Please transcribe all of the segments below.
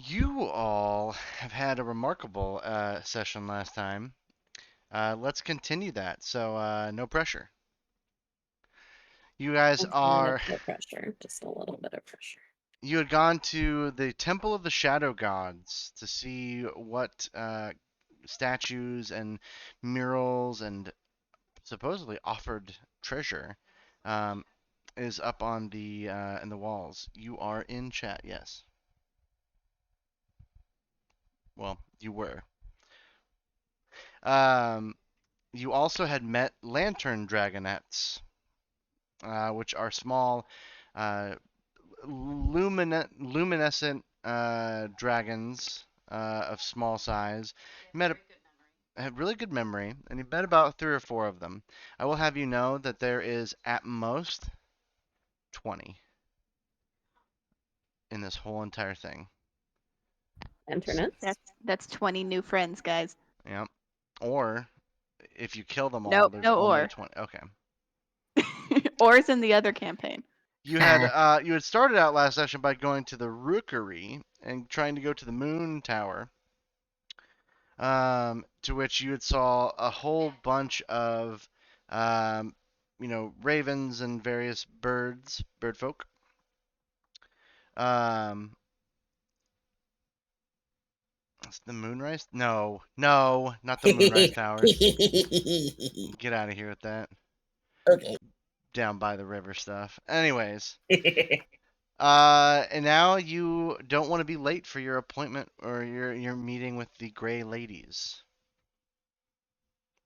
You all have had a remarkable session last time. Let's continue that. So, no pressure. You guys Kind of are. no pressure, just a little bit of pressure. You had gone to the Temple of the Shadow Gods to see what statues and murals and supposedly offered treasure um, is up on the in the walls. You are in chat, yes. Well, you were. Um, you also had met lantern dragonettes, which are small, uh, luminescent dragons of small size. You met had really good memory, and you met about 3 or 4 of them. I will have you know that there is at most 20 in this whole entire thing. Internet. That's 20 new friends, guys. Yep. Or if you kill them all, Nope, there's no only or. 20. Okay. Or's in the other campaign. You had started out last session by going to the Rookery and trying to go to the Moon Tower. To which you had saw a whole bunch of, um, ravens and various bird folk. Um, it's the Moonrise? No, not the Moonrise Tower. Get out of here with that. Okay. Down by the river stuff. Anyways, and now you don't want to be late for your appointment or your meeting with the Gray Ladies.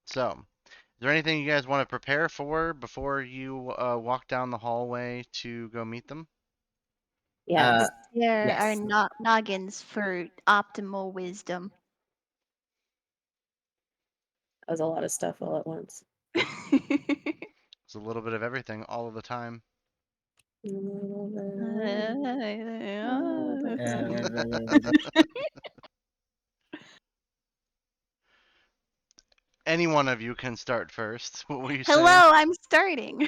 So, is there anything you guys want to prepare for before you walk down the hallway to go meet them? Yes. There Yes. are noggins for optimal wisdom. That was a lot of stuff all at once. It's a little bit of everything all of the time. Any one of you can start first. What were you saying? Hello, I'm starting.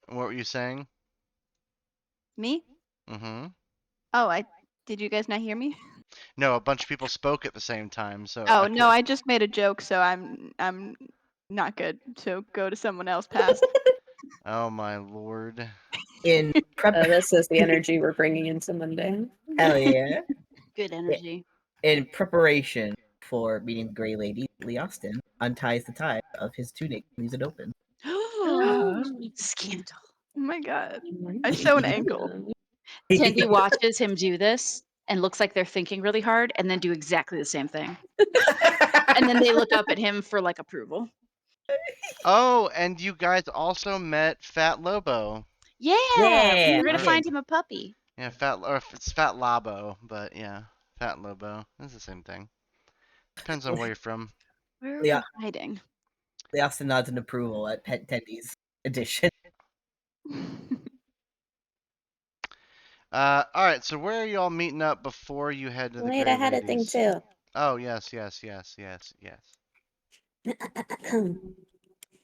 What were you saying? Me? Mm-hmm. Oh, did you guys not hear me? No, a bunch of people spoke at the same time, so. Oh no, I just made a joke, so I'm not good. So go to someone else past. Oh my lord. In prep, This is the energy we're bringing into Monday. hell yeah. Good energy. In preparation for meeting the Grey Lady, Lee Austin unties the tie of his tunic and leaves it open. Scandal. Oh my god. I show an ankle. Tandy watches him do this and looks like they're thinking really hard and then do exactly the same thing. And then they look up at him for like approval. Oh, and you guys also met Fat Lobo. Yeah, Yeah, we're gonna we find did. him a puppy. Yeah, it's Fat Labo, but yeah, Fat Lobo. It's the same thing. Depends on where you're from. Where are Yeah. we hiding? Lee Austin nods in approval at Pet Tendy's edition. All right. So where are y'all meeting up before you head to the Wait, Gray I had a thing Ladies? too. Oh yes.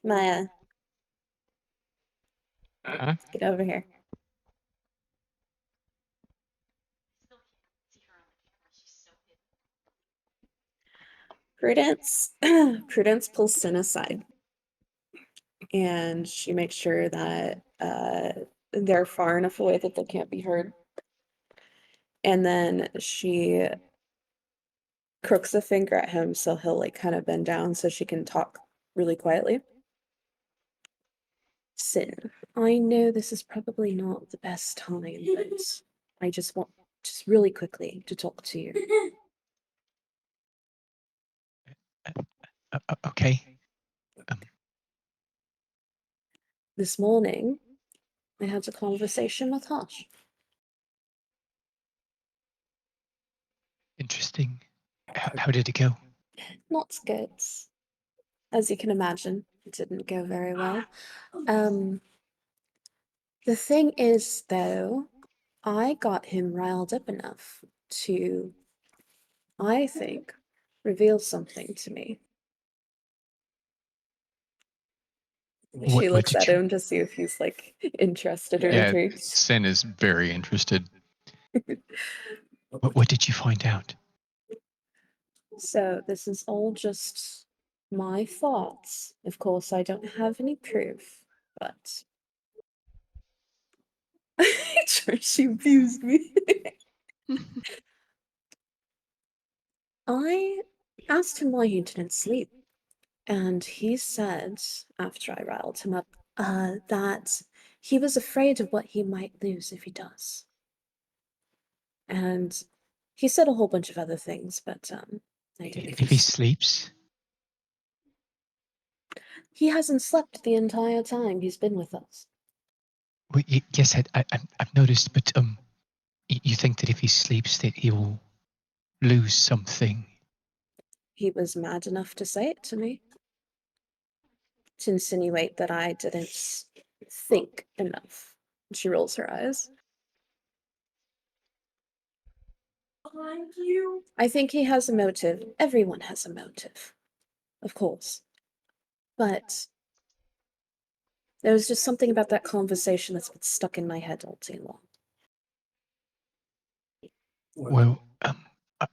Maya, get over here. Prudence Prudence pulls Sin aside, and she makes sure that they're far enough away that they can't be heard. And then she crooks a finger at him so he'll like kind of bend down so she can talk really quietly. Sin, I know this is probably not the best time, but I just want really quickly to talk to you. Okay. This morning, I had a conversation with Hush. Interesting. How did it go? Not good. As you can imagine, it didn't go very well. The thing is, though, I got him riled up enough to, I think, reveal something to me. She looks at him to see if he's like interested or Yeah, intrigued. Sin is very interested. What did you find out? So this is all just my thoughts. Of course, I don't have any proof, but she abused me. I asked him why he didn't sleep, and he said, after I riled him up, that he was afraid of what he might lose if he does. And he said a whole bunch of other things, but I didn't. If he sleeps? He hasn't slept the entire time he's been with us. Well, yes, I've noticed, but you think that if he sleeps that he will lose something? He was mad enough to say it to me. To insinuate that I didn't think enough. She rolls her eyes. I think he has a motive. Everyone has a motive. Of course. But there was just something about that conversation that's been stuck in my head all too long. Well,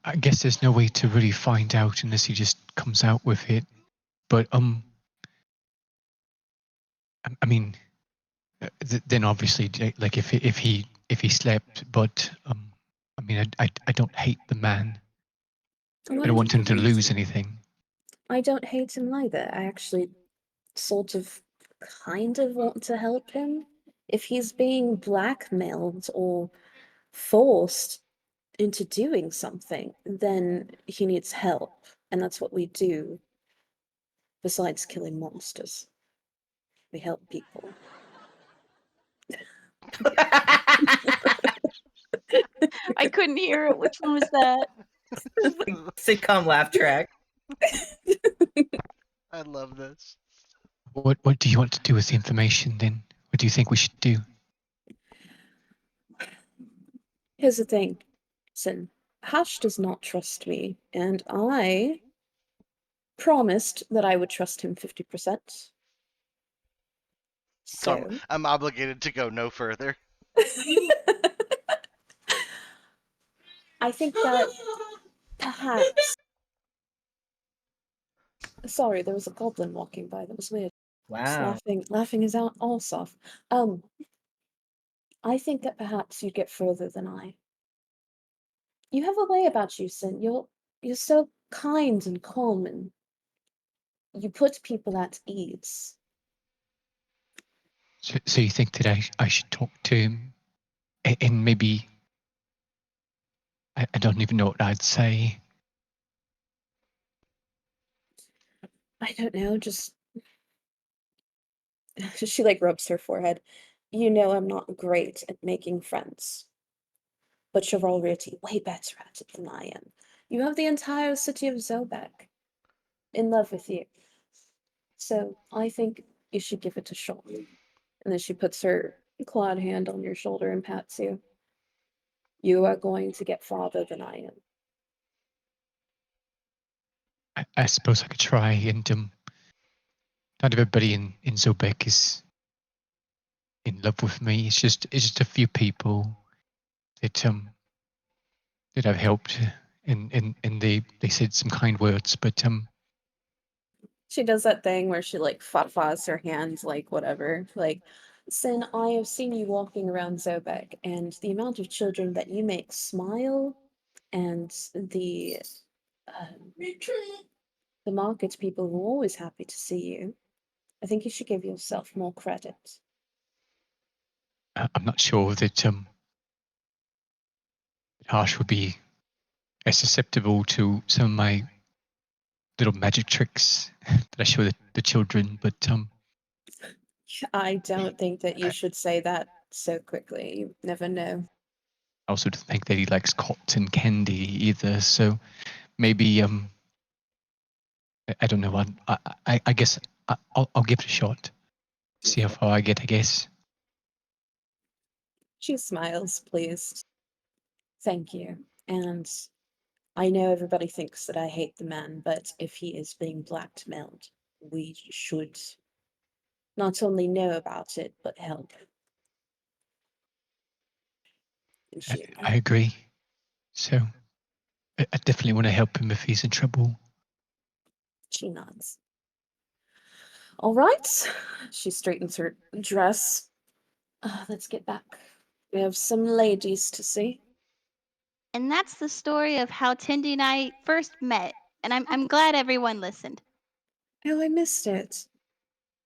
I guess there's no way to really find out unless he just comes out with it. But I mean, then obviously, like if he slept, but I mean, I don't hate the man. I don't want him to lose anything. I don't hate him either. I actually sort of kind of want to help him. If he's being blackmailed or forced into doing something, then he needs help. And that's what we do. Besides killing monsters, we help people. I couldn't hear it. Which one was that? Sitcom laugh track. I love this. What do you want to do with the information then? What do you think we should do? Here's the thing. Listen, Hash does not trust me, and I promised that I would trust him 50%. So So I'm obligated to go no further. I think that perhaps. Sorry, there was a goblin walking by. That was weird. Just Wow. laughing his arse off. I think that perhaps you'd get further than I. You have a way about you, Sin. You're so kind and calm, and you put people at ease. So you think that I should talk to him, and maybe I don't even know what I'd say. I don't know, just she like rubs her forehead. You know I'm not great at making friends, but you're already way better at it than I am. You have the entire city of Zobek in love with you. So I think you should give it a shot. And then she puts her clawed hand on your shoulder and pats you. You are going to get farther than I am. I suppose I could try, and not everybody in Zobek is in love with me. It's just a few people that I've helped, and they said some kind words, but She does that thing where she like fatwas her hands, like whatever. Like, Sin, I have seen you walking around Zobek, and the amount of children that you make smile, and the market people were always happy to see you. I think you should give yourself more credit. I'm not sure that Harsh would be as susceptible to some of my little magic tricks that I show the children, but I don't think that you should say that so quickly. You never know. I also don't think that he likes cotton candy either. So maybe I don't know. I guess I'll give it a shot. See how far I get. I guess. She smiles, pleased. Thank you. And I know everybody thinks that I hate the man, but if he is being blackmailed, we should not only know about it, but help. And she, I agree. So I definitely want to help him if he's in trouble. she nods. All right. She straightens her dress. Let's get back. We have some ladies to see. And that's the story of how Tindy and I first met. And I'm glad everyone listened. Oh, I missed it.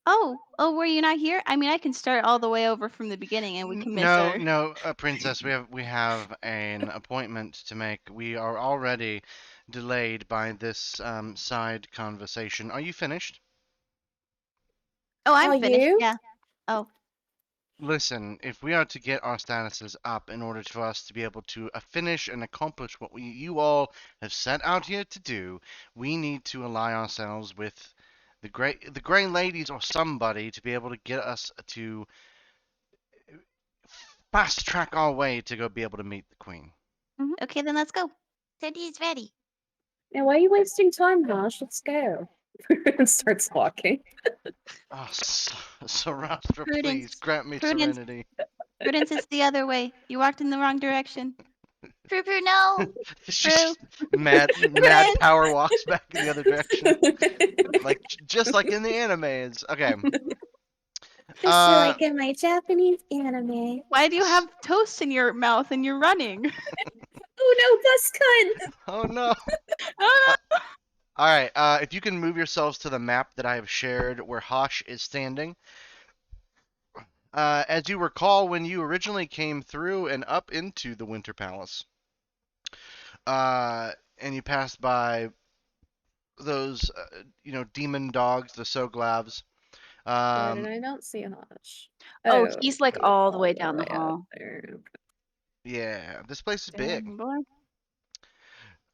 Oh, were you not here? I mean, I can start all the way over from the beginning, and we can miss No, our. no, princess. We have an appointment to make. We are already delayed by this side conversation. Are you finished? Oh, I'm Are finished. you? Yeah. Oh, Listen, if we are to get our statuses up in order for us to be able to finish and accomplish what you all have set out here to do, we need to ally ourselves with the gray ladies or somebody to be able to get us to fast track our way to go be able to meet the queen. okay, then let's go. Tindy's ready. Now, why are you wasting time, Harsh? Let's go. And starts walking. Oh, Sarastra, please Prudence. grant me Prudence. serenity. Prudence, it's the other way. You walked in the wrong direction. Prue, no. She just mad Prudence. power walks back in the other direction, like just like in the animes. Okay. Just like in my Japanese anime. Why do you have toast in your mouth and you're running? Oh no, bus cut! Oh no. Oh, no. All right. If you can move yourselves to the map that I have shared where Hosh is standing. As you recall, when you originally came through and up into the Winter Palace, and you passed by those, demon dogs, the Soglavs. And I don't see Harsh. Oh, he's like he's all the way down the up hall. there. Yeah, this place is big. Damn, boy.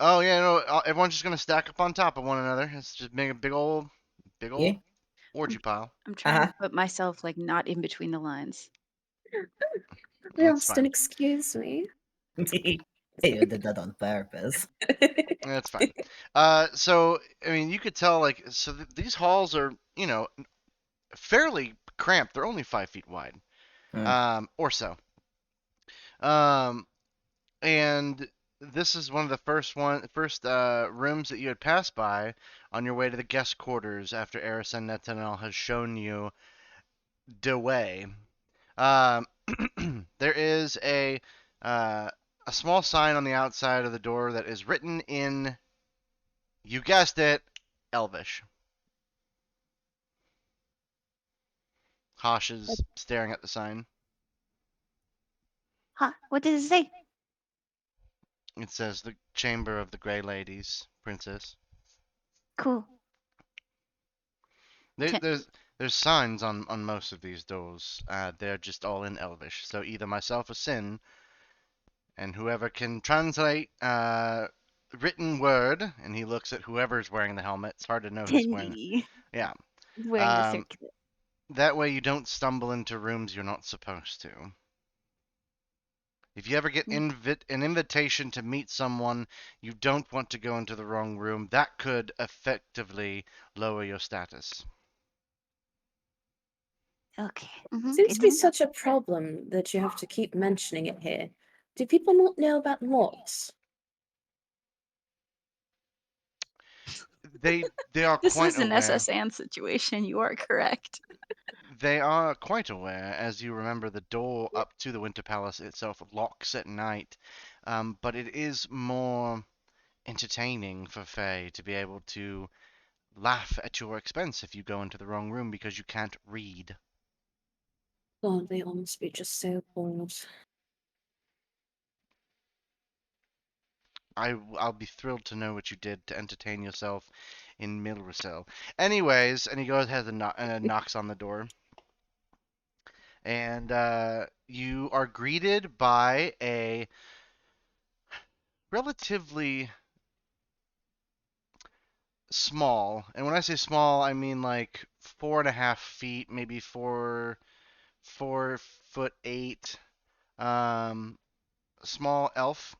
Oh yeah, no, everyone's just gonna stack up on top of one another. It's just make a big old Yeah. orgy pile. I'm trying to put myself like not in between the lines. That's Ralston, fine. excuse me. You did that on purpose. That's fine. So I mean, you could tell these halls are fairly cramped. They're only 5 feet wide, or so. And this is one of the first rooms that you had passed by on your way to the guest quarters after Arisen Netanel has shown you the way. There is a small sign on the outside of the door that is written in, you guessed it, Elvish. Hosh is staring at the sign. Huh? What does it say? It says the Chamber of the Grey Ladies, Princess. Cool. There's signs on most of these doors. They're just all in Elvish. So either myself or Sin, and whoever can translate written word, and he looks at whoever's wearing the helmet. It's hard to know who's wearing. Tindy. Yeah. Wearing the circular. That way you don't stumble into rooms you're not supposed to. If you ever get an invitation to meet someone you don't want to go into the wrong room, that could effectively lower your status. Okay. Seems to be such a problem that you have to keep mentioning it here. Do people not know about Morts? They are This quite is an aware. SSN situation. You are correct. They are quite aware, as you remember, the door up to the Winter Palace itself locks at night, but it is more entertaining for Faye to be able to laugh at your expense if you go into the wrong room because you can't read. God, they all must be just so bored. I'll be thrilled to know what you did to entertain yourself in Milricel. Anyways, and he goes ahead and knocks on the door. And you are greeted by a relatively small, and when I say small, I mean like 4.5 feet, maybe 4'8", small elf,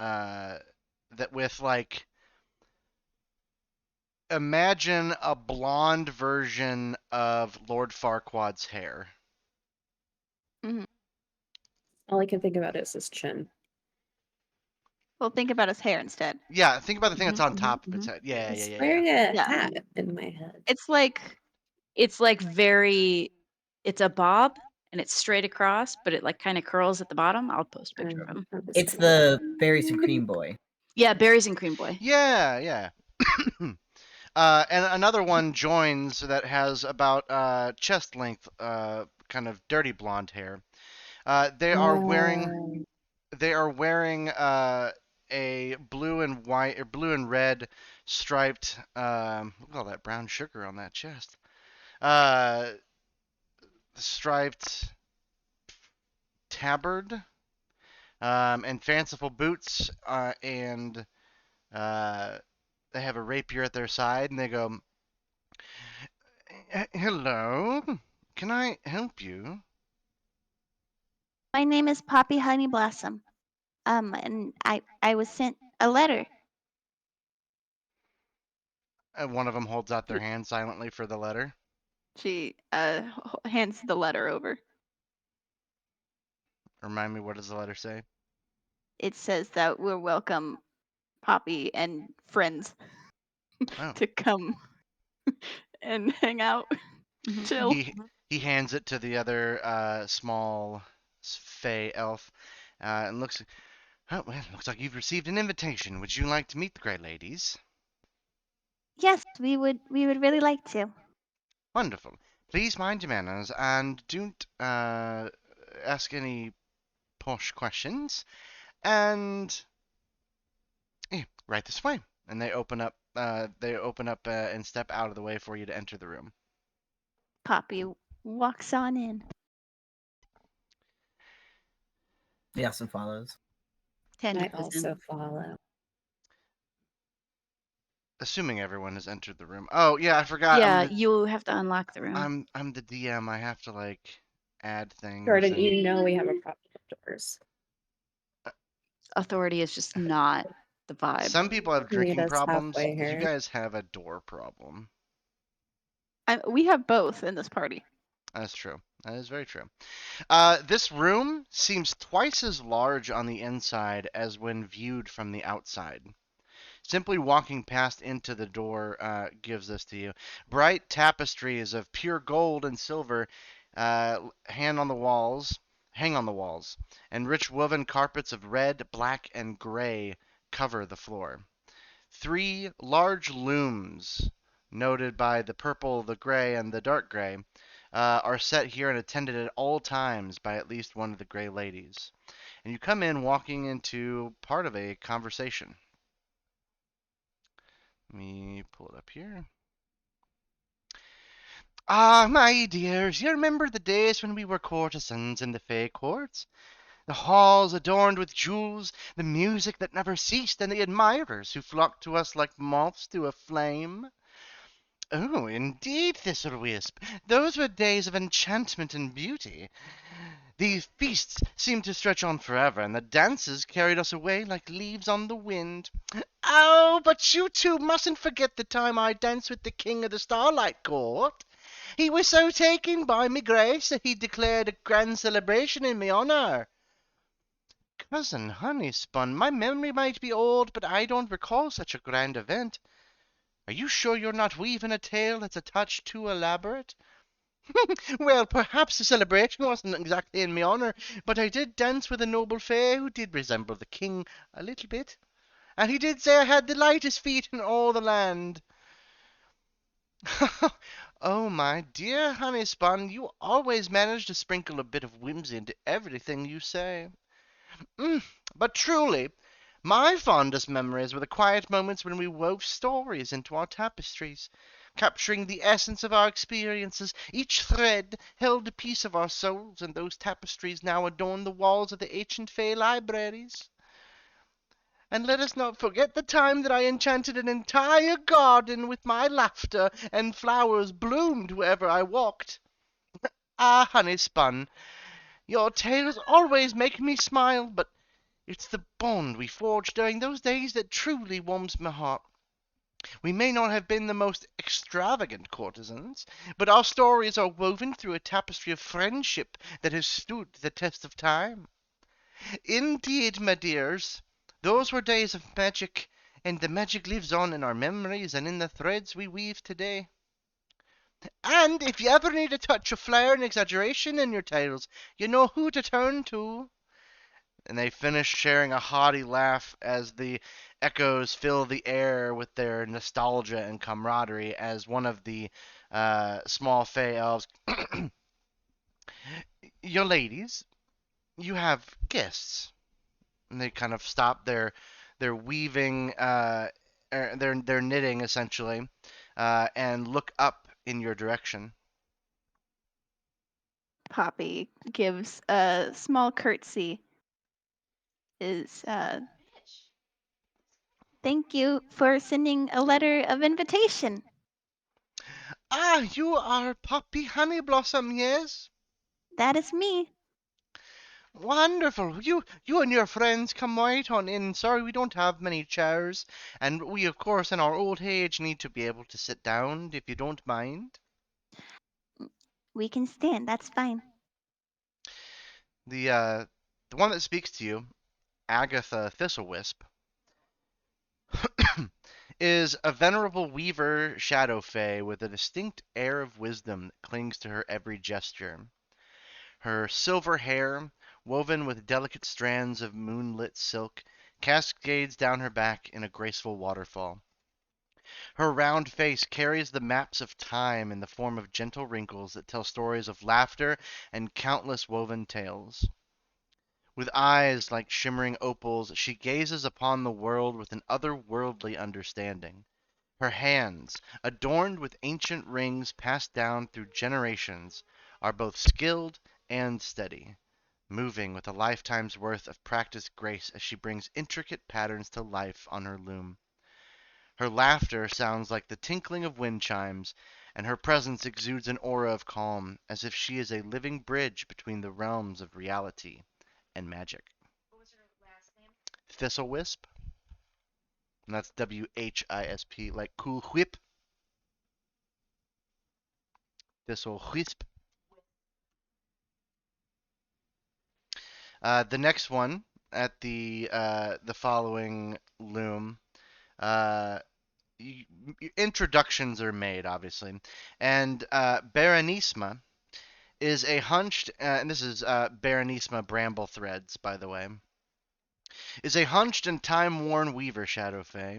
that with like, imagine a blonde version of Lord Farquaad's hair. All I can think about is his chin. Well, think about his hair instead. Yeah, think about the thing that's on Mhm, top mhm, of its mhm. head. Yeah, He's yeah, yeah, yeah. wearing a Yeah. hat in my head. It's like It's like very, it's a bob and it's straight across, but it like kind of curls at the bottom. I'll post a picture of him. I'm just It's gonna- the Berries and Cream Boy. Yeah, Berries and Cream Boy. Yeah, yeah. And another one joins that has about chest length, kind of dirty blonde hair. They are wearing a blue and white or blue and red striped. Look at all that brown sugar on that chest. Uh, striped tabard, and fanciful boots, and uh, they have a rapier at their side, and they go, "Hello, can I help you?" my name is Poppy Honey Blossom. And I was sent a letter. One of them holds out their hand silently for the letter. She hands the letter over. Remind me, what does the letter say? It says that we're welcome, Poppy and friends, Oh. to come and hang out, chill. He hands it to the other small fey elf, and looks. Oh, well, looks like you've received an invitation. Would you like to meet the Grey Ladies? Yes, we would really like to. Wonderful. Please mind your manners and don't ask any posh questions. And right this way. And they open up. And step out of the way for you to enter the room. Poppy walks on in. Leostin follows. Tandy I goes in. also follow. Assuming everyone has entered the room. Oh yeah, I forgot. Yeah, you have to unlock the room. I'm the DM. I have to like add things. Jordan, and- you know we have a problem with doors. Authority is just not the vibe. Some people have Meet drinking us problems. halfway You here. guys have a door problem. We have both in this party. That's true. That is very true. This room seems twice as large on the inside as when viewed from the outside. Simply walking past into the door gives this to you. Bright tapestries of pure gold and silver hang on the walls, and rich woven carpets of red, black, and gray cover the floor. 3 large looms, noted by the purple, the gray, and the dark gray, are set here and attended at all times by at least one of the Grey Ladies. And you come in walking into part of a conversation. Let me pull it up here. Ah, my dears, you remember the days when we were courtesans in the Fey courts? The halls adorned with jewels, the music that never ceased, and the admirers who flocked to us like moths to a flame. Oh, indeed, Thistlewisp, those were days of enchantment and beauty. The feasts seemed to stretch on forever, and the dances carried us away like leaves on the wind. Oh, but you two mustn't forget the time I danced with the King of the Starlight Court. He was so taken by me grace that he declared a grand celebration in me honour. Cousin Honeyspun, my memory might be old, but I don't recall such a grand event. Are you sure you're not weaving a tale that's a touch too elaborate? Well, perhaps the celebration wasn't exactly in my honour, but I did dance with a noble fay who did resemble the king a little bit. And he did say I had the lightest feet in all the land. Oh, my dear Honeyspun, you always manage to sprinkle a bit of whimsy into everything you say. But truly, my fondest memories were the quiet moments when we wove stories into our tapestries, capturing the essence of our experiences. Each thread held a piece of our souls, and those tapestries now adorn the walls of the ancient Fey libraries. And let us not forget the time that I enchanted an entire garden with my laughter, and flowers bloomed wherever I walked. Ah, Honeyspun, your tales always make me smile, but it's the bond we forged during those days that truly warms my heart. We may not have been the most extravagant courtesans, but our stories are woven through a tapestry of friendship that has stood the test of time. Indeed, my dears, those were days of magic, and the magic lives on in our memories and in the threads we weave today. And if you ever need a touch of flair and exaggeration in your tales, you know who to turn to. And they finish sharing a hearty laugh as the echoes fill the air with their nostalgia and camaraderie as one of the small fey elves. Your ladies, you have guests. And they kind of stop their weaving, their knitting essentially, and look up in your direction. Poppy gives a small curtsy. Thank you for sending a letter of invitation. Ah, you are Poppy Honeyblossom, yes? That is me. Wonderful. You and your friends come right on in. Sorry, we don't have many chairs, and we, of course, in our old age, need to be able to sit down, if you don't mind. We can stand. That's fine. The one that speaks to you, Agatha Thistlewisp, is a venerable weaver shadow fae with a distinct air of wisdom that clings to her every gesture. Her silver hair, woven with delicate strands of moonlit silk, cascades down her back in a graceful waterfall. Her round face carries the maps of time in the form of gentle wrinkles that tell stories of laughter and countless woven tales. With eyes like shimmering opals, she gazes upon the world with an otherworldly understanding. Her hands, adorned with ancient rings passed down through generations, are both skilled and steady, moving with a lifetime's worth of practiced grace as she brings intricate patterns to life on her loom. Her laughter sounds like the tinkling of wind chimes, and her presence exudes an aura of calm, as if she is a living bridge between the realms of reality and magic. Thistlewisp. And that's WHISP, like cool whip. Thistlewisp. The next one at the following loom, uh, introductions are made, obviously, and Beranisma is a hunched, and this is Beranisma Bramble Threads, by the way, is a hunched and time-worn weaver shadow fae,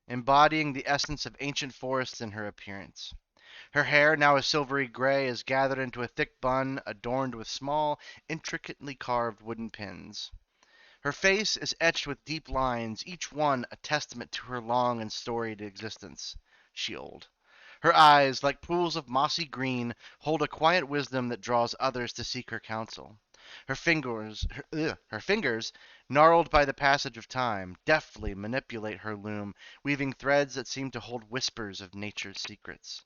embodying the essence of ancient forests in her appearance. Her hair, now a silvery gray, is gathered into a thick bun adorned with small, intricately carved wooden pins. Her face is etched with deep lines, each one a testament to her long and storied existence. She-old. Her eyes, like pools of mossy green, hold a quiet wisdom that draws others to seek her counsel. Her fingers, gnarled by the passage of time, deftly manipulate her loom, weaving threads that seem to hold whispers of nature's secrets.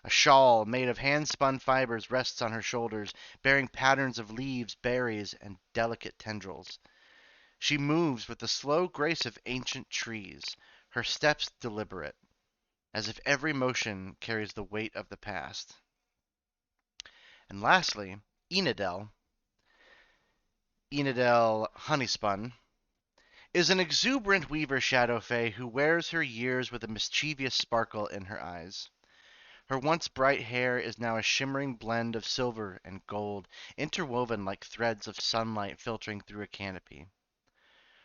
A shawl made of hand-spun fibers rests on her shoulders, bearing patterns of leaves, berries, and delicate tendrils. She moves with the slow grace of ancient trees, her steps deliberate, as if every motion carries the weight of the past. And lastly, Enidel Honeyspun, is an exuberant weaver shadow fae who wears her years with a mischievous sparkle in her eyes. Her once bright hair is now a shimmering blend of silver and gold, interwoven like threads of sunlight filtering through a canopy.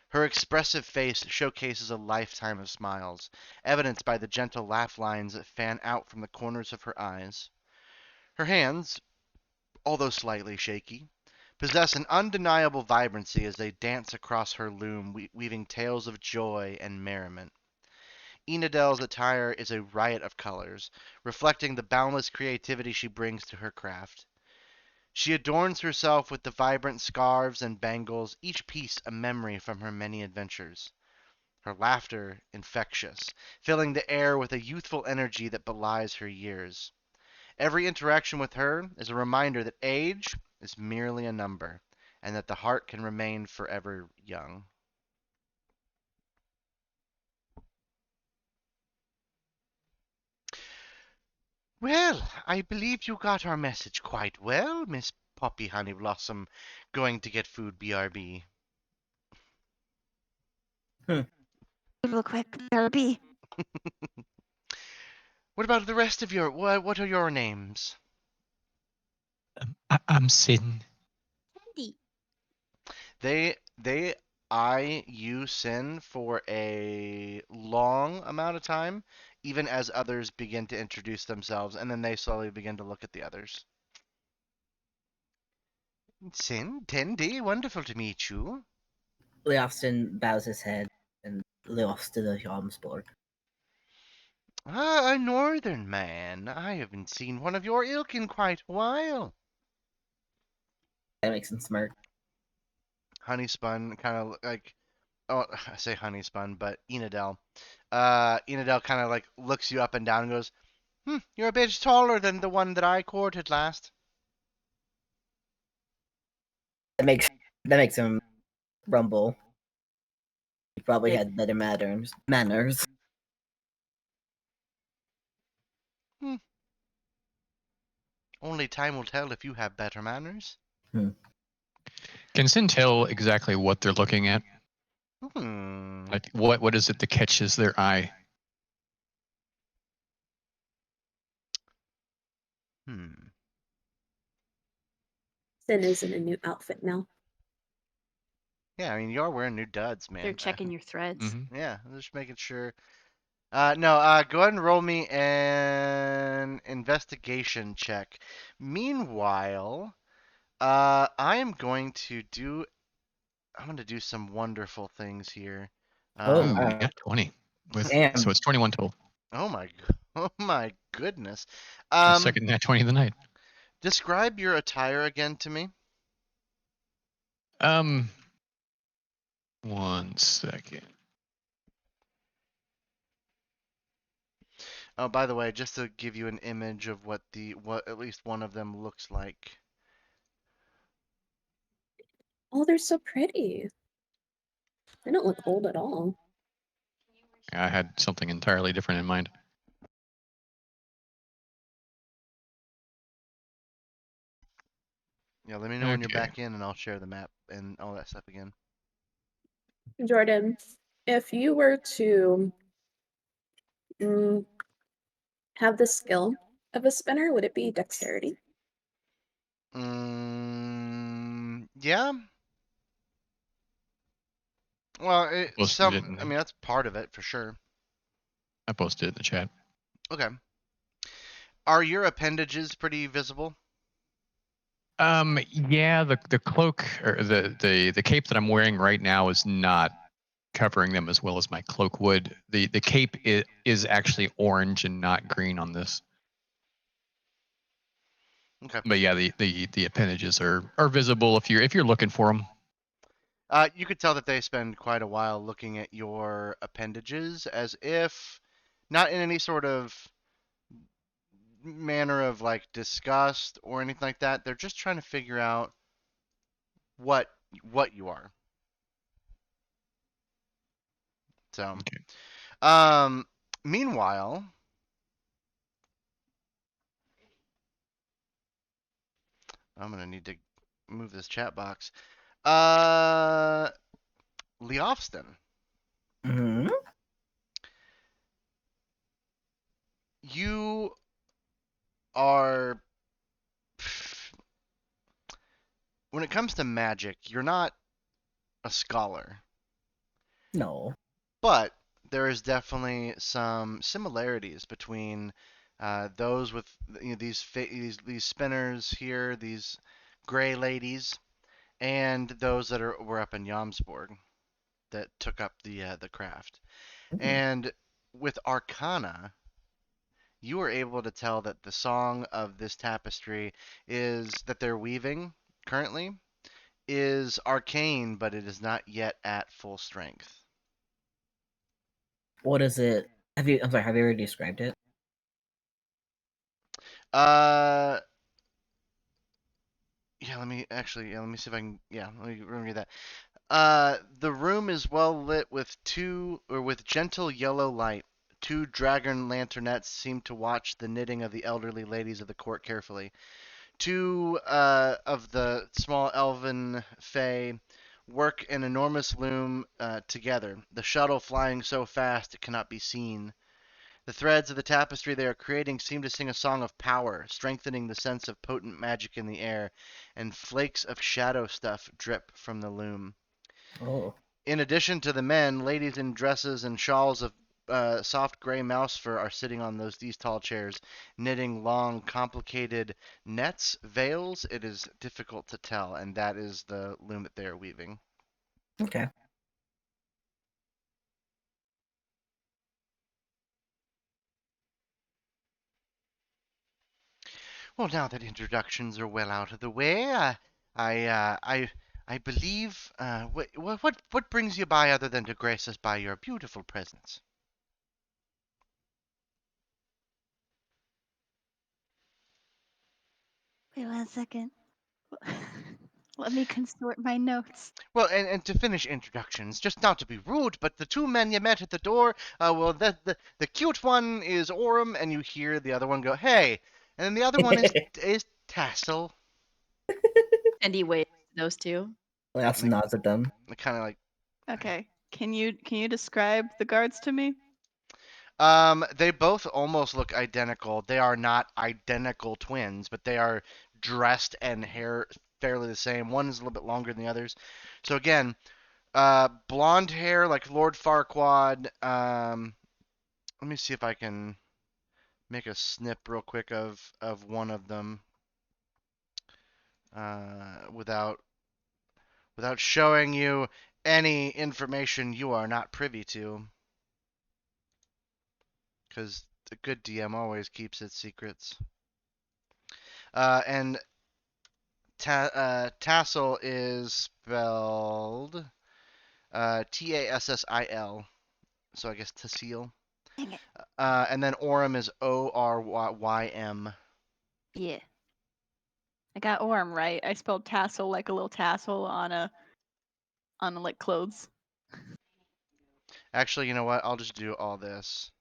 Her expressive face showcases a lifetime of smiles, evidenced by the gentle laugh lines that fan out from the corners of her eyes. Her hands, although slightly shaky, possess an undeniable vibrancy as they dance across her loom, weaving tales of joy and merriment. Enidel's attire is a riot of colors, reflecting the boundless creativity she brings to her craft. She adorns herself with the vibrant scarves and bangles, each piece a memory from her many adventures. Her laughter infectious, filling the air with a youthful energy that belies her years. Every interaction with her is a reminder that age is merely a number, and that the heart can remain forever young. Well, I believe you got our message quite well, Miss Poppy Honey Blossom going to get food, BRB. Real quick, BRB. What about the rest of your... What are your names? I'm Sin. Cindy. They eye you, Sin, for a long amount of time, even as others begin to introduce themselves, and then they slowly begin to look at the others. Sin, Tendi, wonderful to meet you. Leostin bows his head and looks to the Jomsborg. Ah, a northern man. I haven't seen one of your ilk in quite a while. That makes him smirk. Honeyspun kind of like, oh, I say Honeyspun, but Enidel. Enidel kind of like looks you up and down and goes, you're a bit taller than the one that I courted last. That makes him rumble. He probably Big- had better manners. Only time will tell if you have better manners. Can Sin tell exactly what they're looking at? Hmm. Like what is it that catches their eye? Sin is in a new outfit now. Yeah, I mean, you are wearing new duds, man. They're checking your threads. Mhm. Yeah, I'm just making sure. No, go ahead and roll me an investigation check. Meanwhile, I'm going to do some wonderful things here. Oh, Ooh, wow. you got 20. Damn. So it's 21 total. Oh my goodness. The second nat 20 of the night. Describe your attire again to me. 1 second. Oh, by the way, just to give you an image of what at least one of them looks like. Oh, they're so pretty. They don't look old at all. I had something entirely different in mind. Yeah, let me know when you're Okay. back in, and I'll share the map and all that stuff again. Jordan, if you were to have the skill of a spinner, would it be dexterity? Yeah. Well, Posted it in I mean, that's part of it for sure. I posted it in the chat. Okay. Are your appendages pretty visible? Yeah, the cloak or the cape that I'm wearing right now is not covering them as well as my cloak would. The cape is actually orange and not green on this. Okay. But yeah, the appendages are visible if you're looking for them. You could tell that they spend quite a while looking at your appendages, as if not in any sort of manner of like disgust or anything like that. They're just trying to figure out what you are. So, Okay. meanwhile, I'm gonna need to move this chat box. Leofston, Hmm. you are, when it comes to magic, you're not a scholar, No. but there is definitely some similarities between those with these spinners here, these gray ladies, and those that were up in Jomsborg that took up the craft. And with Arcana, you were able to tell that the song of this tapestry is that they're weaving currently is arcane, but it is not yet at full strength. What is it? I'm sorry. Have you already described it? Yeah, let me see if I can. Yeah, let me read that. The room is well lit with gentle yellow light. Two dragon lanternettes seem to watch the knitting of the elderly ladies of the court carefully. Two of the small elven fae work an enormous loom together, the shuttle flying so fast it cannot be seen. The threads of the tapestry they are creating seem to sing a song of power, strengthening the sense of potent magic in the air, and flakes of shadow stuff drip from the loom. Oh. In addition to the men, ladies in dresses and shawls of soft gray mouse fur are sitting on these tall chairs, knitting long, complicated nets, veils. It is difficult to tell, and that is the loom that they are weaving. Okay. Well, now that introductions are well out of the way, I believe. What brings you by other than to grace us by your beautiful presence? Wait 1 second. Let me consort my notes. Well, and to finish introductions, just not to be rude, but the two men you met at the door, well, the cute one is Orem, and you hear the other one go, "Hey," and then the other one is Tassel. And he waves to those two. Leos nods at them. Kind of like, Okay. Can you describe the guards to me? they both almost look identical. They are not identical twins, but they are dressed and hair fairly the same. One is a little bit longer than the others. So again, blonde hair like Lord Farquaad. Let me see if I can make a snip real quick of one of them without showing you any information you are not privy to. Because a good DM always keeps its secrets. And Tassel is spelled Tassil. So I guess Tassil. Dang it. And then Orem is Orym. Yeah. I got Orm right. I spelled tassel like a little tassel on like clothes. Actually, you know what? I'll just do all this.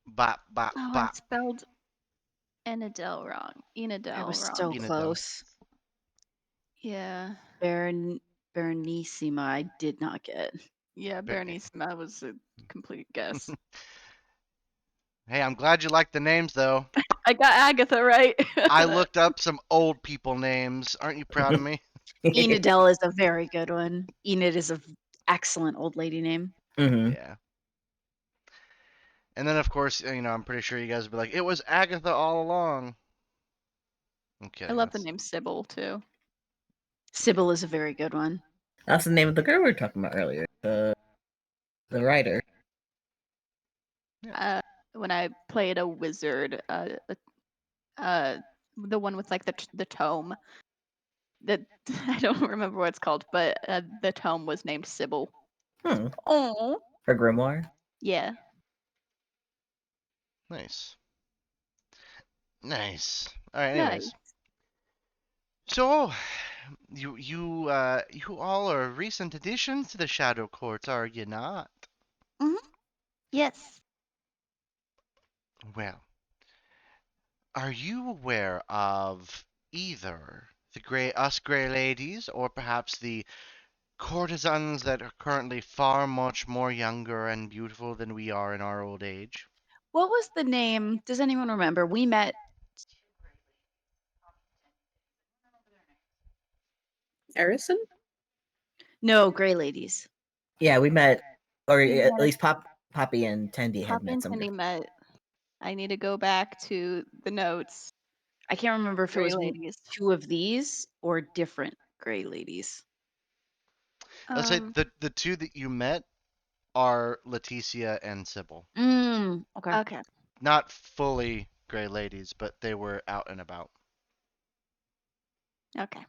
Bop, bop, Oh, I bop. spelled Enadel wrong. Enadel I was wrong. so Enadel. close. Yeah. Bernissima, I did not get. Yeah, Ber- Bernice, that was a complete guess. Hey, I'm glad you like the names, though. I got Agatha right. I looked up some old people names. Aren't you proud of me? Enidel is a very good one. Enid is an excellent old lady name. Hmm. Yeah. And then, of course, I'm pretty sure you guys would be like, it was Agatha all along. Okay. I love the name Sybil too. Sybil is a very good one. That's the name of the girl we were talking about earlier. The writer. When I played a wizard, the one with like the tome. That I don't remember what it's called, but the tome was named Sybil. Hmm. Oh, Her grimoire. yeah. Nice. Nice. All right. Anyways, Nice. so you all are recent additions to the Shadow Courts, are you not? Yes. Well, are you aware of either us gray ladies, or perhaps the courtesans that are currently far much more younger and beautiful than we are in our old age? What was the name? Does anyone remember? We met. Arison? No, Gray Ladies. Yeah, we met, or Yeah. at least Poppy and Tendy had Pop met and some. Cindy met. I need to go back to the notes. I can't remember if it Gray was ladies. two of these or different Gray Ladies. Let's say Um, the two that you met are Leticia and Sybil. Okay. okay. Not fully gray ladies, but they were out and about. Okay.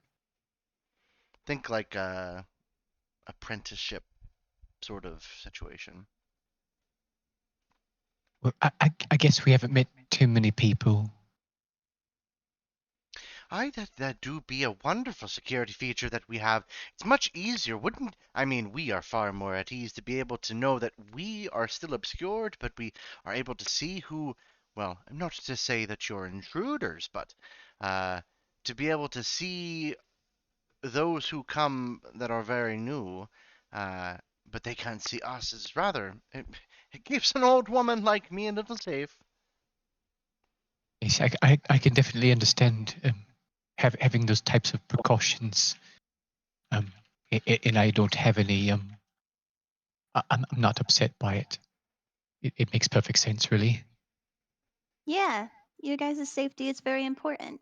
Think like a apprenticeship sort of situation. Well, I guess we haven't met too many people. That do be a wonderful security feature that we have. It's much easier, wouldn't? I mean, we are far more at ease to be able to know that we are still obscured, but we are able to see who. Well, not to say that you're intruders, but to be able to see those who come that are very new, but they can't see us is rather it keeps an old woman like me a little safe. Yes, I can definitely understand having those types of precautions. And I don't have any. I'm not upset by it. It makes perfect sense, really. Yeah, you guys' safety is very important.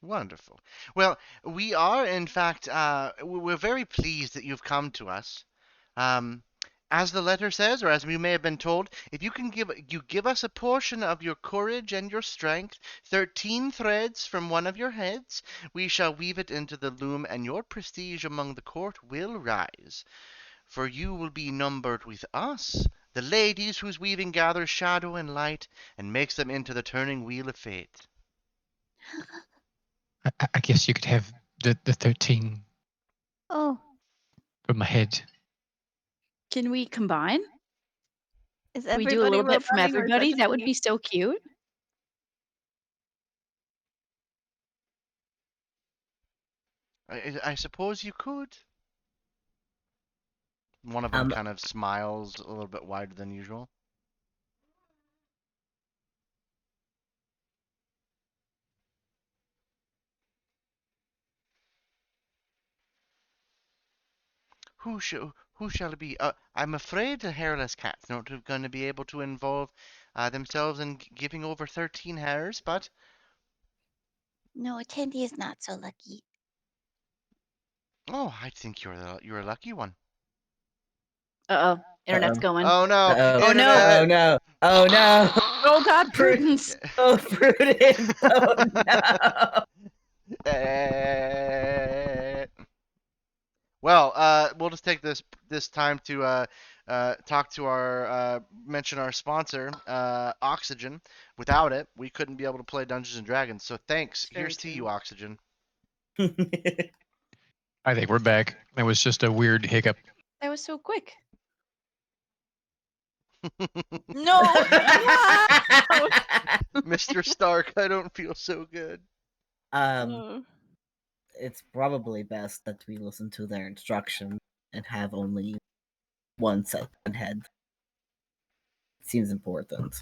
Wonderful. Well, we are, in fact, we're very pleased that you've come to us. As the letter says, or as we may have been told, if you can give us a portion of your courage and your strength, 13 threads from one of your heads, we shall weave it into the loom, and your prestige among the court will rise. For you will be numbered with us, the ladies whose weaving gathers shadow and light, and makes them into the turning wheel of fate. I guess you could have the 13 Oh, from my head. Can we combine? is Can we do a everybody little bit from roboting or everybody? just That would me? be so cute. I suppose you could. One of them kind of smiles a little bit wider than usual. Who shall it be? I'm afraid the hairless cats not going to be able to involve themselves in giving over 13 hairs, but No, Tindy is not so lucky. oh, I think you're a lucky one. Uh oh. Internet's going. Oh no! Uh-oh. Oh, no. Internet! Oh no! Oh no! Oh God, Prudence. Oh, Prudence! Oh no! Eh. Well, we'll just take this time to talk to mention our sponsor, Oxygen. Without it, we couldn't be able to play Dungeons and Dragons. So thanks. It's very Here's to true. you, Oxygen. I think we're back. That was just a weird hiccup. That was so quick. No. Mr. Stark, I don't feel so good. It's probably best that we listen to their instructions and have only one set on head. Seems important.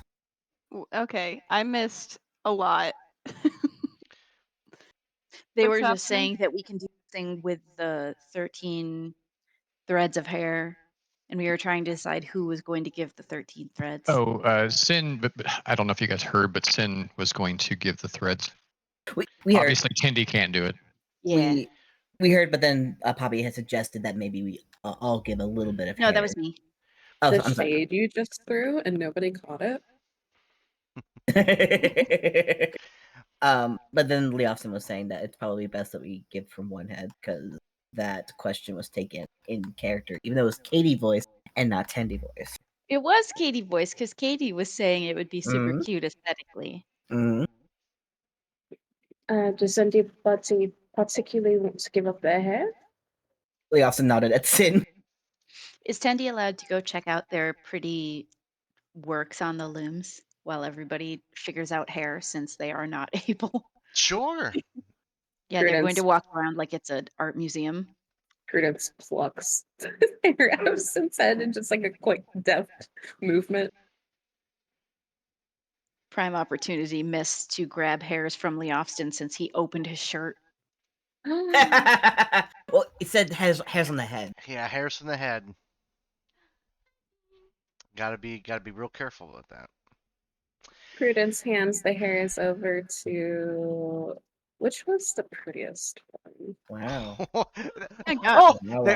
Okay, I missed a lot. They What's were just happening? saying that we can do something with the 13 threads of hair, and we were trying to decide who was going to give the 13 threads. Oh, Sin, but I don't know if you guys heard, but Sin was going to give the threads. We heard. Obviously, Tindy can't do it. Yeah. We heard, but then Poppy had suggested that maybe we all give a little bit of No, hair. that was me. Oh, The I'm sorry. shade you just threw and nobody caught it. But then Leofson was saying that it's probably best that we give from one head because that question was taken in character, even though it was Katie voice and not Tendy voice. It was Katie voice because Katie was saying it would be super Mhm. cute aesthetically. Mm-hmm. Does anybody particularly want to give up their hair? Leofson nodded at Sin. Is Tendy allowed to go check out their pretty works on the looms while everybody figures out hair since they are not able? Sure. Yeah, they're going Prudence. to walk around like it's an art museum. Prudence plucks hair out of Sin's head in just like a quick, deft movement. Prime opportunity missed to grab hairs from Leofston since he opened his shirt. Well, it said hairs on the head. Yeah, hairs from the head. Gotta be real careful with that. Prudence hands the hairs over to which was the prettiest one? Wow. My God. Oh, they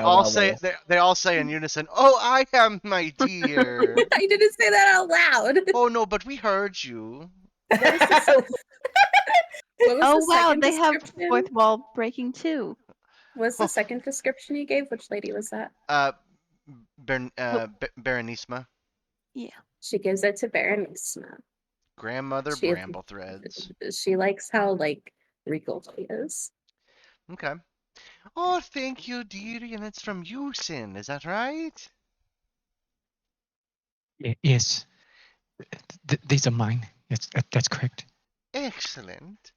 all say in unison, "Oh, I am my dear." I didn't say that out loud. Oh no, but we heard you. What was the Oh wow, second they have description? fourth wall breaking too. What's the second description you gave? Which lady was that? Berenisma, She gives it to Berenisma. grandmother She- Bramblethreads. She likes how like regal she is. Okay. Oh, thank you, dearie, and it's from you, Sin. Is that right? Yes. These are mine. That's correct. Excellent.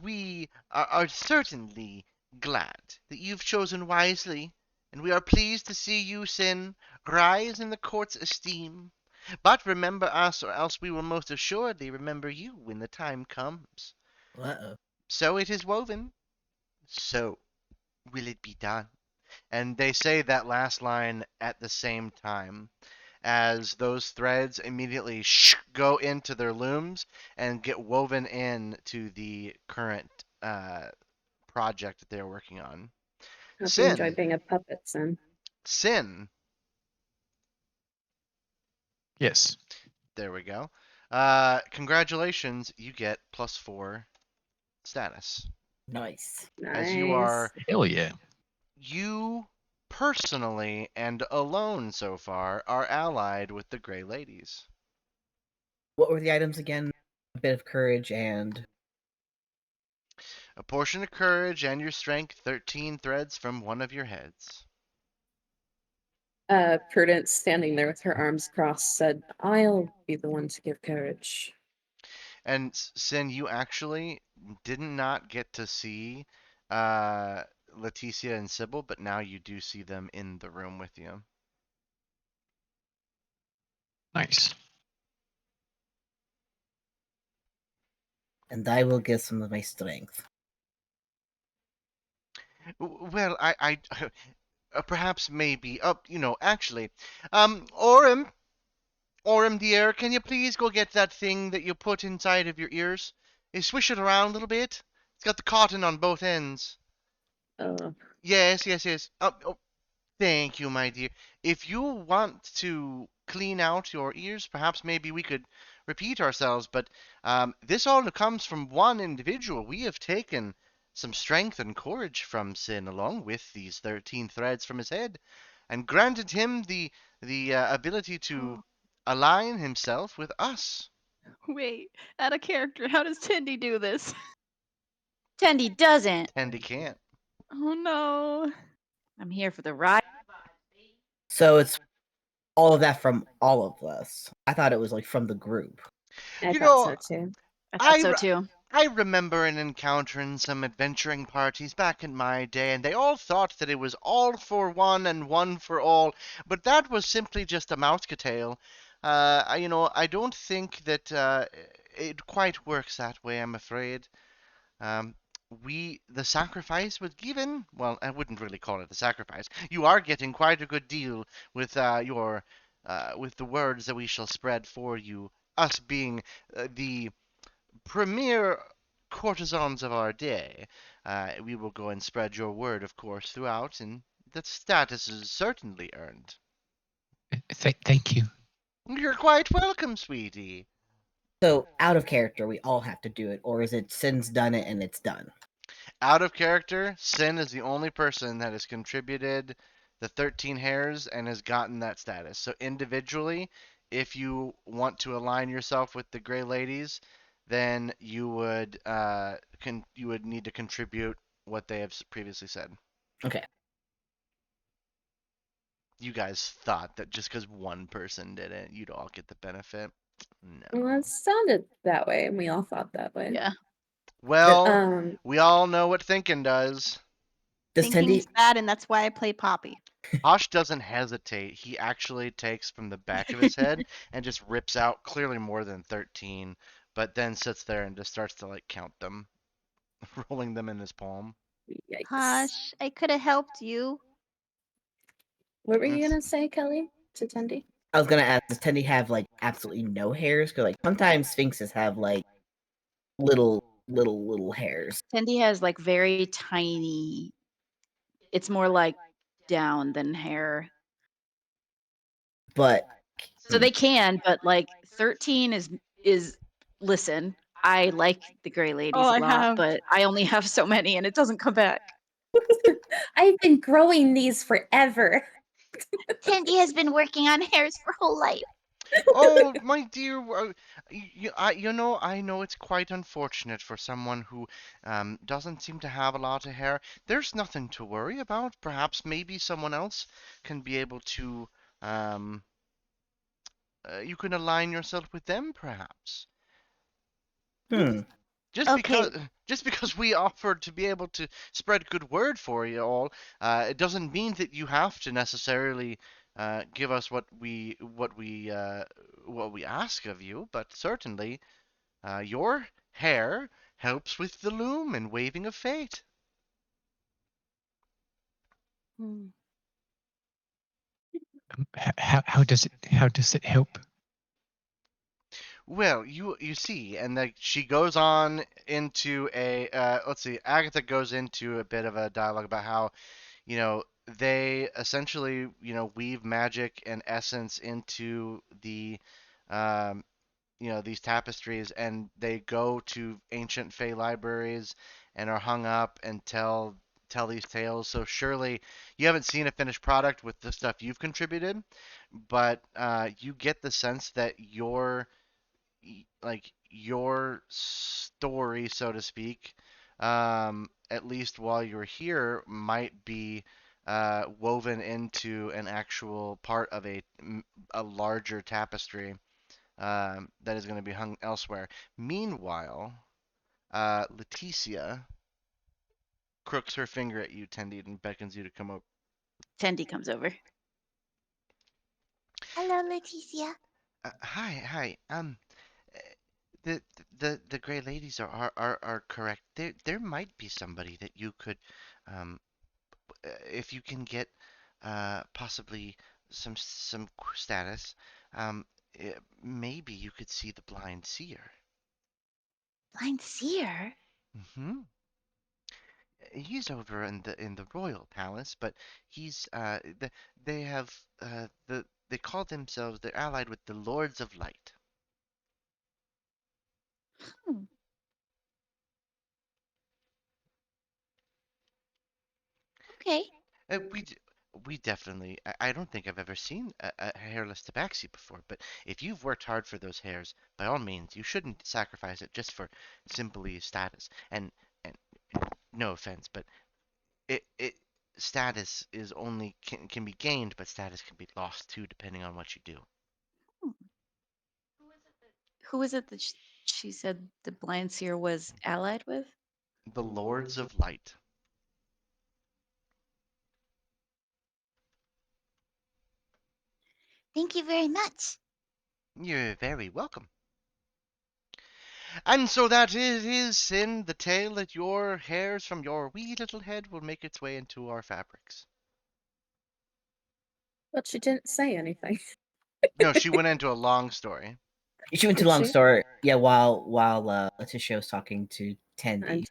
We are certainly glad that you've chosen wisely, and we are pleased to see you, Sin, rise in the court's esteem. But remember us, or else we will most assuredly remember you when the time comes. Uh-oh. So it is woven, so will it be done. And they say that last line at the same time as those threads immediately go into their looms and get woven in to the current project that they're working on. Hope you enjoy Sin, being a puppet, son. Sin, Yes. there we go. Congratulations, you get +4 status. Nice. As you are, Nice. Hell yeah. you personally and alone so far are allied with the Grey Ladies. What were the items again? A bit of courage and A portion of courage and your strength, 13 threads from one of your heads. Prudence, standing there with her arms crossed, said, I'll be the one to give courage. And Sin, you actually did not get to see Leticia and Sybil, but now you do see them in the room with you. Nice. I will give some of my strength. Well, I perhaps maybe, actually, Orem, dear, can you please go get that thing that you put inside of your ears? Swish it around a little bit. It's got the cotton on both ends. Yes, yes, yes. Thank you, my dear. If you want to clean out your ears, perhaps maybe we could repeat ourselves, but this all comes from one individual. We have taken some strength and courage from Sin, along with these 13 threads from his head, and granted him the ability to align himself with us. Wait, out of character, how does Tindy do this? Tendy doesn't. And he can't. Oh no. I'm here for the ride. So it's all of that from all of us. I thought it was like from the group. I You thought know, so too. I thought so re- too. I remember an encounter in some adventuring parties back in my day, and they all thought that it was all for one and one for all, but that was simply just a mousecatail. I don't think that it quite works that way, I'm afraid. Um, the sacrifice was given. Well, I wouldn't really call it a sacrifice. You are getting quite a good deal with with the words that we shall spread for you. Us being the premier courtesans of our day. We will go and spread your word, of course, throughout, and that status is certainly earned. Thank you. You're quite welcome, sweetie. So out of character, we all have to do it, or is it Sin's done it and it's done? Out of character, Sin is the only person that has contributed the 13 hairs and has gotten that status. So individually, if you want to align yourself with the Grey Ladies, then you would you would need to contribute what they have previously said. Okay. You guys thought that just because one person did it, you'd all get the benefit. No. Well, it sounded that way, and we all thought that way. Yeah. Well, we all know what thinking does. Does Thinking's Tendi bad, and that's why I play Poppy. Posh doesn't hesitate. He actually takes from the back of his head and just rips out clearly more than 13, but then sits there and just starts to like count them, rolling them in his palm. Yikes. Hush, I could have helped you. What were you It's- gonna say, Kelly, to Tendi? I was gonna ask, does Tendi have like absolutely no hairs? Because like sometimes sphinxes have like little hairs. Tendy has like very tiny. It's more like down than hair. But So they can, but like 13 is listen, I like the Grey Ladies Oh, a I lot, have- but I only have so many and it doesn't come back. I've been growing these forever. Tindy has been working on hairs for whole life. Oh, my dear, I know it's quite unfortunate for someone who doesn't seem to have a lot of hair. There's nothing to worry about. Perhaps maybe someone else can be able to you can align yourself with them, perhaps. Just Okay. because we offered to be able to spread good word for you all, it doesn't mean that you have to necessarily give us what we ask of you. But certainly, your hair helps with the loom and waving of fate. Hmm. How does it help? Well, you see, and like she goes on into a let's see, Agatha goes into a bit of a dialogue about how they essentially weave magic and essence into um, these tapestries, and they go to ancient Fey libraries and are hung up and tell these tales. So surely you haven't seen a finished product with the stuff you've contributed, but you get the sense that your story, so to speak, at least while you're here, might be woven into an actual part of a larger tapestry that is going to be hung elsewhere. Meanwhile, Leticia crooks her finger at you, Tendi, and beckons you to come over. Tendi comes over. Hello, Leticia. Hi. Uh, the gray ladies are correct. There might be somebody that you could, um, if you can get, possibly some status, maybe you could see the blind seer. Blind seer? Mm-hmm. He's over in the royal palace, but he's they have they call themselves, they're allied with the Lords of Light. Hmm. Okay. We we definitely. I don't think I've ever seen a hairless tabaxi before, but if you've worked hard for those hairs, by all means, you shouldn't sacrifice it just for simply status. And no offense, but it status is only can be gained, but status can be lost too, depending on what you do. Who was it that she said the blind seer was allied with? The Lords of Light. Thank you very much. You're very welcome. And so that it is in the tale that your hairs from your wee little head will make its way into our fabrics. But she didn't say anything. No, she went into a long story. She went to Did long she? story. Yeah, while Letitia was talking to I'm, Tendi.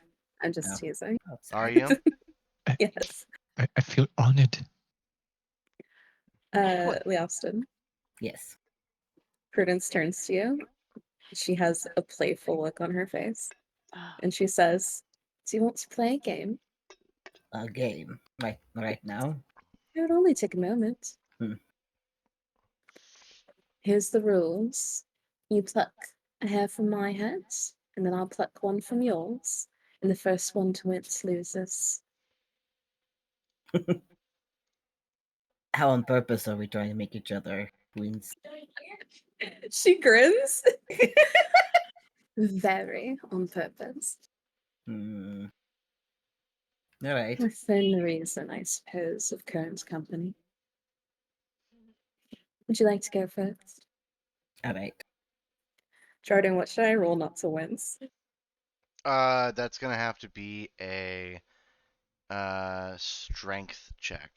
I'm just No. teasing. Oh, Are sorry. you? Yes. I feel honored. Leoston, Yes. Prudence turns to you. She has a playful look on her face, Oh, and she says, "Do you want to play a game? A game. Right now. It would only take a moment. Hmm. Here's the rules. You pluck a hair from my head, and then I'll pluck one from yours, and the first one to wince loses." How on purpose are we trying to make each other wins? She grins. Very on purpose. Hmm. All right. Within reason, I suppose, of Kern's company. Would you like to go first? All right. Jordan, what should I roll not to wince? That's gonna have to be a strength check.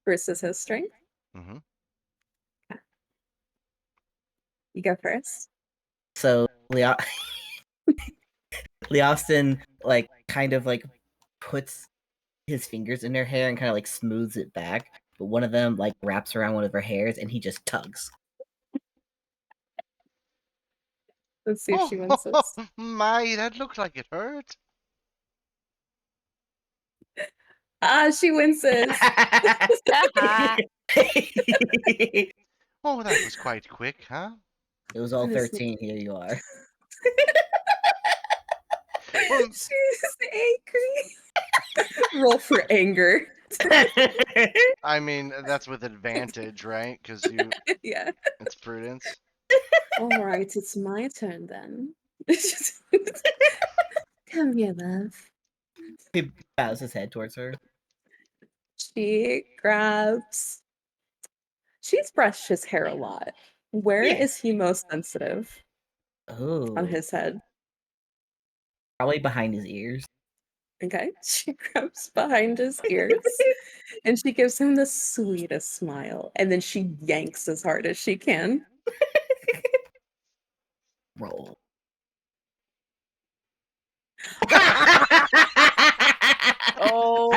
Versus his strength? Mm-hmm. You go first. So Leoston kind of puts his fingers in her hair and kind of smooths it back, but one of them wraps around one of her hairs and he just tugs. Let's see if she Oh, winces. my, that looked like it hurt. Ah, she winces. It Oh, that was quite quick, huh? was all That is- 13. Here you are. Well, She's angry. Roll for anger. I mean, that's with advantage, right? Because Yeah. it's prudence. All right, it's my turn then. Come here, love. He bows his head towards her. She grabs. She's brushed his hair a lot. Where is Yeah. he most sensitive Oh, on his head? probably behind his ears. Okay. She grabs behind his ears and she gives him the sweetest smile. And then she yanks as hard as she can. Roll. Oh.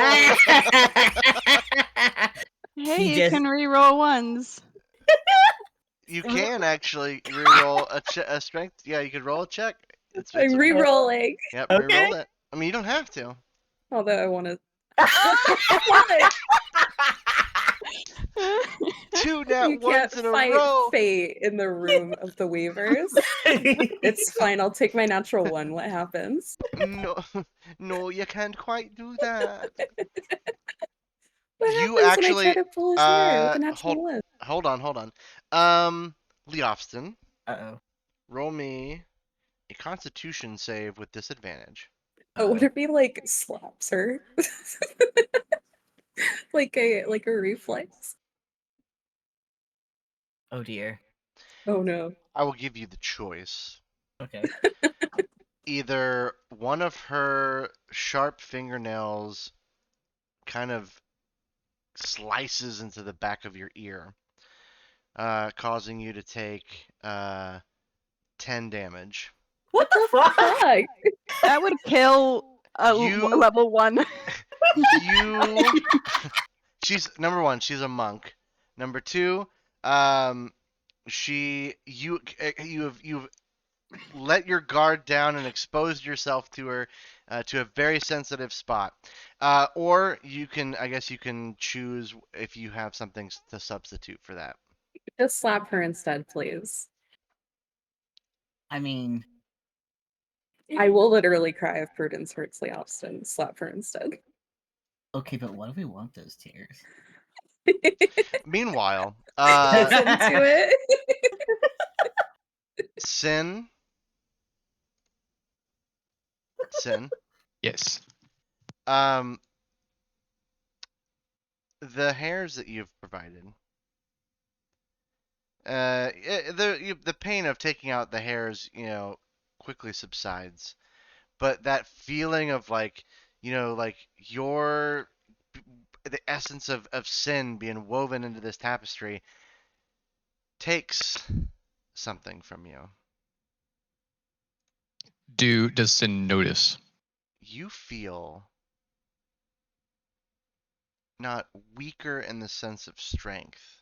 Hey, He you just- can re-roll ones. You can actually re-roll a strength. Yeah, you could roll a check. I'm re-rolling. Yep, Okay. re-roll it. I mean, you don't have to. Although I want to. 2 nat You can't ones in a fight row. fate in the room of the weavers. It's fine. I'll take my natural one. What happens? No, no, you can't quite do that. What You happens actually, when I try to pull his hair with a natural hold, one? hold on. Leofston, Uh-oh. roll me a Constitution save with disadvantage. Oh, what if he like slaps her? like a reflex. Oh dear. Oh no. I will give you the choice. Okay. Either one of her sharp fingernails kind of slices into the back of your ear, causing you to take 10 damage. What the fuck? Fuck. That would kill a You- level 1. You, she's number one. She's a monk. Number two, you've let your guard down and exposed yourself to her, to a very sensitive spot. Or you can, I guess, you can choose if you have something to substitute for that. Just slap her instead, please. I mean, I will literally cry if Prudence hurts Lee Austin. Slap her instead. okay, but what if we want those tears? Meanwhile, Listen to it. Sin. Yes. The hairs that you've provided, the pain of taking out the hairs, quickly subsides, but that feeling of like, like the essence of sin being woven into this tapestry takes something from you. Does Sin notice? You feel not weaker in the sense of strength,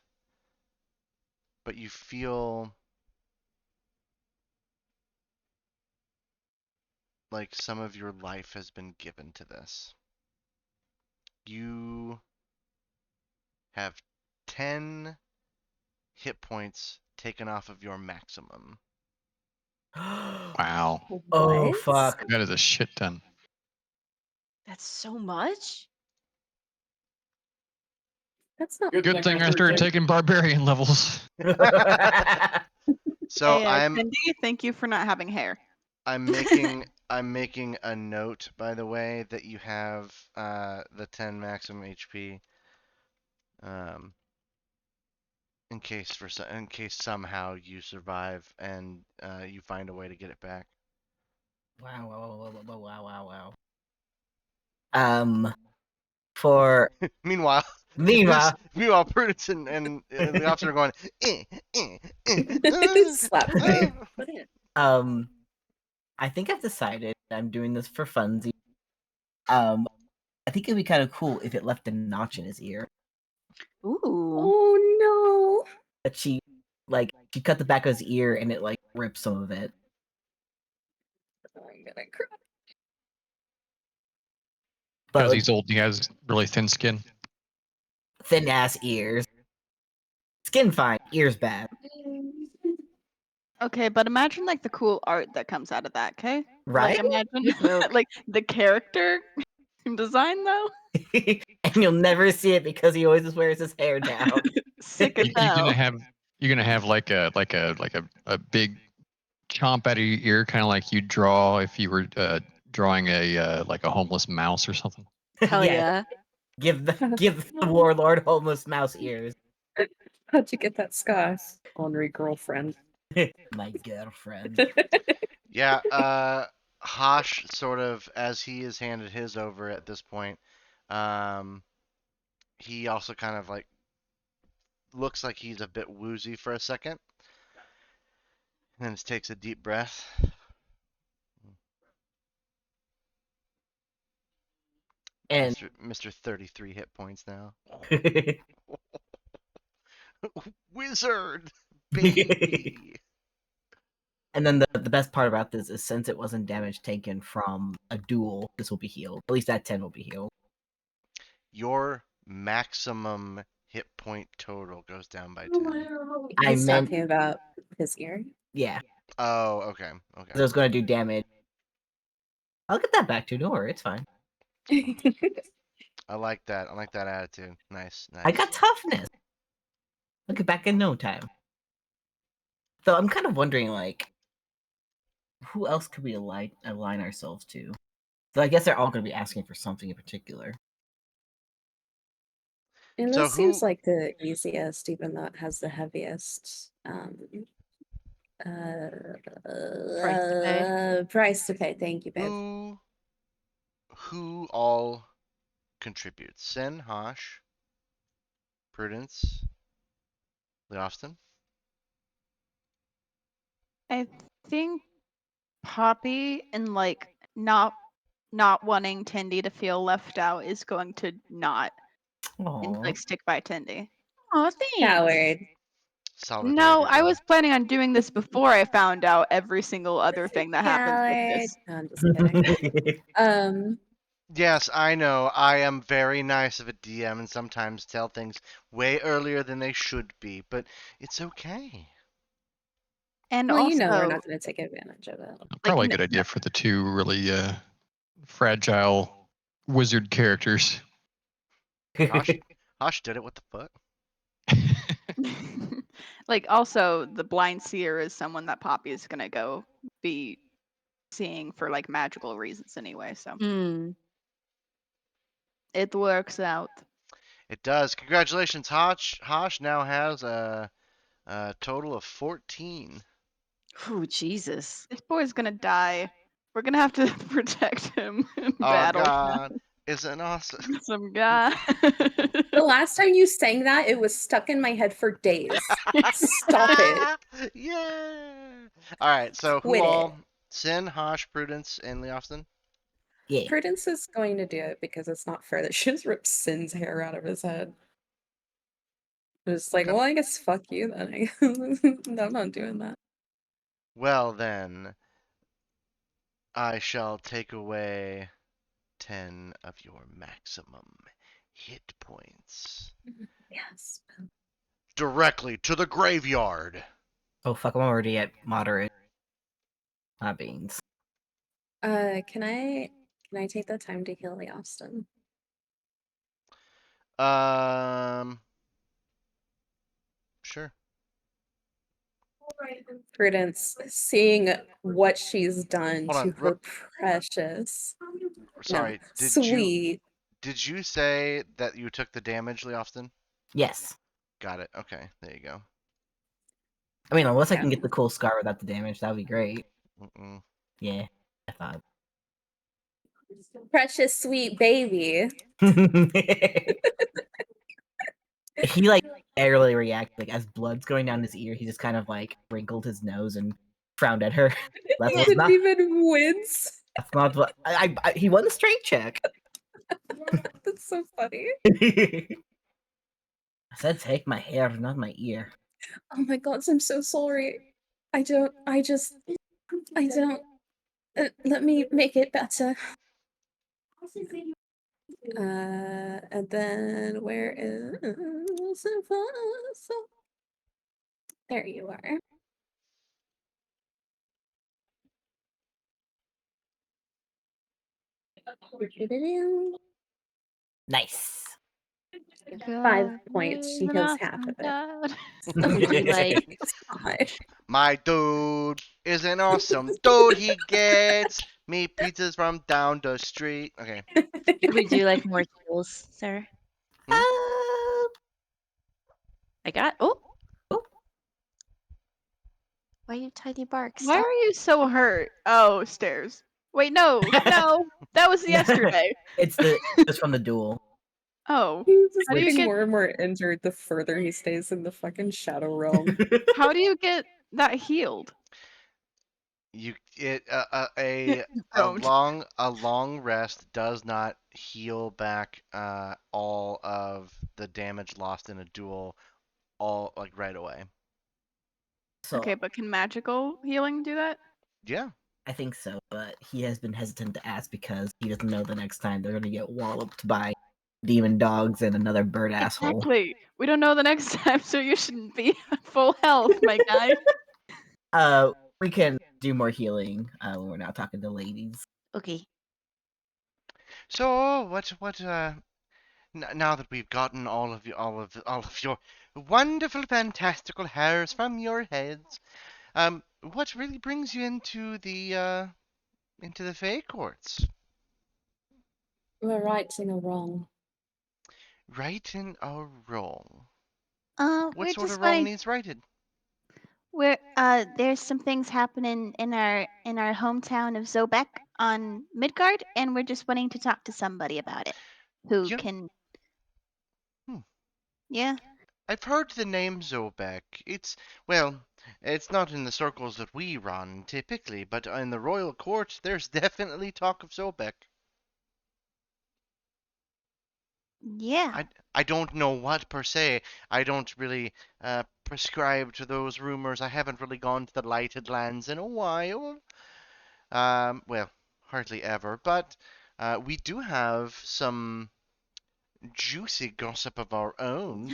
but you feel like some of your life has been given to this. You have 10 hit points taken off of your maximum. Wow. Oh What? fuck. That is a shit ton. That's so much. That's not Good thing I started taking barbarian levels. So Hey, I'm Cindy, thank you for not having hair. making a note, by the way, that you have the 10 maximum HP. In case somehow you survive and you find a way to get it back. Wow. For Meanwhile, meanwhile, Prudence and the officer are going. Slap fight. I think I've decided I'm doing this for funsies. I think it'd be kind of cool if it left a notch in his ear. Ooh. Oh That she cut the back of his ear and it like ripped some of it. no. I'm gonna cry. But Because like, he's old, he has really thin skin. thin ass ears. Skin fine, ears bad. Okay, but imagine like the cool art that comes out of that, okay? Right? Like imagine like the character design though. And you'll never see it because he always just wears his hair down. Sick as You're hell. gonna have like a big chomp out of your ear, kind of like you draw if you were drawing a like a homeless mouse or something. Hell Yeah. yeah. Give the warlord homeless mouse ears. How'd you get that scar? Ornery girlfriend. My girlfriend. Yeah, Hosh sort of, as he has handed his over at this point, he also kind of like looks like he's a bit woozy for a second, and then just takes a deep breath. And Mr. 33 hit points now. Wizard, baby. and then the best part about this is since it wasn't damage taken from a duel, this will be healed. At least that 10 will be healed. Your maximum hit point total goes down by 10. I He's meant- talking about his ear. Yeah. Oh, okay. Okay. So I was gonna do damage. I'll get that back too, don't worry, it's fine. I like that. I like that attitude. Nice. Nice. I got toughness. I'll get back in no time. So I'm kind of wondering, like, who else could we align ourselves to? So I guess they're all going to be asking for something in particular. And So this seems who- like the easiest, even though it has the heaviest price to pay. Thank you, babe. Who all contributes? Sin, Hosh, Prudence, Leofston. I think Poppy and like not wanting Tindy to feel left out is going to not and Aww. like stick by Tindy. Oh, thanks. Coward. Solidarity No, I there. was planning on doing this before I found out every single other thing that happens with this. No, I'm just kidding. Yes, I know. I am very nice of a DM and sometimes tell things way earlier than they should be, but it's okay. And Well, also, you know we're not going to take advantage of it. Probably a no- good idea for the two really fragile wizard characters. Hosh did it. What the fuck? like also the blind seer is someone that Poppy is gonna go be seeing for like magical reasons anyway, so Hmm. it works out. It does. Congratulations, Hosh. Hosh now has a total of 14. Oh, Jesus. This boy's gonna die. We're gonna have to protect him in Oh battle. God, isn't awesome. Some guy. The last time you sang that, it was stuck in my head for days. Stop it. Yeah. All right. So who Quit it. all? Sin, Hosh, Prudence, and Leofston. Yeah. Prudence is going to do it because it's not fair that she just ripped Sin's hair out of his head. It's like, Okay. well, I guess fuck you then. I'm not doing that. Well then, I shall take away 10 of your maximum hit points Yes. directly to the graveyard. Oh fuck, I'm already at moderate. My beans. Can I take the time to heal the Austin? Sure. Prudence, seeing what she's done Hold on, to her precious, Sorry. no, sweet. Did you say that you took the damage, Leofston? Yes. Got it. Okay. There you go. I mean, unless I Yeah. can get the cool scar without the damage, that would be great. Mm-mm. Yeah, I thought. Precious sweet baby. He like barely reacted. Like as blood's going down his ear, he just kind of like wrinkled his nose and frowned at her. That's He what's didn't not. even wince. That's not what. He won the straight check. That's so funny. I said, take my hair, not my ear. Oh my god, I'm so sorry. I don't. Let me make it better. And then where is there you are. Nice. 5 points. She has half of it. Be like, God. My dude. isn't awesome. Dude, he gets me pizzas from down the street. Okay. Would you like more tools, sir? Hmm? I got. Oh, Why you tiny barks? Why are you so hurt? Oh, stairs. Wait, no, no, that was yesterday. It's just from the duel. Oh, He's just How do you getting get- more and more injured the further he stays in the fucking shadow realm. how do you get that healed? You it a Don't. long rest does not heal back all of the damage lost in a duel all like right away. So Okay, but can magical healing do that? Yeah. I think so, but he has been hesitant to ask because he doesn't know the next time they're gonna get walloped by demon dogs and another bird asshole. Exactly. We don't know the next time, so you shouldn't be full health, my guy. We can do more healing when we're not talking to ladies. okay. So now that we've gotten all of your wonderful fantastical hairs from your heads, what really brings you into the Fey courts? We're righting a wrong. Righting a wrong. We're What sort just of wrong wanting. needs righted? There's some things happening in our hometown of Zobek on Midgard, and we're just wanting to talk to somebody about it, who Yeah. can. Hmm. Yeah. I've heard the name Zobek. It's not in the circles that we run typically, but in the royal court, there's definitely talk of Zobek. Yeah. I don't know what per se. I don't really prescribe to those rumors. I haven't really gone to the lighted lands in a while. Hardly ever. But we do have some juicy gossip of our own.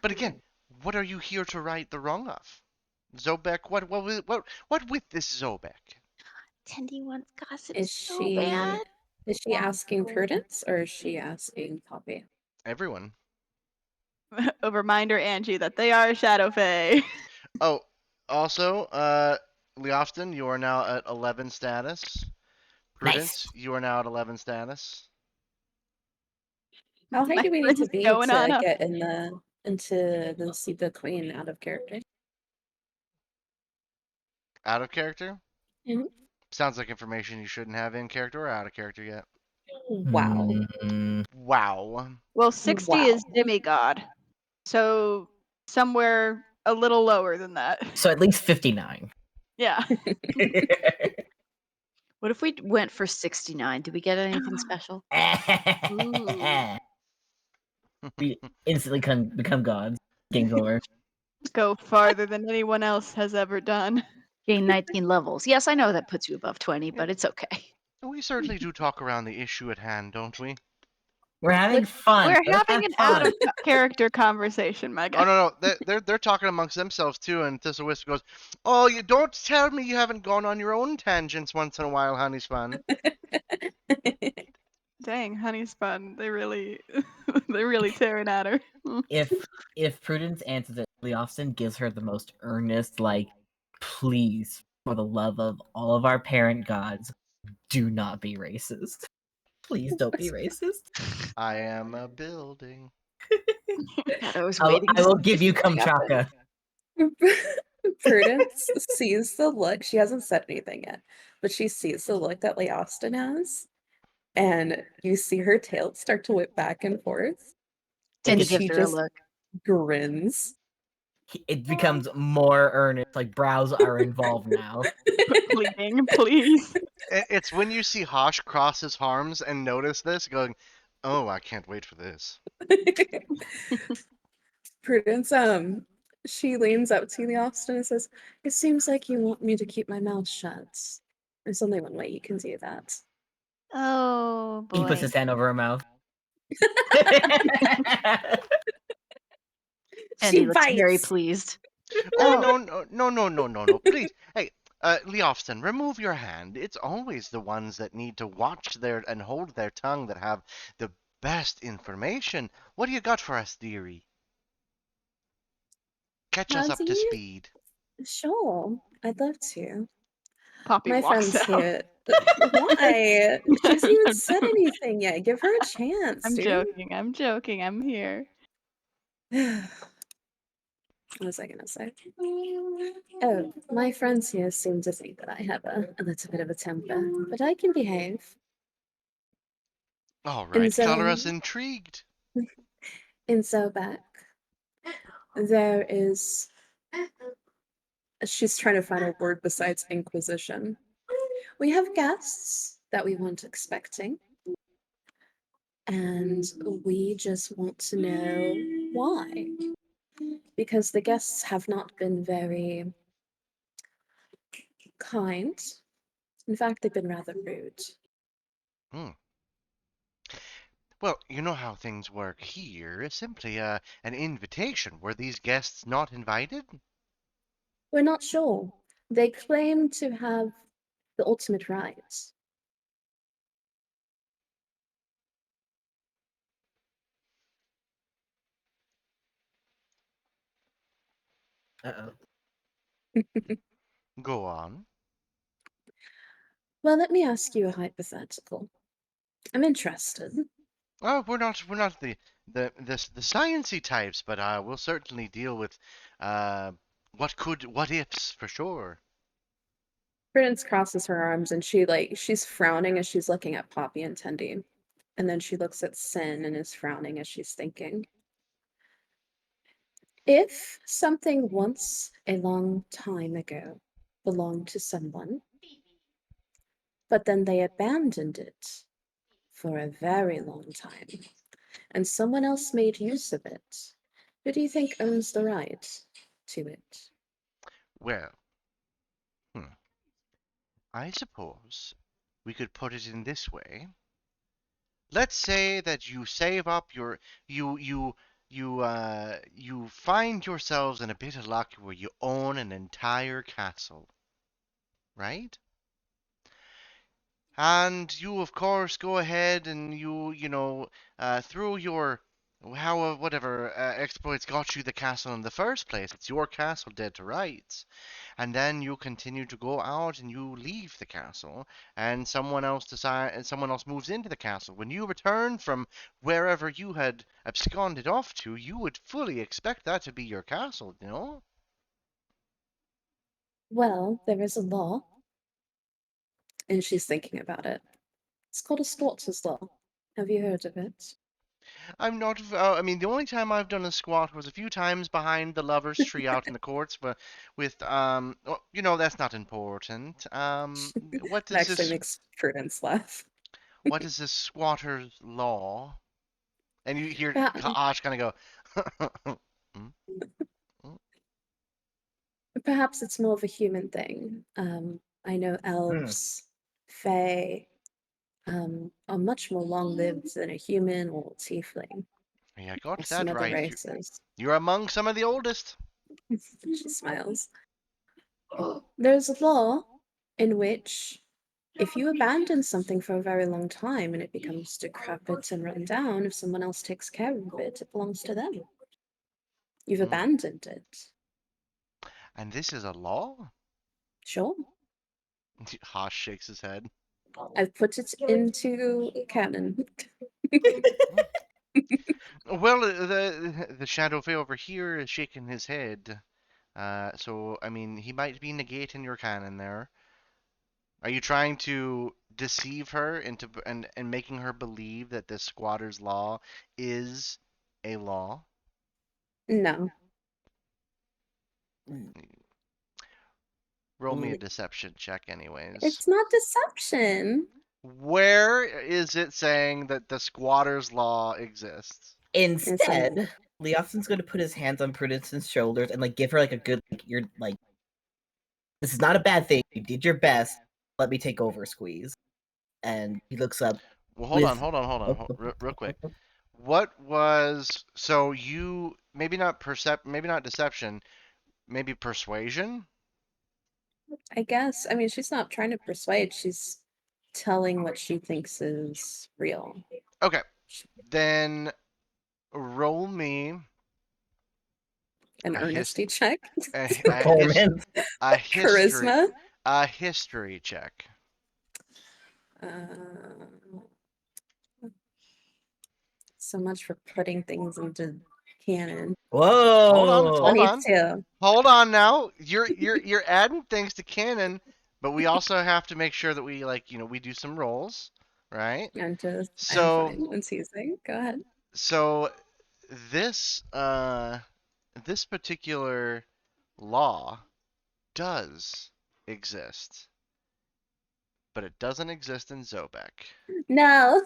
But again, what are you here to right the wrong of? Zobek, what with this Zobek? Tendy wants gossip Is so she bad. is she asking Prudence or is she asking Poppy? Everyone. A reminder, Angie, that they are Shadow Fae. Oh, also, Leofton, you are now at 11 status. Prudence, you are now at 11 status. How high My do we need friend to is be going on to up. get into the see the queen out of character? Out of character? Mhm. Sounds like information you shouldn't have in character or out of character yet. Wow. Mm, Wow. Well, 60 Wow. is demigod, so somewhere a little lower than that. so at least 59. Yeah. What if we went for 69? Did we get anything special? We instantly become gods. Game's over. Go farther than anyone else has ever done. Gain 19 levels. Yes, I know that puts you above 20, but it's okay. We certainly do talk around the issue at hand, don't we? We're having fun. We're Let's having have an out fun. of character conversation, my guy. Oh no, they're talking amongst themselves too, and Thistlewhisper goes, "Oh, you don't tell me you haven't gone on your own tangents once in a while, Honeyspun." Dang, Honeyspun, they really, they're really tearing at her. If Prudence answers it, Leofson gives her the most earnest, like, please, for the love of all of our parent gods, do not be racist. Please don't be racist. I am a building. God, I was I waiting. will give you Kamchaka. Prudence sees the look. She hasn't said anything yet, but she sees the look that Leostin has, and you see her tail start to whip back and forth. Tendy and she gives her a just look. grins. It becomes more earnest, like brows are involved now. Pleading, please. It's when you see Hosh cross his arms and notice this, going, "Oh, I can't wait for this." Prudence, she leans up to the Austin and says, "It seems like you want me to keep my mouth shut. There's only one way you can do that." Oh boy. He puts his hand over her mouth. Tendy She looks very bites. pleased. Oh, no, please. Hey, Leofston, remove your hand. It's always the ones that need to watch their and hold their tongue that have the best information. What do you got for us, dearie? Catch us up to Ozzy? speed. Sure, I'd love to. Poppy My walks friend's out. here. Why? She hasn't even said anything yet. Give her a chance, I'm dude. joking. I'm joking. I'm here. What was I gonna say? Oh, my friends here seem to think that I have a little bit of a temper, but I can behave. All In right, color us Zo- intrigued. in Zobek, there is. She's trying to find a word besides Inquisition. We have guests that we weren't expecting, and we just want to know why. Because the guests have not been very kind. In fact, they've been rather rude. Well, you know how things work here. It's simply an invitation. Were these guests not invited? We're not sure. They claim to have the ultimate right. Uh-oh. Go on. Well, let me ask you a hypothetical. I'm interested. Oh, we're not the sciencey types, but we'll certainly deal with what ifs for sure. Prudence crosses her arms and she's frowning as she's looking at Poppy and Tendy. And then she looks at Sin and is frowning as she's thinking. If something once a long time ago belonged to someone, but then they abandoned it for a very long time, and someone else made use of it, who do you think owns the right to it? Well, I suppose we could put it in this way. Let's say that you save up your you find yourselves in a bit of luck where you own an entire castle, right? And you, of course, go ahead and through your whatever exploits got you the castle in the first place. It's your castle, dead to rights. And then you continue to go out and you leave the castle, and someone else moves into the castle. When you return from wherever you had absconded off to, you would fully expect that to be your castle, you know? Well, there is a law, and she's thinking about it. It's called a Scots's Law. Have you heard of it? I'm not. I mean, the only time I've done a squat was a few times behind the lovers' tree out in the courts, but with that's not important. What It is actually this? makes Prudence laugh. What is this squatter's law? And you hear But Ash kind of go. "Hmm? perhaps it's more of a human thing. I know elves, fae, are much more long-lived than a human or tiefling Yeah, I got or some that other right. races. You're among some of the oldest. She smiles. There's a law in which if you abandon something for a very long time and it becomes decrepit and run down, if someone else takes care of it, it belongs to them. You've Hmm. abandoned it. And this is a law? Sure. Haas shakes his head. I've put it into canon. Well, the Shadow Fae over here is shaking his head. So I mean, he might be negating your canon there. Are you trying to deceive her into and making her believe that this squatter's law is a law? No. Roll me a deception check, anyways. It's not deception. Where is it saying that the squatter's law exists? Instead, Leofton's going to put his hands on Prudence's shoulders and give her a good you're this is not a bad thing. You did your best. Let me take over, squeeze. And he looks up. Well, hold on, real quick. What was so you maybe not deception, maybe persuasion? I guess. I mean, she's not trying to persuade. She's telling what she thinks is real. Okay, then roll me An A his- earnesty check. a, a, his, Performance. a history Charisma. A history check. So much for putting things into canon. Whoa! Hold on. 22. Hold on now. You're adding things to canon, but we also have to make sure that we we do some rolls, right? I'm So fine. I'm teasing. Go ahead. so this this particular law does exist, but it doesn't exist in Zobek. No.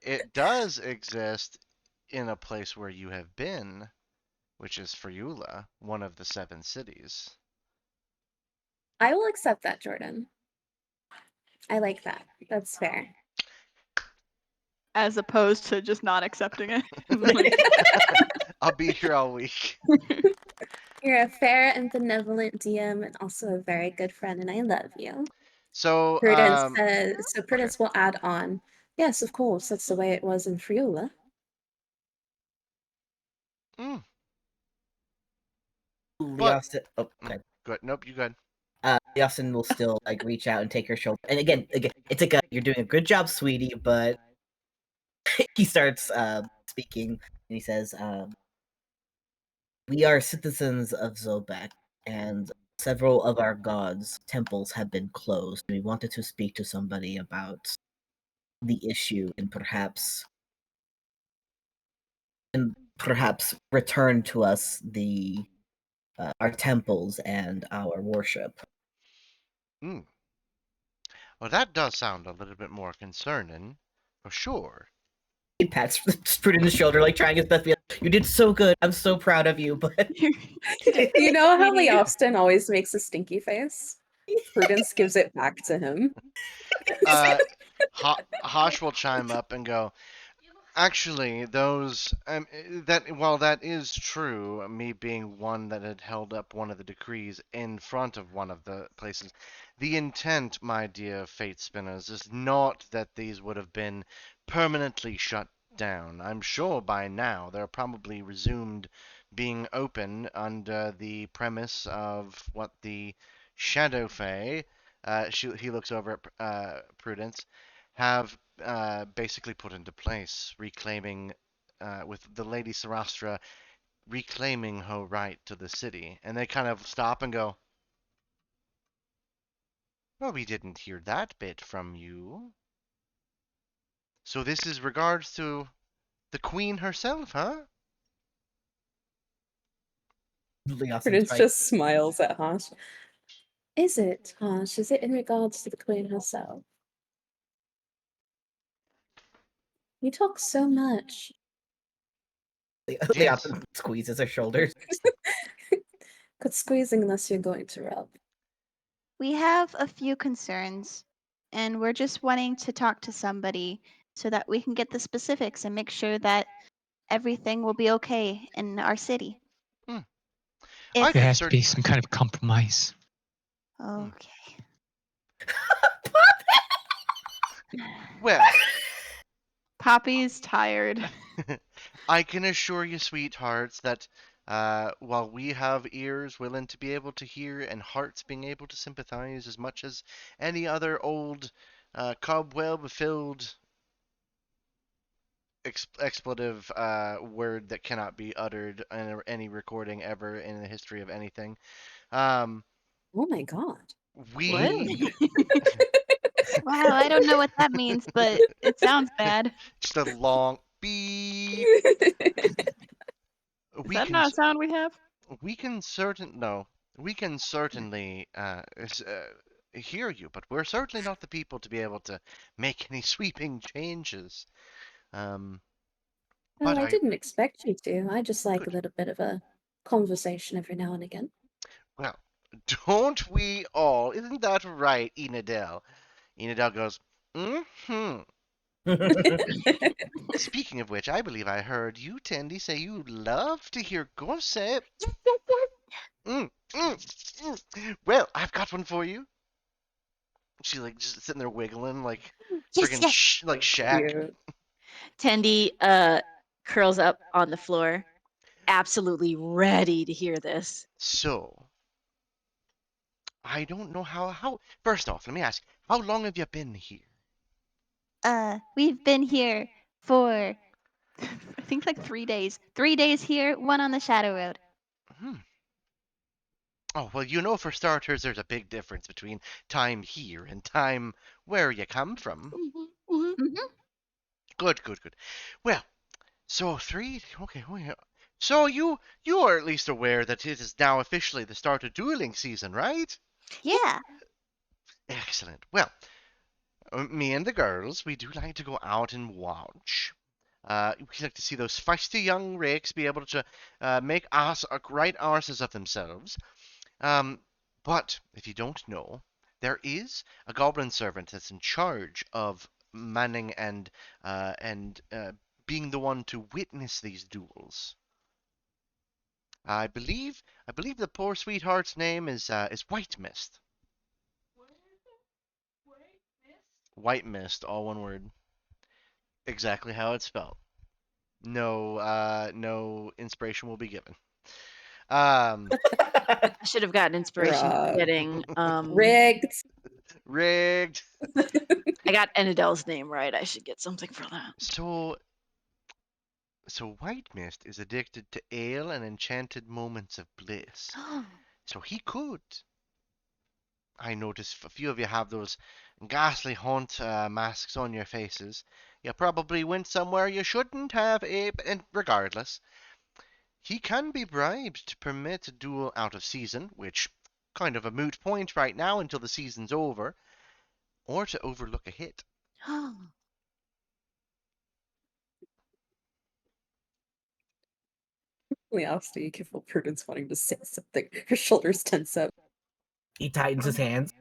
It does exist in a place where you have been, which is Friula, one of the 7 cities. I will accept that, Jordan. I like that. That's fair. As opposed to just not accepting it. Like, I'll be here all week. You're a fair and benevolent DM and also a very good friend, and I love you. So, Prudence says, so okay. Prudence will add on. Yes, of course, that's the way it was in Friula. Mm, Leostin, oh, okay. good. Nope, you good. Leostin will still like reach out and take her shoulder. And again, it's like you're doing a good job, sweetie. But he starts speaking, and he says, "We are citizens of Zobek, and several of our gods' temples have been closed. We wanted to speak to somebody about the issue and perhaps return to us the our temples and our worship." Mm. Well, that does sound a little bit more concerning, for sure. He pats Prudence's shoulder, like trying his best to be like, "You did so good. I'm so proud of you." But You know how Sweetie. Lee Austin always makes a stinky face? Prudence gives it back to him. Hosh will chime up and go, actually, those while that is true, me being one that had held up one of the decrees in front of one of the places, the intent, my dear Fate Spinners, is not that these would have been permanently shut down. I'm sure by now they're probably resumed being open under the premise of what the Shadow Fae, he looks over at Prudence, have basically put into place, reclaiming, with the Lady Sarastra reclaiming her right to the city. And they kind of stop and go, well, we didn't hear that bit from you. So this is regards to the Queen herself, huh? Leostin's Prudence right. just smiles at Hosh. Is it, Hosh? Is it in regards to the Queen herself? You talk so much. Yes. Leostin squeezes her shoulders. Quit squeezing unless you're going to rub. We have a few concerns, and we're just wanting to talk to somebody so that we can get the specifics and make sure that everything will be okay in our city. Hmm. If could There has to be certainly- some kind of compromise. okay. Well, Poppy's tired. I can assure you, sweethearts, that while we have ears willing to be able to hear and hearts being able to sympathize as much as any other old cobweb-filled expletive word that cannot be uttered in any recording ever in the history of anything, Oh my god. we Wow, I don't know what that means, but It sounds bad. just a long beep. Is We that can not a sound we have? we can certainly hear you, but we're certainly not the people to be able to make any sweeping changes. Oh, But I didn't expect you to. I just like Good. a little bit of a conversation every now and again. Well, don't we all? Isn't that right, Enadel? Enadel goes, mm-hmm. Speaking of which, I believe I heard you, Tendy, say you love to hear gossip. Mm, Well, I've got one for you. She's like just sitting there wiggling like yes, friggin' yes. like Shaq. Cute. Tendy curls up on the floor, absolutely ready to hear this. So, I don't know how. First off, let me ask, how long have you been here? We've been here for I think like 3 days. 3 days here, one on the Shadow Road. Hmm. Oh, well, you know, for starters, there's a big difference between time here and time where you come from. Mm-hmm. Good, good, good. Well, so three. Okay, okay. So you are at least aware that it is now officially the start of dueling season, right? Yeah. Excellent. Well, me and the girls, we do like to go out and watch. We like to see those feisty young rakes be able to make right arses of themselves. Um, but if you don't know, there is a goblin servant that's in charge of manning and being the one to witness these duels. I believe the poor sweetheart's name is White Mist. White Mist, all one word. Exactly how it's spelled. No inspiration will be given. Um, I should have gotten inspiration for Bruh. getting Rigged. rigged. I got Enadell's name right. I should get something for that. So White Mist is addicted to ale and enchanted moments of bliss. So he could. I notice a few of you have those ghastly haunt masks on your faces. You probably went somewhere you shouldn't have, Abe, and regardless, he can be bribed to permit a duel out of season, which kind of a moot point right now until the season's over, or to overlook a hit. We asked you if Prudence wanting to say something. Her shoulders tense up. He tightens his hands.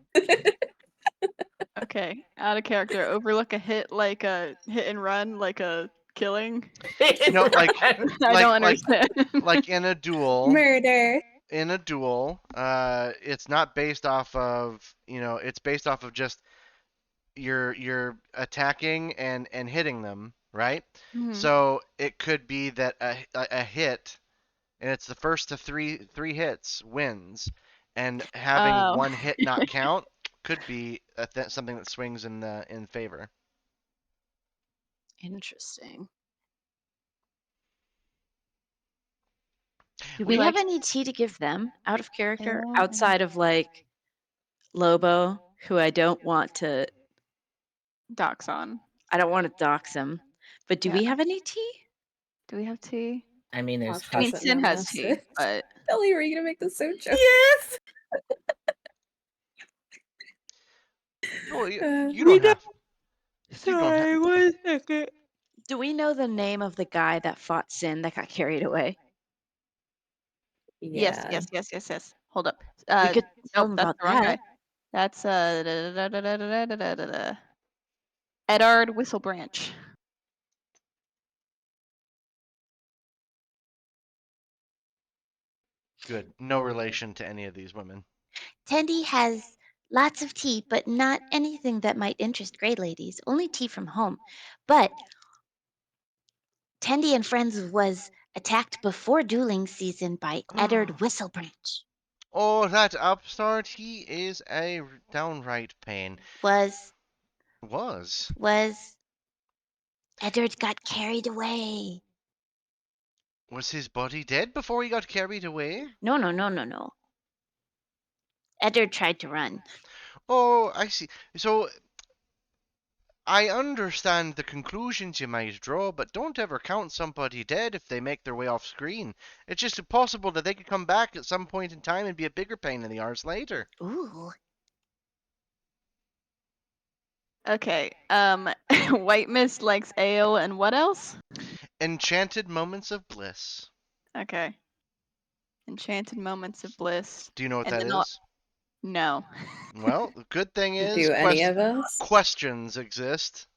Okay, out of character. Overlook a hit like a hit and run, like a killing. No, like I like don't like understand. like in a duel. Murder. In a duel, it's not based off of it's based off of just you're attacking and hitting them, right? Mhm. So it could be that a hit, and it's the first to three hits wins, and having Oh. one hit not count could be something that swings in favor. Interesting. Do Do we we have like any tea to give them out of character Ale outside of like Lobo, who I don't want to docs on? dox him, but do Yeah. we have any tea? Do we have tea? I mean, there's Watch I mean, doesn't Sin know has tea, message. but Ellie, were you gonna make the sound joke? Yes. Oh, you we don't have. You don't have. Sorry, 1 second. Do we know the name of the guy that fought Sin that got carried away? Yes, Yeah. yes, yes, yes, yes. Hold up. We could tell Nope, him that's about the wrong guy. that. That's Edard Whistlebranch. Good. No relation to any of these women. Tendy has lots of tea, but not anything that might interest Grey ladies. Only tea from home. But Tendy and Friends was attacked before dueling season by Eddard Whistlebranch. Oh, that upstart, he is a downright pain. Was Was. Eddard got carried away. Was his body dead before he got carried away? No, no, no, no, no. Eddard tried to run. Oh, I see. So, I understand the conclusions you might draw, but don't ever count somebody dead if they make their way off screen. It's just possible that they could come back at some point in time and be a bigger pain in the arse later. Ooh. Okay. White Mist likes ale and what else? Enchanted moments of bliss. Okay. Enchanted moments of bliss. Do you know what And that then I'll- is? No. Well, the good thing is Do any of us? questions exist.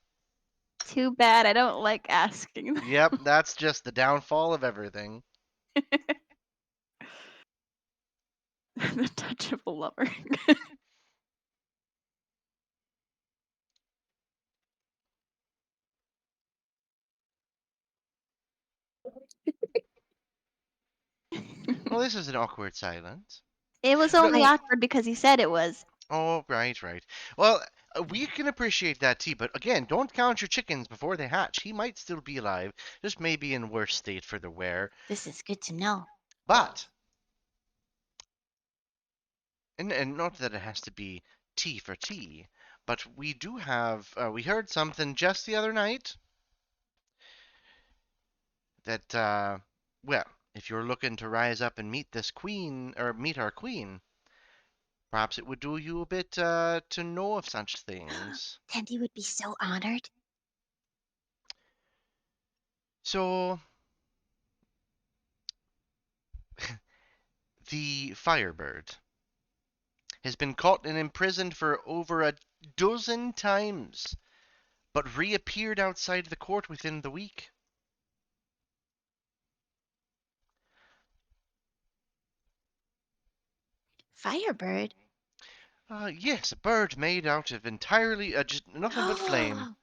Too bad I don't like asking. them. Yep, that's just the downfall of everything. The touch of a lover. Well, this is an awkward silence. It was No- only awkward because he said it was. Oh, right, right. Well, we can appreciate that too, but again, don't count your chickens before they hatch. He might still be alive, just maybe in worse state for the wear. This is good to know. But, and not that it has to be tea for tea, but we do have, we heard something just the other night that, well, if you're looking to rise up and meet this queen, or meet our queen, perhaps it would do you a bit to know of such things. Tandy would be so honored. So, the Firebird has been caught and imprisoned for over a dozen times, but reappeared outside the court within the week. Firebird? Yes, a bird made out of entirely just nothing but flame.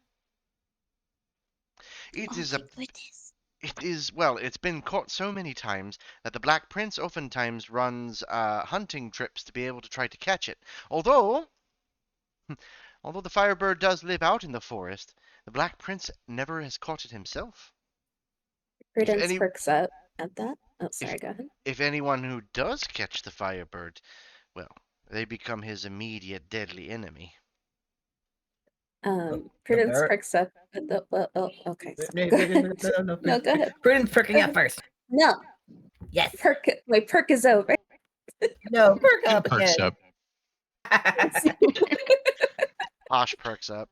It Oh is my a goodness. It is, well, it's been caught so many times that the Black Prince oftentimes runs hunting trips to be able to try to catch it. Although the Firebird does live out in the forest, the Black Prince never has caught it himself. Prudence any- perks up at that. Oh, sorry, go ahead. If anyone who does catch the Firebird, well, they become his immediate deadly enemy. Prudence bird- perks up at the. Well, oh, okay. No, Sorry, go ahead. No, go ahead. Prudence perking up first. No, Yes. my perk is over. No, perk He up perks again. up. Posh perks up.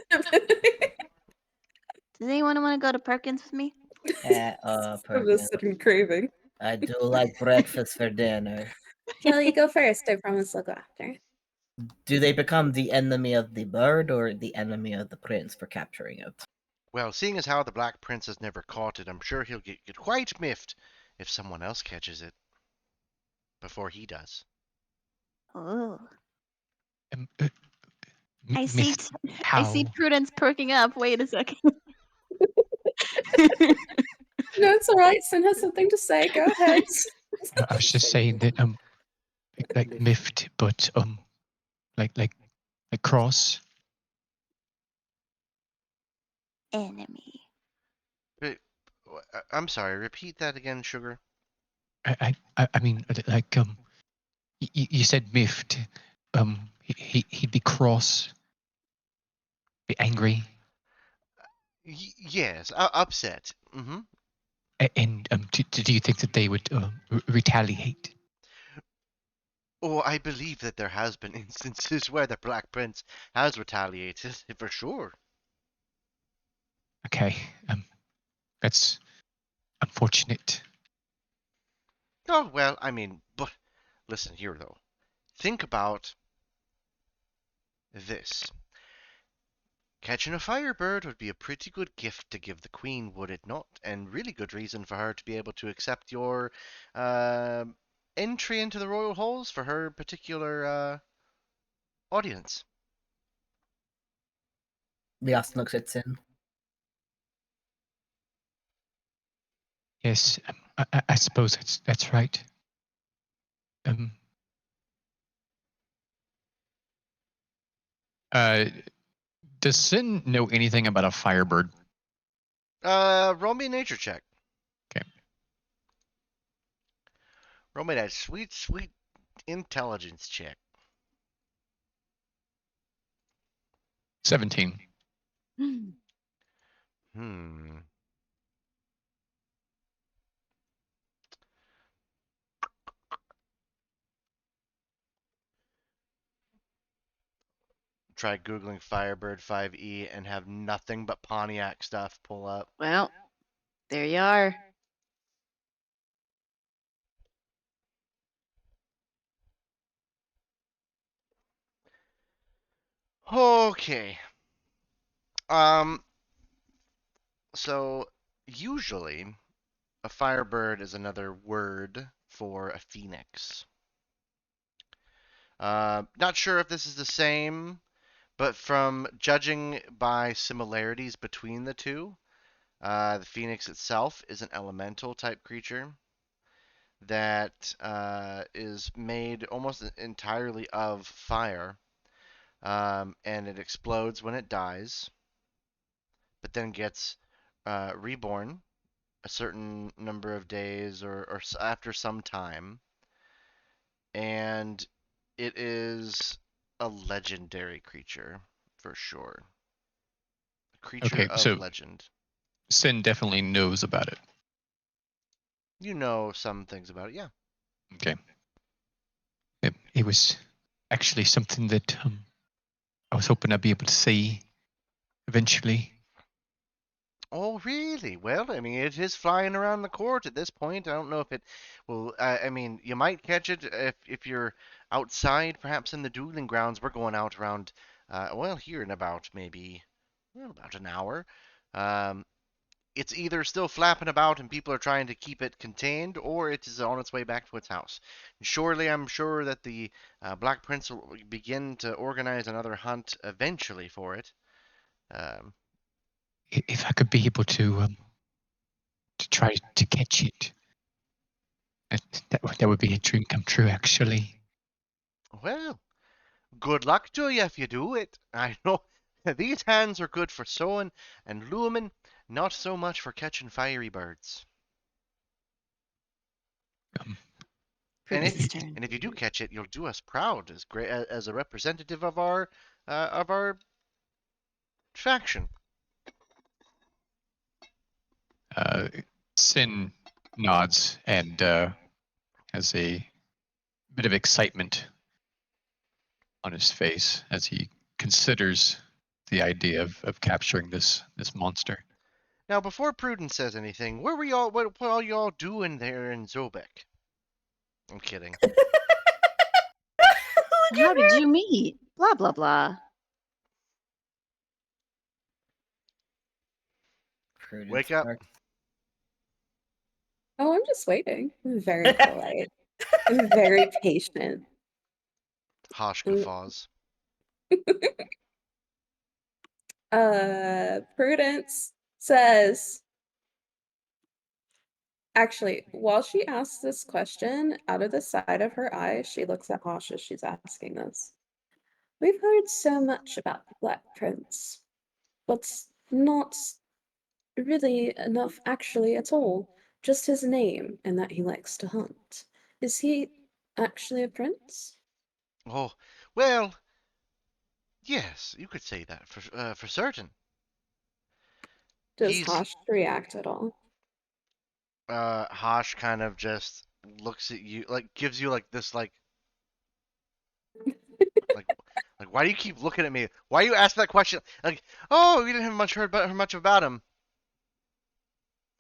Does anyone want to go to Perkins with me? Of a Perkins. sudden craving. I do like breakfast for dinner. Kelly, you go first. I promise I'll go after. Do they become the enemy of the bird or the enemy of the prince for capturing it? Well, seeing as how the Black Prince has never caught it, I'm sure he'll get quite miffed if someone else catches it before he does. Oh. Um, I see. Miffed I see how? Prudence perking up. Wait a second. No, it's all right. Sin has something to say. Go ahead. I was just saying that like miffed, but like cross. Enemy. I'm sorry, repeat that again, Sugar. I mean like you said miffed. He'd be cross, be angry, Yes, upset. Mm-hmm. and do you think that they would retaliate? Oh, I believe that there has been instances where the Black Prince has retaliated, for sure. Okay, that's unfortunate. Oh, well, I mean, but listen here, though. Think about this. Catching a Firebird would be a pretty good gift to give the Queen, would it not? And really good reason for her to be able to accept your entry into the royal halls for her particular audience. Leos looks at Sin. Yes, I suppose that's right. Does Sin know anything about a Firebird? Roll me a nature check. Okay. Roll me that sweet, sweet intelligence check. 17. Hmm. Try Googling Firebird 5e and have nothing but Pontiac stuff pull up. Well, there you are. Okay. So usually a Firebird is another word for a phoenix. Not sure if this is the same, but from judging by similarities between the two, the phoenix itself is an elemental type creature. that is made almost entirely of fire, and it explodes when it dies, but then gets reborn a certain number of days or after some time, and it is a legendary creature for sure. A creature Okay, of so legend. Sin definitely knows about it. You know some things about it, yeah. Okay. It was actually something that I was hoping I'd be able to see eventually. Oh, really? Well, I mean, it is flying around the court at this point. I don't know if it will. I mean, you might catch it if you're outside, perhaps in the dueling grounds. We're going out around, well, here in about maybe, well, about an hour. Um, it's either still flapping about and people are trying to keep it contained, or it is on its way back to its house. Surely, I'm sure that the Black Prince will begin to organize another hunt eventually for it. Um, If I could be able to try to catch it, that would be a dream come true, actually. well, good luck to you if you do it. I know these hands are good for sewing and looming, not so much for catching fiery birds. Um, And Prudence turn. if you do catch it, you'll do us proud as great as a representative of our faction. Sin nods and has a bit of excitement on his face as he considers the idea of capturing this monster. Now, before Prudence says anything, where were y'all? What all y'all doing there in Zobek? I'm kidding. How did you meet? Blah blah blah. Prudence Wake up. barks. Oh, I'm just waiting. I'm very polite. I'm very patient. Hosh Mm. guffaws. Prudence says, actually, while she asks this question, out of the side of her eye, she looks at Hosh as she's asking this. We've heard so much about the Black Prince, but not really enough actually at all. Just his name and that he likes to hunt. Is he actually a prince? Oh, well, yes, you could say that for certain. Does He's Hosh react at all? Hosh kind of just looks at you, like gives you like this like why do you keep looking at me? Why you ask that question? Like, oh, we didn't have much about him.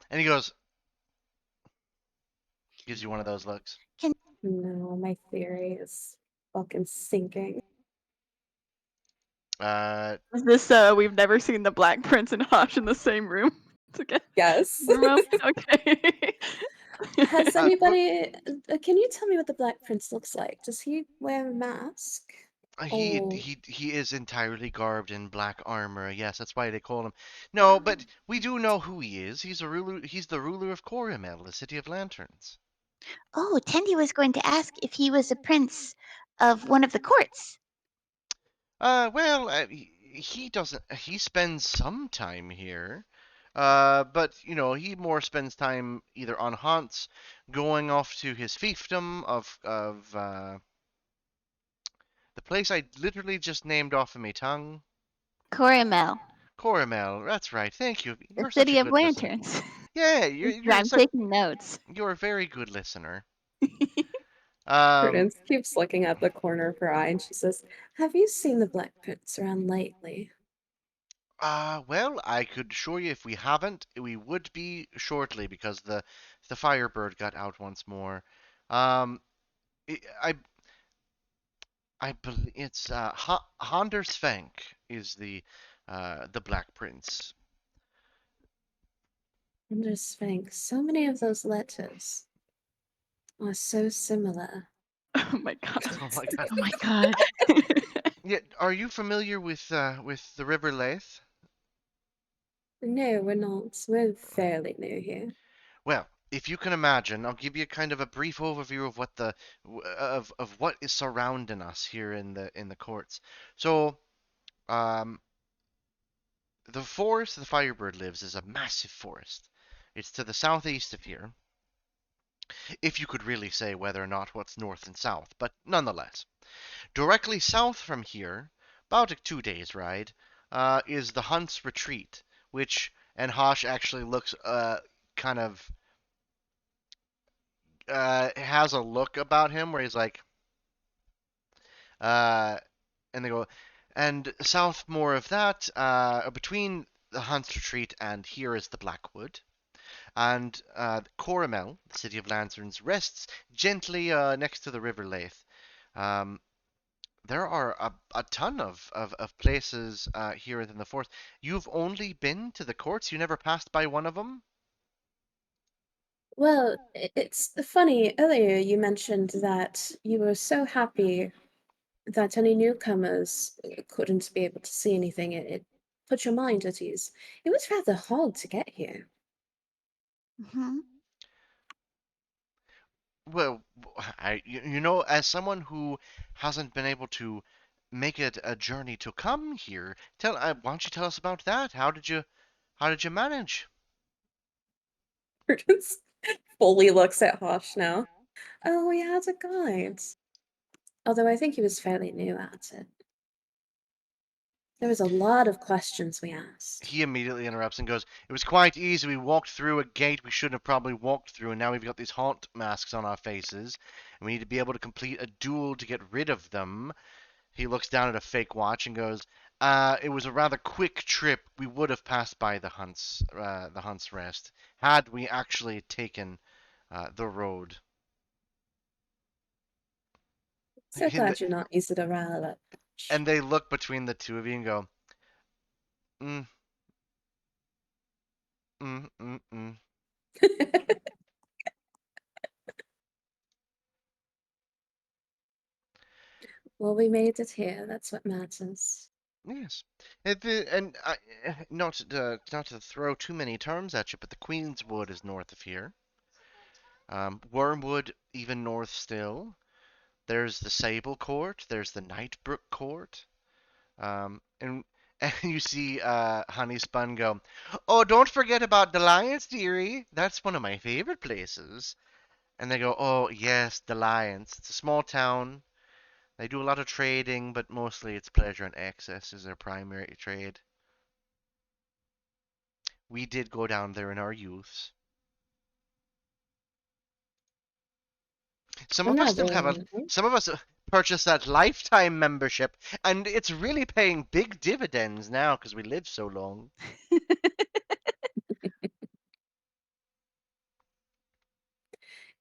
And he goes, gives you one of those looks. No, my theory is fucking sinking. Is this we've never seen the Black Prince and Hosh in the same room together? Yes. Okay. Has but anybody? Can you tell me what the Black Prince looks like? Does he wear a mask? he Oh, he is entirely garbed in black armor. Yes, that's why they call him. No, but we do know who he is. He's a ruler. He's the ruler of Coromel, the city of lanterns. Oh, Tendi was going to ask if he was a prince of one of the courts. Well, he doesn't. He spends some time here, but you know, he more spends time either on hunts, going off to his fiefdom of the place I literally just named off of my tongue. Corimel, Coromel. That's right. Thank you. the You're such a city of good listener. lanterns. Yeah, I'm taking notes. you're a very good listener. Prudence keeps looking at the corner of her eye and she says, "Have you seen the Black Prince around lately?" Well, I could assure you if we haven't, we would be shortly because the Firebird got out once more. Um, I believe it's Honder Svenk is the Black Prince. Under Sphinx, so many of those letters are so similar. Oh my god. Oh my god. Oh my god. Yeah, are you familiar with the River Leith? No, we're not. We're fairly new here. Well, if you can imagine, I'll give you kind of a brief overview of what of what is surrounding us here in the courts. So, um, the forest the Firebird lives is a massive forest. It's to the southeast of here, if you could really say whether or not what's north and south, but nonetheless. Directly south from here, about a 2 days ride, is the Hunt's Retreat, which, and Hosh actually looks kind of has a look about him where he's like, and they go, and south more of that, between the Hunt's Retreat and here is the Blackwood. And Coramel, the city of lanterns, rests gently next to the River Laith. Um, there are a ton of places here within the forest. You've only been to the courts? You never passed by one of them? Well, it's funny. Earlier you mentioned that you were so happy that any newcomers couldn't be able to see anything. It put your mind at ease. It was rather hard to get here. Hmm. Well, you know, as someone who hasn't been able to make it a journey to come here, why don't you tell us about that? How did you manage? Prudence fully looks at Hosh now. Oh, we had a guide. Although I think he was fairly new at it. There was a lot of questions we asked. He immediately interrupts and goes, "It was quite easy. We walked through a gate we shouldn't have probably walked through, and now we've got these haunt masks on our faces, and we need to be able to complete a duel to get rid of them." He looks down at a fake watch and goes, "It was a rather quick trip. We would have passed by the Hunt's Rest, had we actually taken the road." So And glad you're not used to rile that much. and they look between the two of you and go, mm, mm, mm, mm. Well, we made it here. That's what matters. Yes, and not to throw too many terms at you, but the Queen's Wood is north of here. Wormwood even north still. There's the Sable Court. There's the Nightbrook Court. And and you see Honeyspun go, "Oh, don't forget about the Lions, dearie. That's one of my favorite places." And they go, "Oh yes, the Lions. It's a small town. They do a lot of trading, but mostly it's pleasure and excess is their primary trade. We did go down there in our youths. Some I'm of us not still have a blaming you. some of us purchased that lifetime membership, and it's really paying big dividends now because we live so long."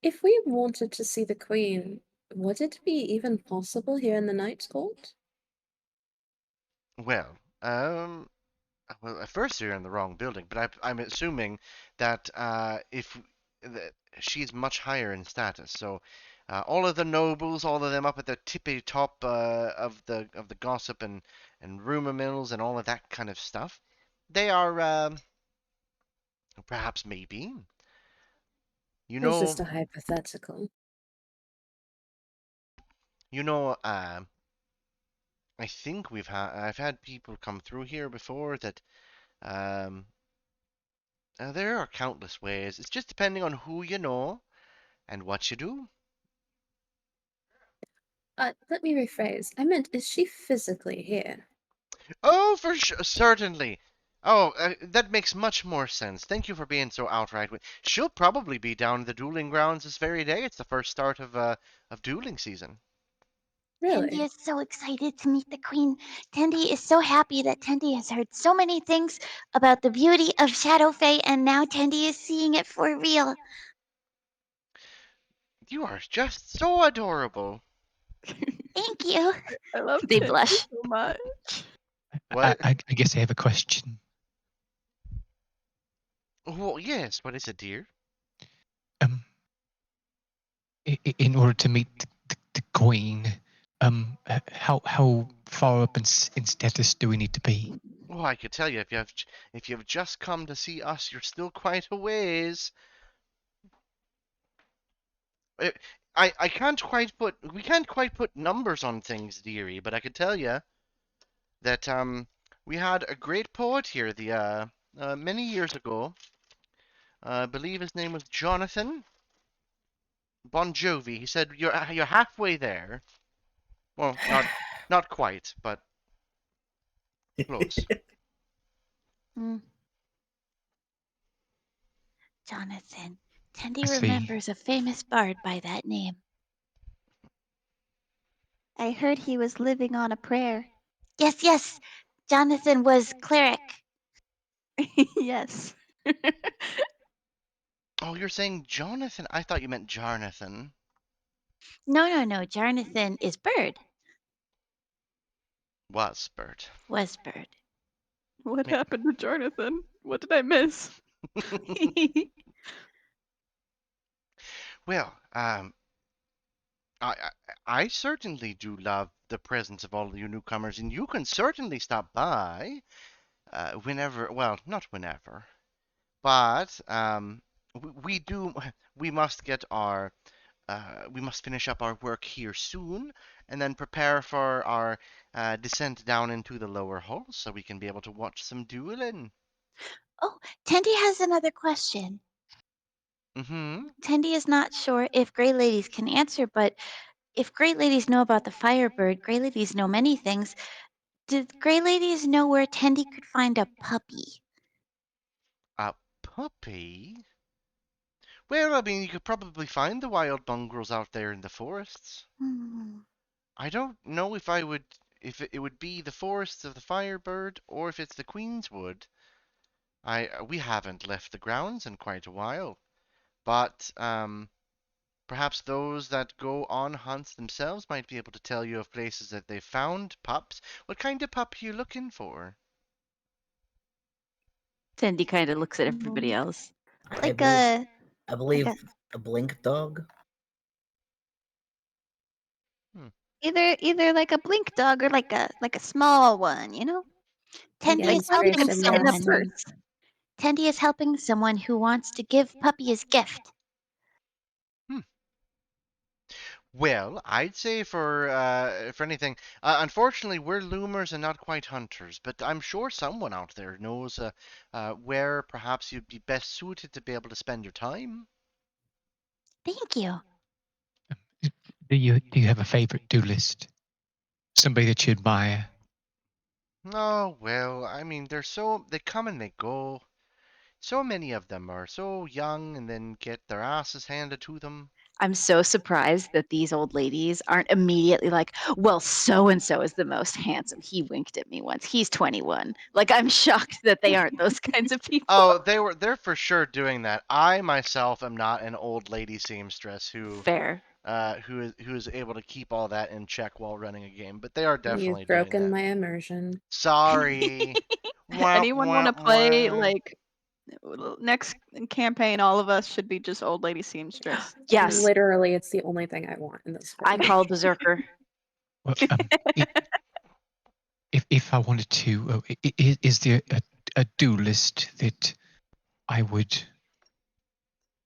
If we wanted to see the Queen, would it be even possible here in the Knight's Court? Well, well, at first you're in the wrong building, but I'm assuming that if that she's much higher in status, so all of the nobles, all of them up at the tippy top of the gossip and rumor mills and all of that kind of stuff, they are perhaps maybe you It's know just a hypothetical. you know I think I've had people come through here before that um there are countless ways. It's just depending on who you know and what you do. Let me rephrase. I meant, is she physically here? Oh, for sure, certainly. Oh, that makes much more sense. Thank you for being so outright. She'll probably be down in the dueling grounds this very day. It's the first start of dueling season. Really? Tendi is so excited to meet the Queen. Tendi is so happy that Tendi has heard so many things about the beauty of Shadowfae, and now Tendi is seeing it for real. You are just so adorable. Thank you. I love They Tendi blush. so much. What? I guess I have a question. Oh, yes. What is it, dear? Um, in order to meet the Queen, how far up in status do we need to be? Oh, I could tell you if you've just come to see us, you're still quite a ways. It, I can't quite put we can't quite put numbers on things, dearie, but I could tell you that we had a great poet here the many years ago. I believe his name was Jonathan Bon Jovi. He said you're halfway there. Well, not quite, but close. Jonathan. I Tendy see. remembers a famous bard by that name. I heard he was living on a prayer. Yes, yes. Jonathan was cleric. Yes. Oh, you're saying Jonathan? I thought you meant Jarnathan. No. Jonathan is bird. Was Bert. Was bird. What Yeah. happened to Jonathan? What did I miss? Well, I, I I certainly do love the presence of all you newcomers, and you can certainly stop by whenever. Well, not whenever, but we do. We must get our. We must finish up our work here soon, and then prepare for our descent down into the lower hall, so we can be able to watch some dueling. Oh, Tendy has another question. Mm-hmm. Tendy is not sure if Grey Ladies can answer, but if Grey Ladies know about the Firebird, Grey Ladies know many things. Did Grey Ladies know where Tendy could find a puppy? A puppy? Well, I mean, you could probably find the wild mongrels out there in the forests. Hmm. I don't know if I would, if it would be the forests of the Firebird or if it's the Queenswood. We haven't left the grounds in quite a while, but perhaps those that go on hunts themselves might be able to tell you of places that they've found pups. What kind of pup are you looking for? Tendy kind of looks at everybody else. Like a I believe like a blink dog. either like a blink dog or like a small one, you know? Tendy Yeah, is he's helping tracing in a this. someone. purse. Tendy is helping someone who wants to give puppy his gift. Well, I'd say for anything, unfortunately, we're loomers and not quite hunters. But I'm sure someone out there knows where perhaps you'd be best suited to be able to spend your time. Thank you. Do you have a favorite duelist? Somebody that you admire? Oh well, I mean, they come and they go. So many of them are so young and then get their asses handed to them. I'm so surprised that these old ladies aren't immediately like, well, so and so is the most handsome. He winked at me once. He's 21. Like, I'm shocked that they aren't those kinds of people. Oh, they're for sure doing that. I myself am not an old lady seamstress Fair. who is able to keep all that in check while running a game, but they are definitely You've doing broken that. my immersion. Sorry. Wah, Anyone want wah, to play wah. like next campaign? All of us should be just old lady seamstress. Yes, Literally, it's the only thing I want in this I world. call Berserker. Well, if I wanted to, is there a duelist that I would,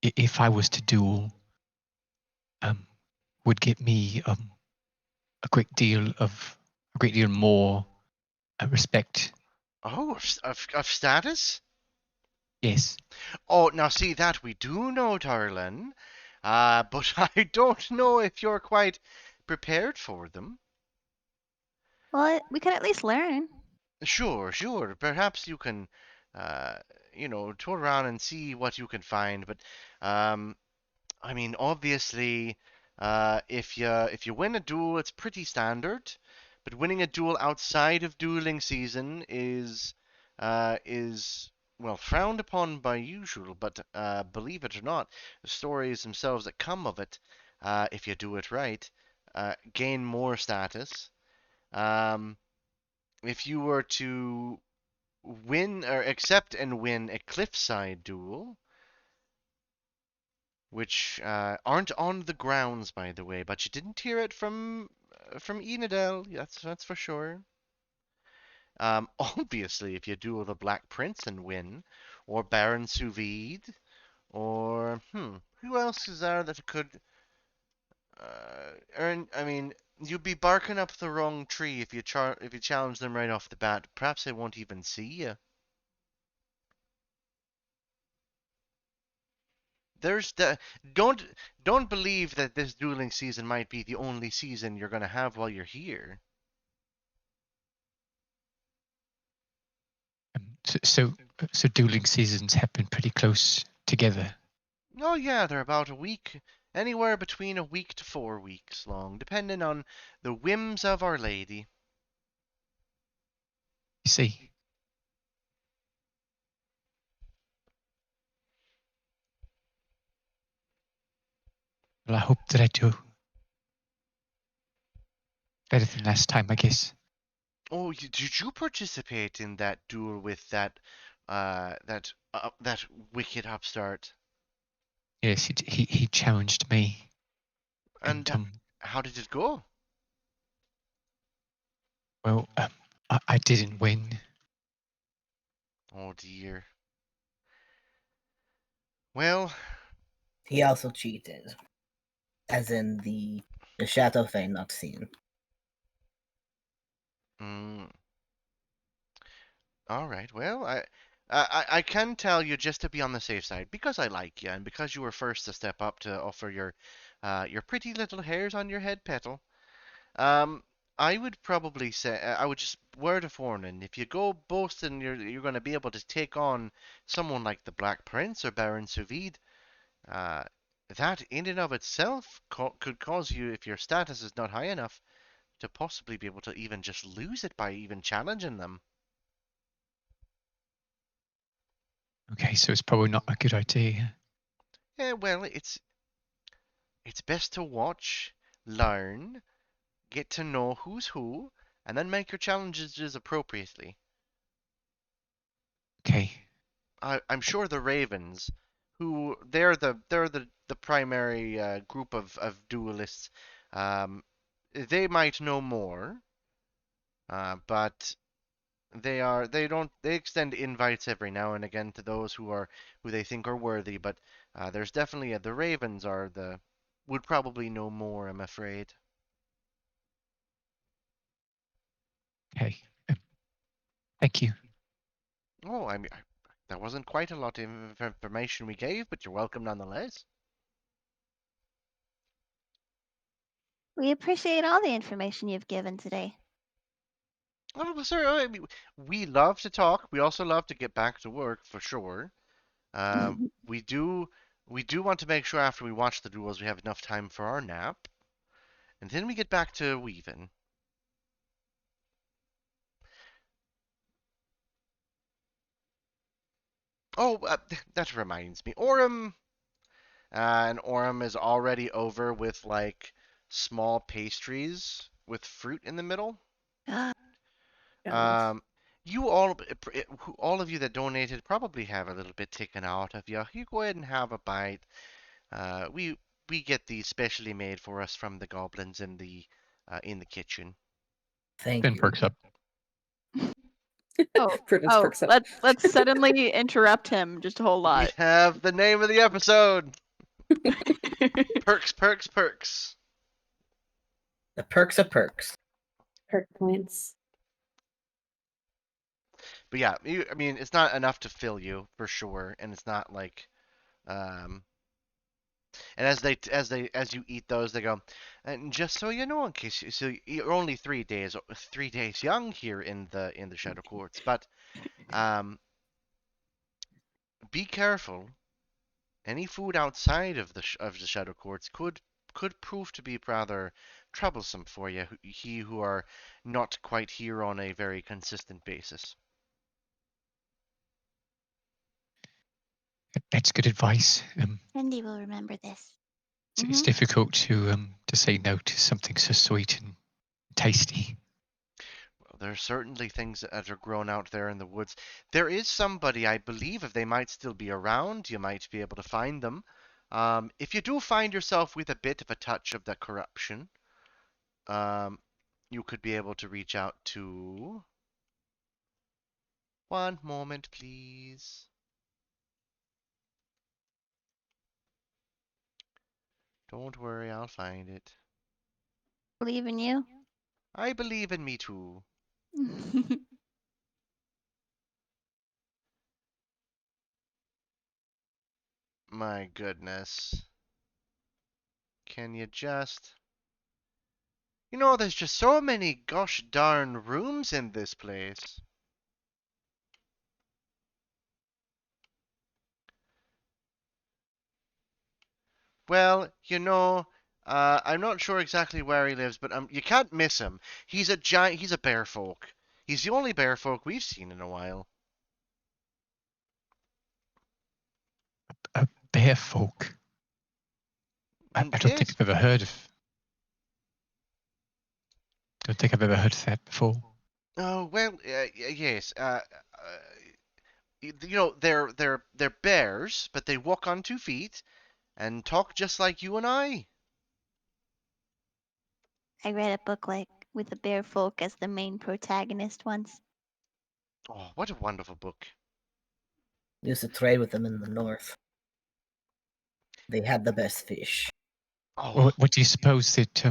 if I was to duel, would get me a great deal more respect? Oh, of status? Yes. Oh, now see that we do know, darling. But I don't know if you're quite prepared for them. Well, we can at least learn. Sure, sure. Perhaps you can, uh, tour around and see what you can find. But, um, I mean, obviously, if you win a duel, it's pretty standard. But winning a duel outside of dueling season is well frowned upon by usual. But believe it or not, the stories themselves that come of it, if you do it right, gain more status. Um, if you were to win or accept and win a cliffside duel, which aren't on the grounds, by the way, but you didn't hear it from Enidel. That's for sure. Obviously, if you duel the Black Prince and win, or Baron Suvide, or who else is there that could I mean, you'd be barking up the wrong tree if you challenge them right off the bat. Perhaps they won't even see you. There's the don't don't believe that this dueling season might be the only season you're gonna have while you're here. So dueling seasons happen pretty close together. Oh yeah, they're about a week, anywhere between a week to 4 weeks long, depending on the whims of Our Lady. You see, well, I hope that I do better than last time, I guess. Oh, did you participate in that duel with that wicked upstart? Yes, he challenged me, And and how did it go? well, I didn't win. Oh dear. Well, He also cheated, as in the Chateau thing not seen. mm, all right. Well, I can tell you just to be on the safe side because I like you and because you were first to step up to offer your pretty little hairs on your head petal. Um, I would probably say I would just word of warning. If you go boasting you're going to be able to take on someone like the Black Prince or Baron Suvide, uh, that in and of itself could cause you, if your status is not high enough, to possibly be able to even just lose it by even challenging them. Okay, so it's probably not a good idea. Yeah, well, it's best to watch, learn, get to know who's who, and then make your challenges appropriately. Okay, I'm sure the Ravens, who they're the primary group of duelists, um, they might know more, but they extend invites every now and again to those who they think are worthy. But there's definitely the Ravens are the would probably know more, I'm afraid. okay. Thank you. Oh, I mean, that wasn't quite a lot of information we gave, but you're welcome nonetheless. We appreciate all the information you've given today. Oh, well, sir, I mean, we love to talk. We also love to get back to work for sure. We do want to make sure after we watch the duels we have enough time for our nap, and then we get back to weaving. Oh, that reminds me, Orem. And Orem is already over with like small pastries with fruit in the middle. Ah, Yum. You all of you that donated probably have a little bit taken out of you. You go ahead and have a bite. We get these specially made for us from the goblins in the kitchen. Thank Ben you. perks up. Oh, Prudence perks up. let's suddenly interrupt him just a whole We lot. have the name of the episode. Perks, perks, perks. The perks of perks. Perk points. But yeah, I mean, it's not enough to fill you for sure, and it's not like, um, and as you eat those, they go, and just so you know, in case so you're only 3 days young here in the Shadow Courts, but um, be careful. Any food outside of the Shadow Courts could prove to be rather troublesome for you, who are not quite here on a very consistent basis. That's good advice. Cindy will remember this. It's difficult to say no to something so sweet and tasty. Well, there's certainly things that are grown out there in the woods. There is somebody, I believe, if they might still be around, you might be able to find them. If you do find yourself with a bit of a touch of the corruption, um, you could be able to reach out to. One moment, please. Don't worry, I'll find it. Believe in you. I believe in me too. My goodness. Can you just... You know, there's just so many gosh darn rooms in this place. Well, I'm not sure exactly where he lives, but you can't miss him. He's a giant. He's a bear folk. He's the only bear folk we've seen in a while. A bear folk. I don't think Yes. I've ever heard of. Don't think I've ever heard of that before. Oh well. Yes. They're bears, but they walk on 2 feet and talk just like you and I. I read a book like with the bear folk as the main protagonist once. Oh, what a wonderful book. Used to trade with them in the north. They had the best fish. Oh, What do you suppose that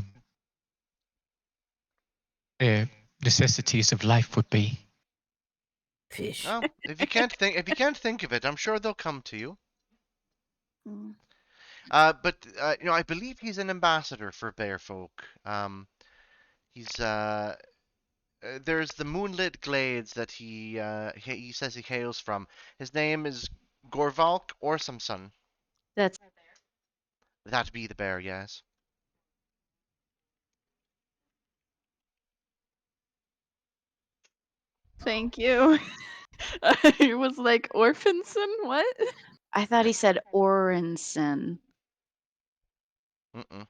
necessities of life would be? Fish. well, if you can't think of it, I'm sure they'll come to you. Mm. But I believe he's an ambassador for bear folk. He's there's the moonlit glades that he says he hails from. His name is Gorvalk Orsamson. That's That be the bear, yes. Thank you. I was like, Orphanson? What? I thought he said Orinson. Mm-mm.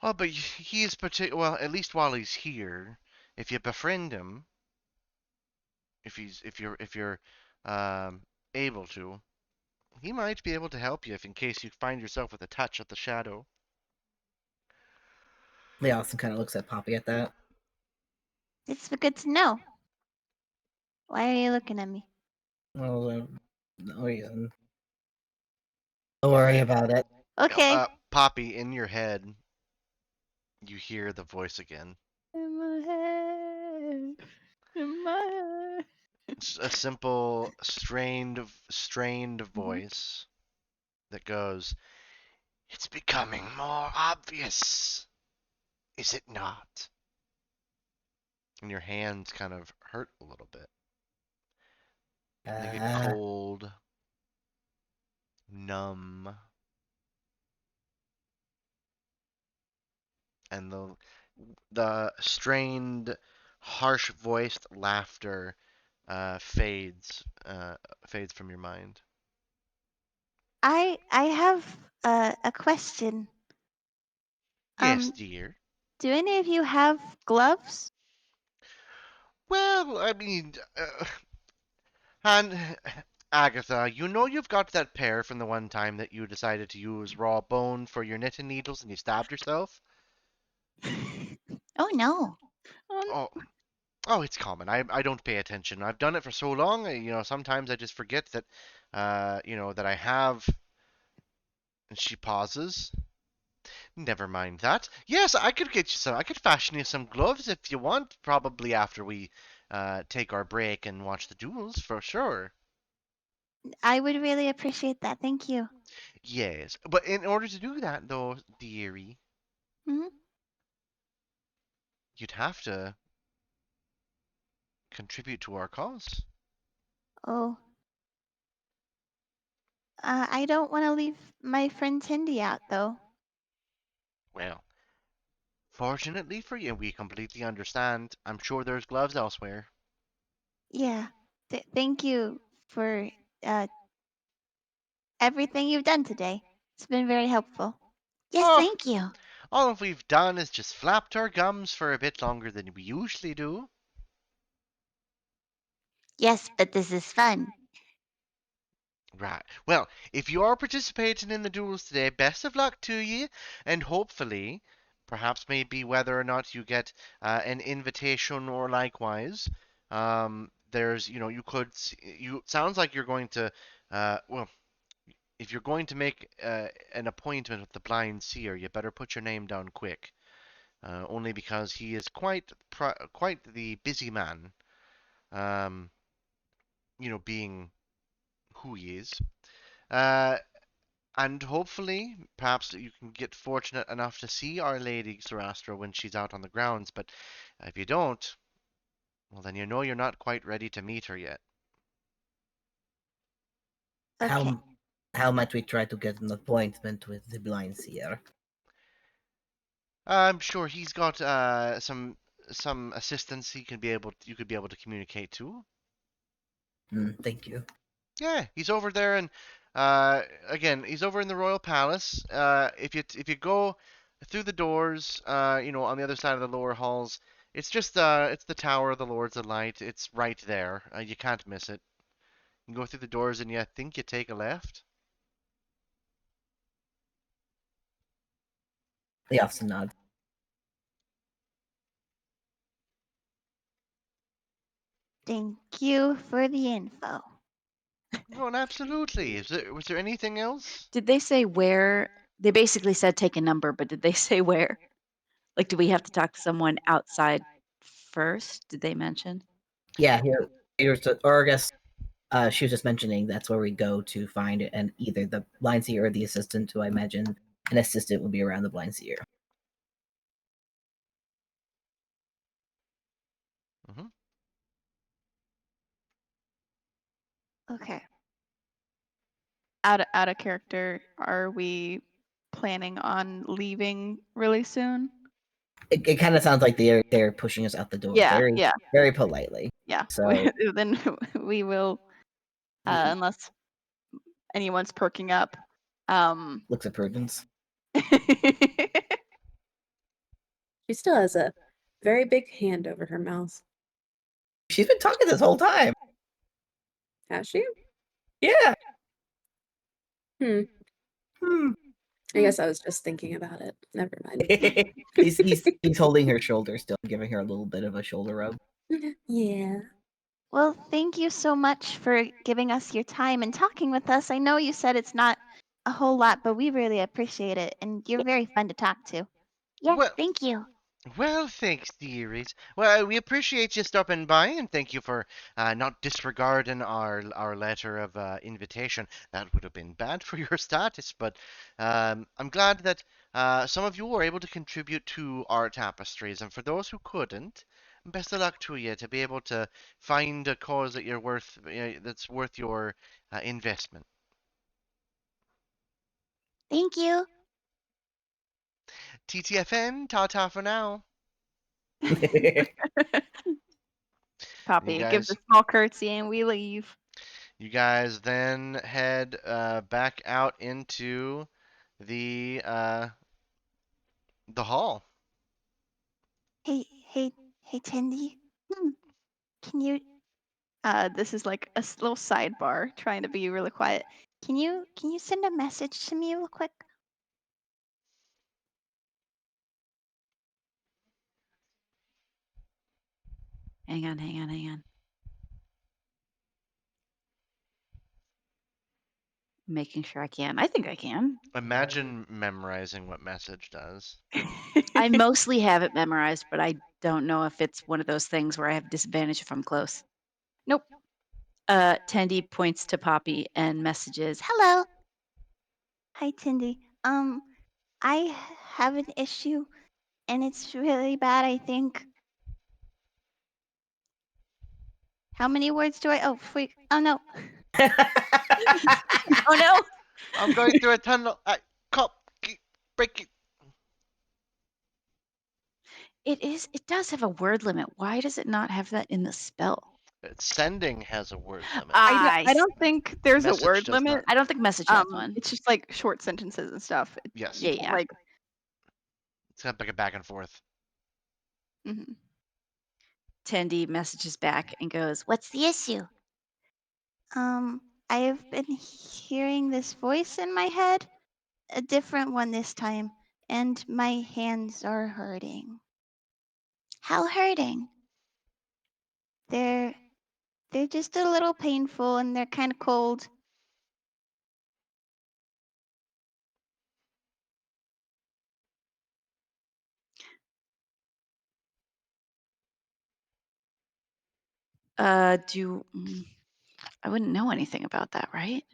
Oh, but he's well, at least while he's here, if you befriend him, if you're um able to, he might be able to help you if in case you find yourself with a touch of the shadow. Leosin kind of looks at Poppy at that. It's good to know. Why are you looking at me? Well, no reason. Don't worry about it. Okay. Poppy, in your head, you hear the voice again. In my head. In my head. It's a simple, strained voice that goes, "It's becoming more obvious, is it not?" And your hands kind of hurt a little bit. They get cold, numb, and the strained, harsh-voiced laughter fades from your mind. I have a question. Yes, dear. Do any of you have gloves? Well, I mean, and Agatha, you know you've got that pair from the one time that you decided to use raw bone for your knitting needles and you stabbed yourself? Oh no. Oh, oh, it's common. I don't pay attention. I've done it for so long. Sometimes I just forget that, that I have. And she pauses. Never mind that. Yes, I could get you some. I could fashion you some gloves if you want. Probably after we take our break and watch the duels, for sure. I would really appreciate that. Thank you. Yes, but in order to do that, though, dearie, Hmm. you'd have to contribute to our cause. Oh. I don't want to leave my friend Tindy out though. Well, fortunately for you, we completely understand. I'm sure there's gloves elsewhere. Yeah. Thank you for uh, everything you've done today. It's been very helpful. Yes, Oh, thank you. all we've done is just flapped our gums for a bit longer than we usually do. Yes, but this is fun. Right. Well, if you are participating in the duels today, best of luck to you, and hopefully, perhaps maybe whether or not you get an invitation or likewise, you could, you sounds like you're going to, well, if you're going to make an appointment with the blind seer, you better put your name down quick. Only because he is quite the busy man. Um, being who he is. Uh, and hopefully, perhaps you can get fortunate enough to see Our Lady Sarastra when she's out on the grounds. But if you don't, well, then you're not quite ready to meet her yet. Okay. How might we try to get an appointment with the blind seer? I'm sure he's got some assistants you could be able to communicate to. Thank you. Yeah, he's over there, and again, he's over in the royal palace. If you go through the doors, on the other side of the lower halls, it's just it's the Tower of the Lords of Light. It's right there. You can't miss it. You go through the doors, and you think you take a left. The officer nod. Thank you for the info. Oh, and absolutely. Was there anything else? Did they say where? They basically said take a number, but did they say where? Like, do we have to talk to someone outside first? Did they mention? Yeah, or I guess she was just mentioning that's where we go to find either the blind seer or the assistant, who I imagine an assistant would be around the blind seer. Mm-hmm. Okay. Out of character, are we planning on leaving really soon? It kind of sounds like they're pushing us out the door, Yeah, very yeah. very politely. Yeah. So Then we will, unless anyone's perking up. looks at Prudence. She still has a very big hand over her mouth. She's been talking this whole time. Has she? Yeah. Hmm. Hmm. I guess I was just thinking about it. Never mind. he's holding her shoulder still, giving her a little bit of a shoulder rub. Yeah. Well, thank you so much for giving us your time and talking with us. I know you said it's not a whole lot, but we really appreciate it, and you're very fun to talk to. Yes, Well- thank you. Well, thanks, dearies. Well, we appreciate you stopping by, and thank you for not disregarding our letter of invitation. That would have been bad for your status, but I'm glad that some of you were able to contribute to our tapestries, and for those who couldn't, best of luck to you to be able to find a cause that that's worth your investment. Thank you. TTFN, ta-ta for now. Poppy You gives guys- a small curtsy and we leave. You guys then head back out into the hall. Hey, Tindy. Can you? This is like a little sidebar, trying to be really quiet. Can you send a message to me real quick? Hang on. Making sure I can. I think I can. Imagine memorizing what message does. I mostly have it memorized, but I don't know if it's one of those things where I have disadvantage if I'm close. Nope. Tendy points to Poppy and messages, Hello. Hi, Tindy. I have an issue, and it's really bad. I think. How many words do I? Oh, wait. Oh no. Oh no. I'm going through a tunnel. Break it. It does have a word limit. Why does it not have that in the spell? Sending has a word limit. I don't think there's a Message word does limit. not. I don't think message has one. It's just like short sentences and stuff. Yes. Yeah. Like, It's kind of like a back and forth. mhm. Tendy messages back and goes, What's the issue? I've been hearing this voice in my head, a different one this time, and my hands are hurting. How hurting? They're just a little painful and they're kind of cold. I wouldn't know anything about that, right?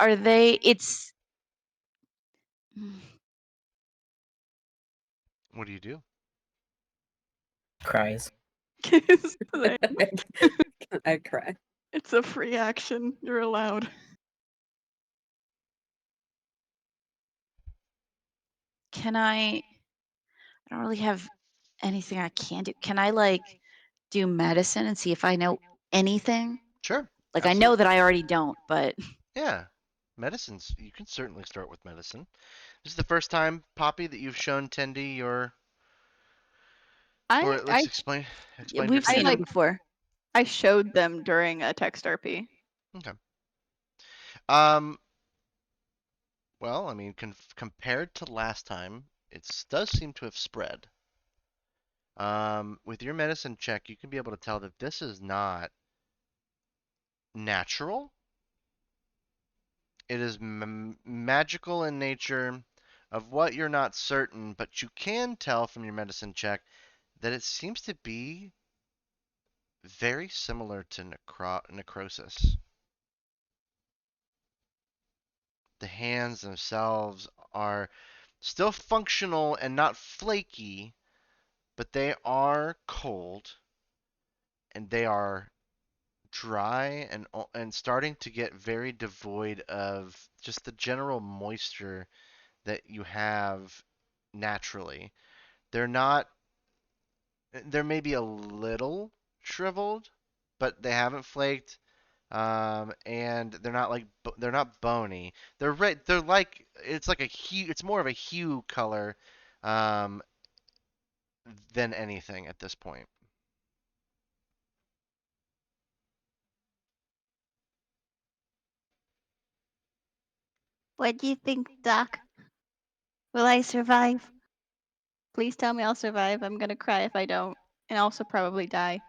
Are they? It's. mm, What do you do? Cries. I cry. It's a free action. You're allowed. Can I don't really have anything I can do. Can I like do medicine and see if I know anything? Sure. Like I know absolutely. that I already don't, but Yeah. Medicines. You can certainly start with medicine. This is the first time, Poppy, that you've shown Tendi your. Or I let's explain your we've seen creature. it like before. I showed them during a text RP. Okay. Um. Well, I mean, compared to last time, it does seem to have spread. With your medicine check, you can be able to tell that this is not natural. It is magical in nature, of what you're not certain, but you can tell from your medicine check that it seems to be very similar to necrosis. The hands themselves are still functional and not flaky, but they are cold and they are dry and starting to get very devoid of just the general moisture that you have naturally. They're not they're maybe a little shriveled, but they haven't flaked. And they're not like they're not bony. They're red. They're like it's like a hue. It's more of a hue color, um, than anything at this point. What do you think, Doc? Will I survive? Please tell me I'll survive. I'm gonna cry if I don't, and also probably die.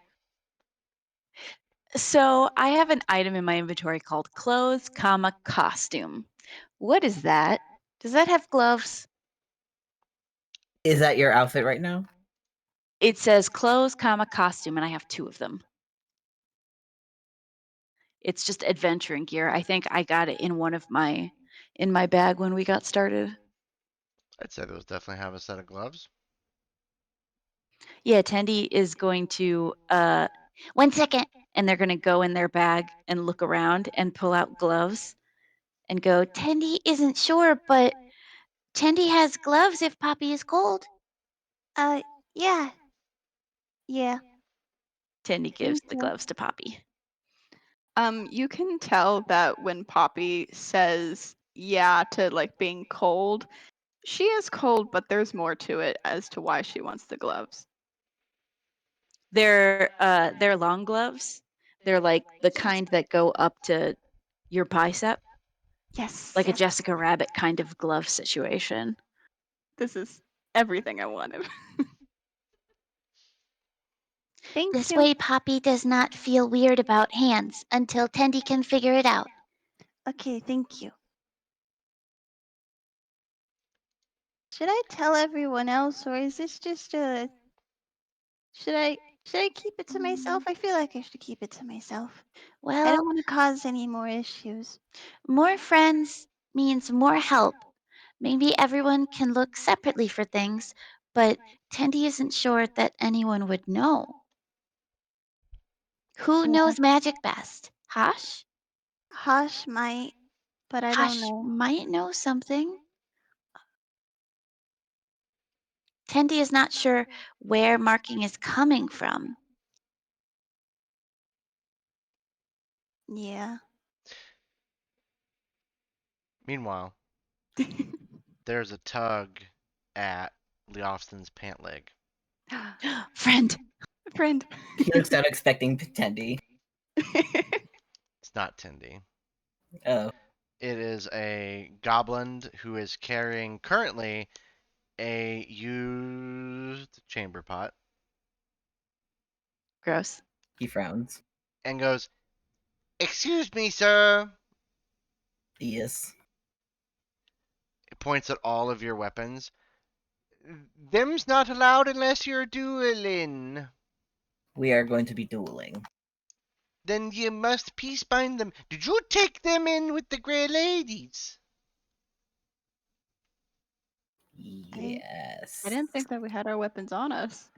So I have an item in my inventory called clothes, comma, costume. What is that? Does that have gloves? Is that your outfit right now? It says clothes, comma, costume, and I have 2 of them. It's just adventuring gear. I think I got it in my bag when we got started. I'd say those definitely have a set of gloves. Yeah, Tendi is going to 1 second, and they're gonna go in their bag and look around and pull out gloves and go, Tendi isn't sure, but Tendi has gloves if Poppy is cold. Yeah. Yeah. Tendi gives the you. gloves to Poppy. You can tell that when Poppy says yeah to like being cold, she is cold, but there's more to it as to why she wants the gloves. They're long gloves. They're like the kind that go up to your bicep, Yes. like a yes. Jessica Rabbit kind of glove situation. This is everything I wanted. Thank This you. way, Poppy does not feel weird about hands until Tendi can figure it out. Okay, thank you. Should I tell everyone else, or is this just a? Should I keep it to myself? I feel like I should keep it to myself. I Well, don't want to cause any more issues. more friends means more help. Maybe everyone can look separately for things, but Tendi isn't sure that anyone would know. Who Yeah. knows magic best? Hosh? Hush might, but I don't Hosh know. might know something. Tendi is not sure where marking is coming from. Yeah. Meanwhile, there's a tug at Leofston's pant leg. Friend. Friend. He looks out expecting Tendi. It's not Tendi. Oh, It is a goblin who is carrying currently a used chamber pot Gross. he frowns. and goes, "Excuse me, sir." Yes. It points at all of your weapons. "Them's not allowed unless you're dueling." we are going to be dueling. Then you must peace bind them. Did you take them in with the Grey Ladies? Yes. I didn't think that we had our weapons on us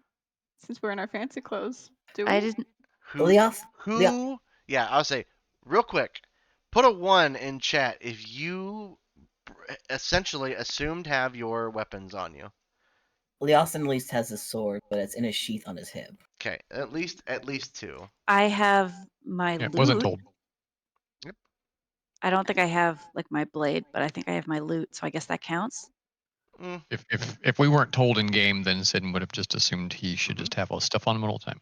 since we're in our fancy clothes. Do we? I didn't. Who? Leos? Who? Yeah, I'll say real quick. Put a 1 in chat if you essentially assumed have your weapons on you. Leosin at least has a sword, but it's in a sheath on his hip. Okay, at least 2. I have my Yeah, it wasn't loot. told. I don't think I have like my blade, but I think I have my loot, so I guess that counts. Mm, If we weren't told in game, then Sidon would have just assumed he should just have all the stuff on him at all time.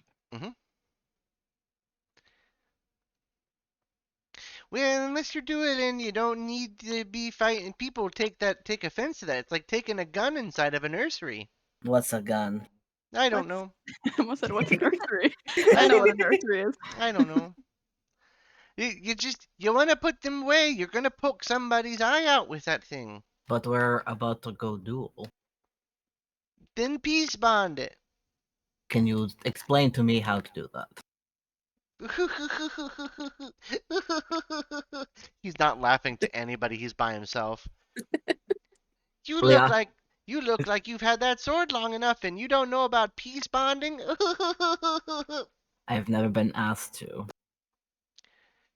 Well, unless you're dueling, you don't need to be fighting people. Take offense to that. It's like taking a gun inside of a nursery. What's a gun? I don't What's- know. I almost said, what's a nursery? I know what a nursery is. I don't know. You want to put them away. You're gonna poke somebody's eye out with that thing. But we're about to go duel. Then peace bond it. Can you explain to me how to do that? He's not laughing to anybody. He's by himself. You Leah? look like you've had that sword long enough, and you don't know about peace bonding. I've never been asked to.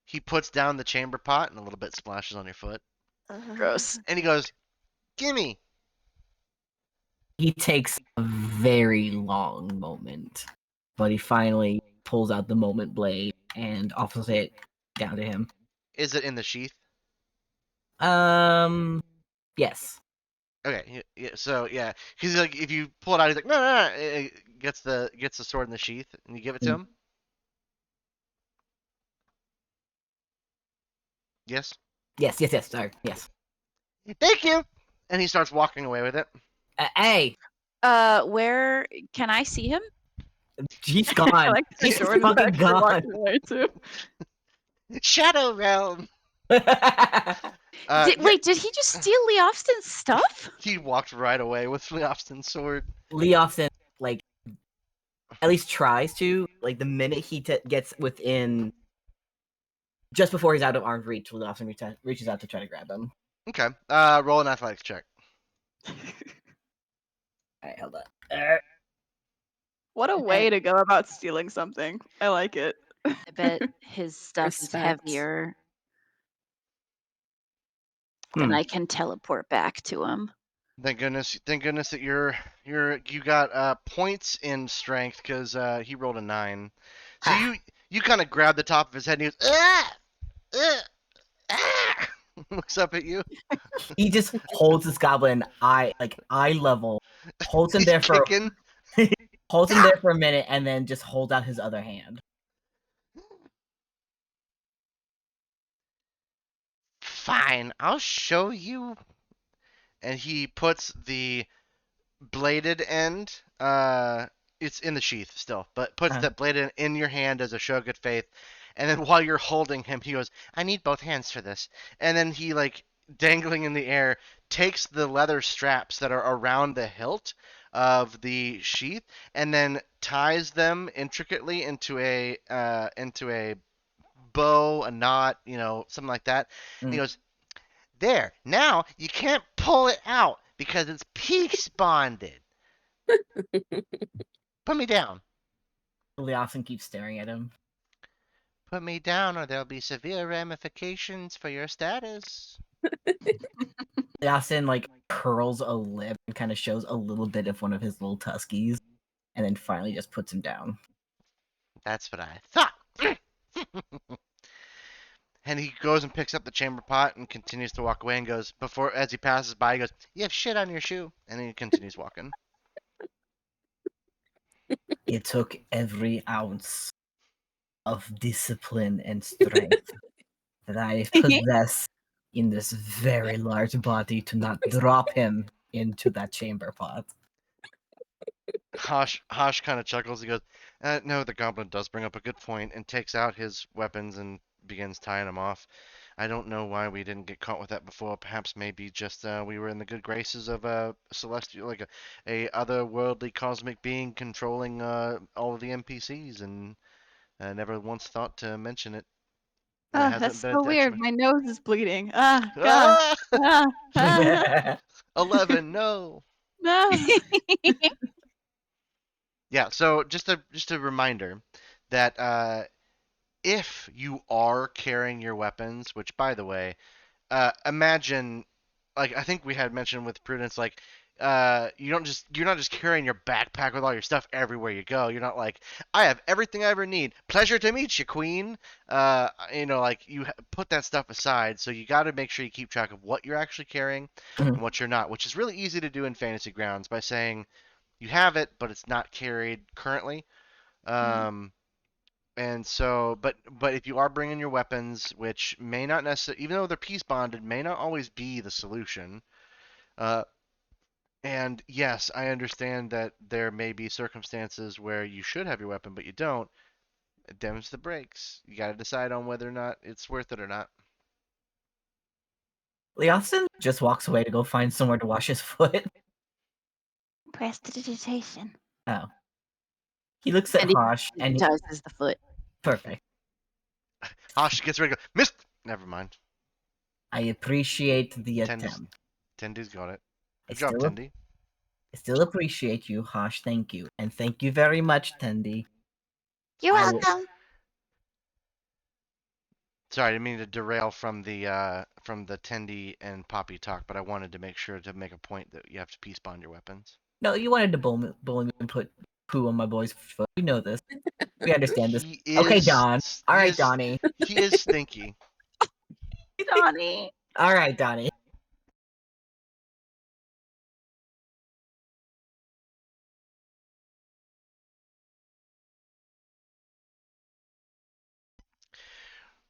He puts down the chamber pot, and a little bit splashes on your foot. Gross. And he goes, "Gimme." He takes a very long moment, but he finally pulls out the moment blade and offers it down to him. Is it in the sheath? Yes. Okay. So yeah, he's like, if you pull it out, he's like, no. Gets the sword in the sheath, and you give it to him. Yes. Yes. Sorry. Yes. Thank you. And he starts walking away with it. Hey, Where can I see him? he's I gone. like the He's sword in the fucking back. You're gone. walking away too. Shadow Realm. Wait, did he just steal Leofston's stuff? He walked right away with Leofston's sword. Leofson, like, at least tries to. Like, the minute he gets within, just before he's out of arm's reach, Leofson reaches out to try to grab him. Okay. Roll an athletics check. Alright, hold on. What a way to go about stealing something. I like it. I bet his stuff is Respect. heavier. And I can teleport back to him. Thank goodness that you got points in strength because he rolled a 9. So Ha. you kind of grab the top of his head and he goes, ah! Looks up at you. He just holds this goblin eye level, holds him He's there for kicking. a minute, and then just holds out his other hand. Fine, I'll show you. And he puts the bladed end. It's in the sheath still, but puts the bladed end in your hand as a show of good faith. And then while you're holding him, he goes, "I need both hands for this." And then he, like, dangling in the air, takes the leather straps that are around the hilt of the sheath, and then ties them intricately into a bow, a knot, something like that. And he goes, "There, now you can't pull it out because it's peace bonded." Put me down. Leofson keeps staring at him. Put me down or there'll be severe ramifications for your status. Leofson, like, curls a lip and kind of shows a little bit of one of his little tuskies, and then finally just puts him down. That's what I thought. And he goes and picks up the chamber pot and continues to walk away and goes, as he passes by, he goes, "You have shit on your shoe." And then he continues walking. It took every ounce of discipline and strength that I possess in this very large body to not drop him into that chamber pot. Hosh kind of chuckles. He goes, "No, the goblin does bring up a good point," and takes out his weapons and begins tying them off. I don't know why we didn't get caught with that before. Perhaps maybe just we were in the good graces of a celestial, like a otherworldly cosmic being controlling all of the NPCs, and never once thought to mention it. And it Oh, hasn't that's been a so weird. detriment. My nose is bleeding. Ah, God. Ah! Ah, ah, 11, no. no. Yeah, so just a reminder that if you are carrying your weapons, which by the way, imagine, like I think we had mentioned with Prudence, like you're not just carrying your backpack with all your stuff everywhere you go. You're not like, I have everything I ever need. Pleasure to meet you, Queen. Like you put that stuff aside, so you got to make sure you keep track of what you're actually carrying Mhm. and what you're not, which is really easy to do in Fantasy Grounds by saying you have it, but it's not carried currently. Um, and so, but if you are bringing your weapons, which may not necessarily, even though they're peace bonded, may not always be the solution. Uh, and yes, I understand that there may be circumstances where you should have your weapon, but you don't. Dems the brakes. You got to decide on whether or not it's worth it or not. Leoston just walks away to go find somewhere to wash his foot. Prestidigitation. Oh. He looks at And he Hosh and digitizes the foot. perfect. Hosh gets ready to go. Missed. Never mind. I appreciate the Tendy's, attempt. Tendy's got it. I Good job, still, Tendy. I still appreciate you, Hosh. Thank you. And thank you very much, Tendy. You're I will- welcome. Sorry, I didn't mean to derail from the Tendy and Poppy talk, but I wanted to make sure to make a point that you have to peace bond your weapons. No, you wanted to bully me and put poo on my boy's foot. We know this. We understand this. He Okay, is. Don. he All right, is- Donnie. He is stinky. Donnie. All right, Donnie.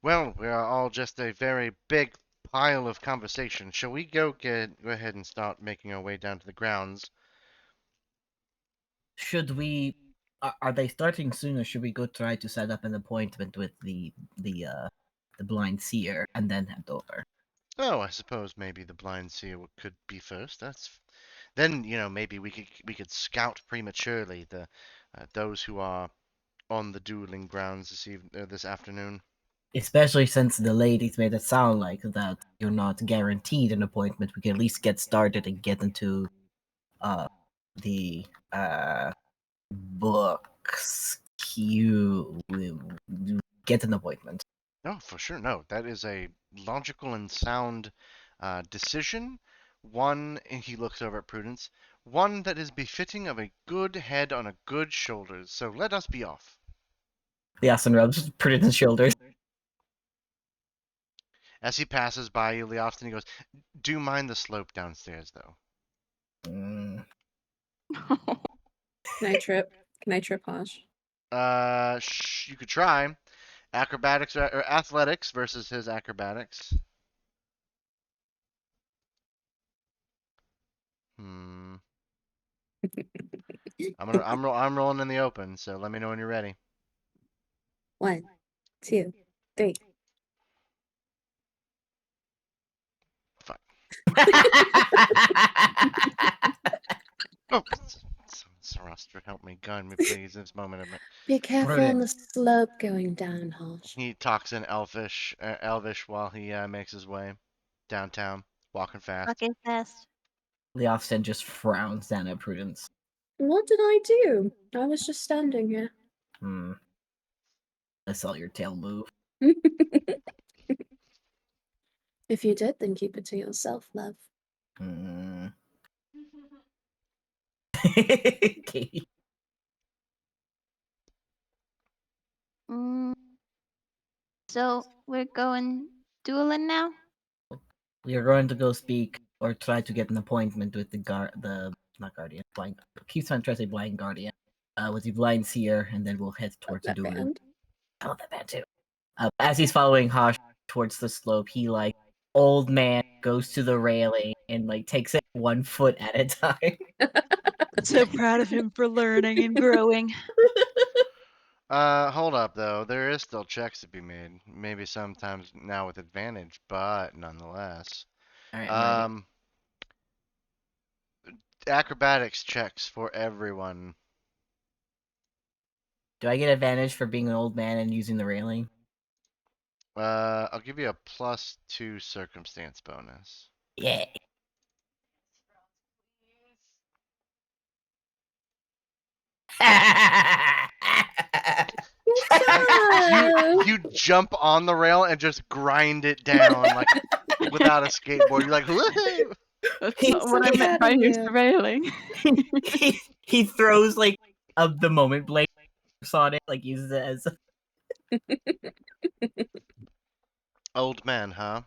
Well, we are all just a very big pile of conversation. Shall we go ahead and start making our way down to the grounds? Should we? Are they starting soon, or should we go try to set up an appointment with the blind seer and then head over? Oh, I suppose maybe the blind seer could be first. Then maybe we could scout prematurely the those who are on the dueling grounds this afternoon. Especially since the ladies made it sound like that you're not guaranteed an appointment. We can at least get started and get into the books queue. Get an appointment. No, for sure. No, that is a logical and sound decision. One, and he looks over at Prudence, one that is befitting of a good head on a good shoulders. So let us be off. The Aston rubs Prudence shoulders. As he passes by you, Leofton, he goes, "Do mind the slope downstairs, though." Mm. Can I trip? Can I trip Hosh? You could try acrobatics or athletics versus his acrobatics. I'm rolling in the open, so let me know when you're ready. 1, 2, 3. Fuck. Oh, Sarastra, help me, guide me, please. This moment of Be careful on the Prudence. slope going down, Hosh. He talks in Elvish while he makes his way downtown, walking fast. Walking fast. Leofton just frowns down at Prudence. What did I do? I was just standing here. I saw your tail move. If you did, then keep it to yourself, love. Katie. So we're going dueling now? We are going to go speak or try to get an appointment with not guardian, blind. Keeps on trying to say blind guardian. With the blind seer, and then we'll head towards the That duel. band. I love that band too. As he's following Hosh towards the slope, he old man goes to the railing and takes it 1 foot at a time. So proud of him for learning and growing. Hold up though. There is still checks to be made. Maybe sometimes now with advantage, but nonetheless. All right, I'm ready. Acrobatics checks for everyone. Do I get advantage for being an old man and using the railing? I'll give you a +2 circumstance bonus. Yeah. You jump on the rail and just grind it down like without a skateboard. You're like, woohoo! That's He's not what I so meant proud by of use you. the railing. he throws like the moment blade on it, like uses it as Old man, huh?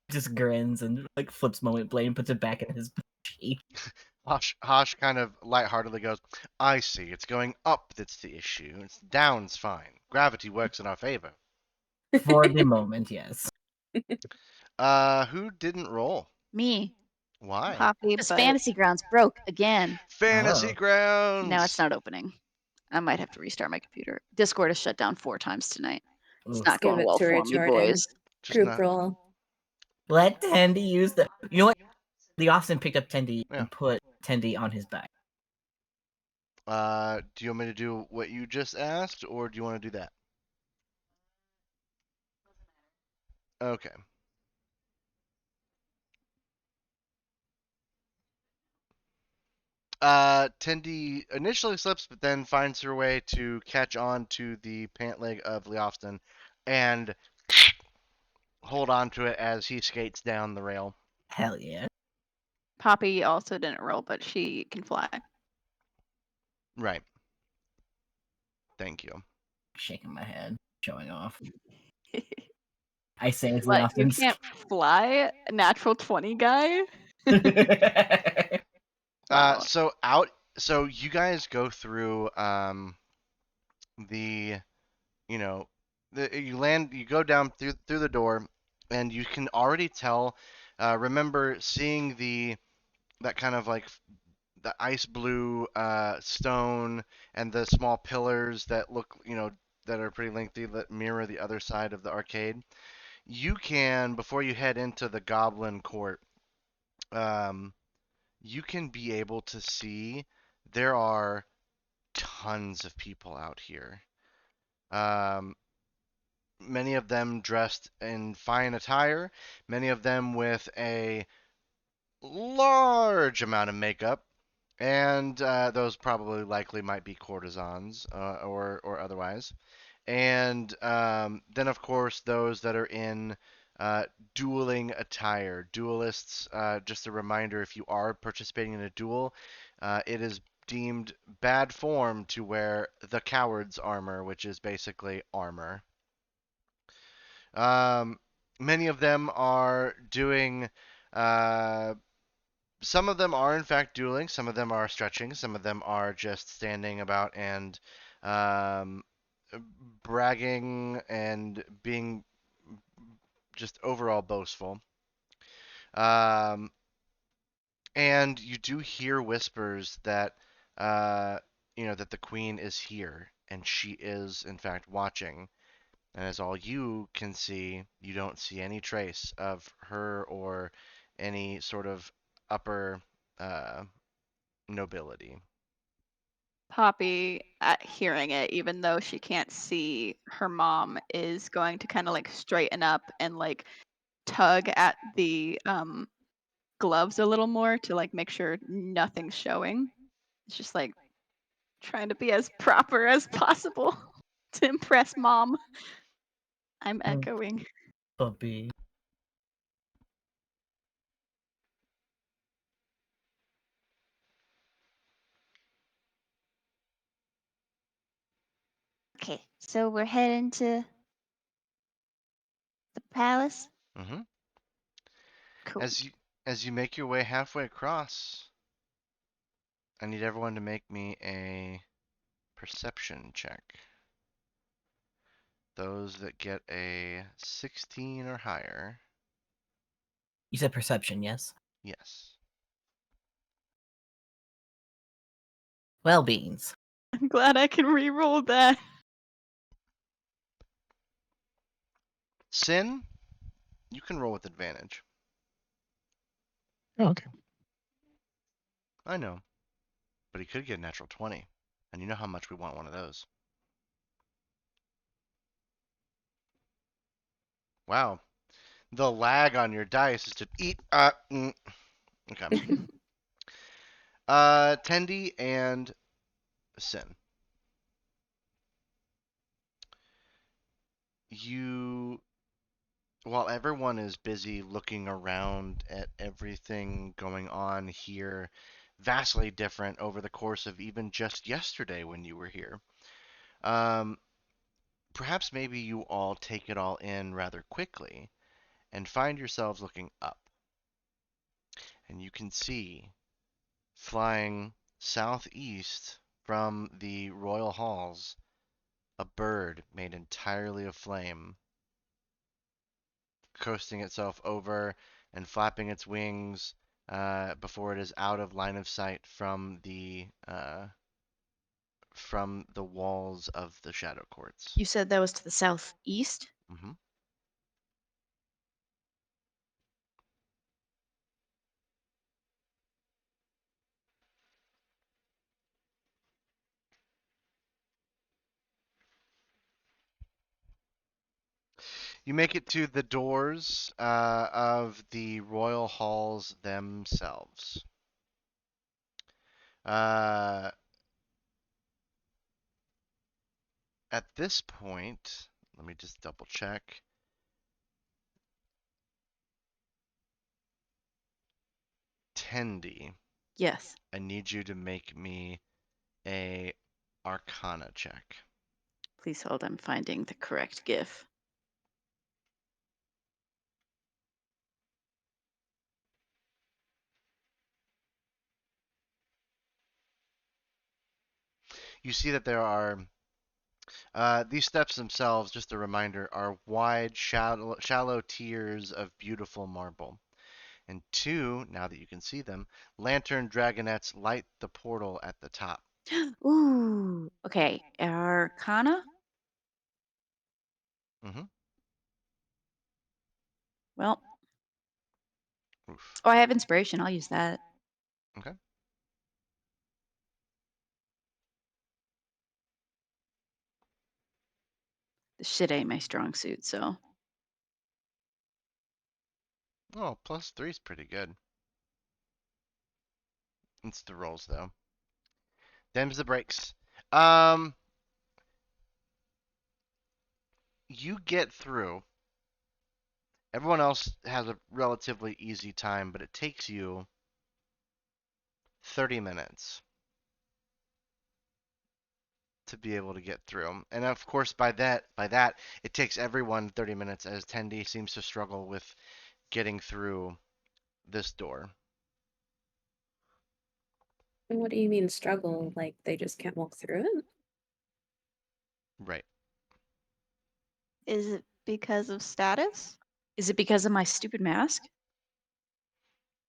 just grins and like flips moment blade and puts it back in his cheek. Hosh kind of lightheartedly goes, I see. It's going up that's the issue. It's down's fine. Gravity works in our favor. For the moment, yes. Who didn't roll? Me. Why? Poppy, This but fantasy grounds broke again. Fantasy Oh. grounds. Now it's not opening. I might have to restart my computer. Discord has shut down 4 times tonight. It's Oof. not Give going it well to her, for me, Jordan. boys. Just Group not. roll. Let Tendy use the. You know what? The Austin picked up Tendy Yeah. and put Tendy on his back. Do you want me to do what you just asked, or do you want to do that? Okay. Tendi initially slips, but then finds her way to catch on to the pant leg of Leofston and hold on to it as he skates down the rail. Hell yeah. Poppy also didn't roll, but she can fly. Right. Thank you. Shaking my head, showing off. I say it's What? You Austin's. can't fly? Natural 20 guy? Wow. So you guys go through the you go down through the door, and you can already tell. Remember seeing that kind of like the ice blue stone and the small pillars that look, that are pretty lengthy that mirror the other side of the arcade. You can, before you head into the Goblin Court, um, you can be able to see there are tons of people out here. Um, Many of them dressed in fine attire, many of them with a large amount of makeup, and those probably likely might be courtesans or otherwise. And then, of course, those that are in uh, dueling attire. Duelists, just a reminder, if you are participating in a duel, it is deemed bad form to wear the coward's armor, which is basically armor. Um, Many of them are doing. Uh, some of them are in fact dueling. Some of them are stretching. Some of them are just standing about and um, bragging and being just overall boastful. Um, and you do hear whispers that that the queen is here and she is in fact watching. And as all you can see, you don't see any trace of her or any sort of upper uh, nobility. Poppy, at hearing it, even though she can't see her mom, is going to kind of like straighten up and like tug at the gloves a little more to like make sure nothing's showing. It's just like trying to be as proper as possible to impress mom. I'm echoing. Puppy. Okay, so we're heading to the palace. Hmm Cool. As you make your way halfway across, I need everyone to make me a perception check. Those that get a 16 or higher, You said perception, yes? yes. Well, beans. I'm glad I can re-roll that. Sin, you can roll with advantage. Oh, okay. I know, but he could get a natural 20, and you know how much we want one of those. Wow, the lag on your dice is to eat. Okay. Tendi and Sin. You, while everyone is busy looking around at everything going on here, vastly different over the course of even just yesterday when you were here. Um, Perhaps maybe you all take it all in rather quickly and find yourselves looking up. And you can see flying southeast from the royal halls a bird made entirely of flame, coasting itself over and flapping its wings before it is out of line of sight from the walls of the Shadow Courts. You said that was to the southeast? Hmm. You make it to the doors of the royal halls themselves. Uh, at this point, let me just double check. Tendi, Yes. I need you to make me a Arcana check. Please hold. I'm finding the correct GIF. You see that there are these steps themselves, just a reminder, are wide, shallow tiers of beautiful marble. And two, now that you can see them, lantern dragonettes light the portal at the top. Ooh. Okay. Arcana? Hmm. Well, Oof. oh, I have inspiration. I'll use that. Okay. The shit ain't my strong suit, so. Oh, +3 is pretty good. It's the rolls though. Them's the breaks. Um, you get through. Everyone else has a relatively easy time, but it takes you 30 minutes to be able to get through. And of course, by that, it takes everyone 30 minutes, as Tendi seems to struggle with getting through this door. What do you mean struggle? Like they just can't walk through it? Right. Is it because of status? Is it because of my stupid mask?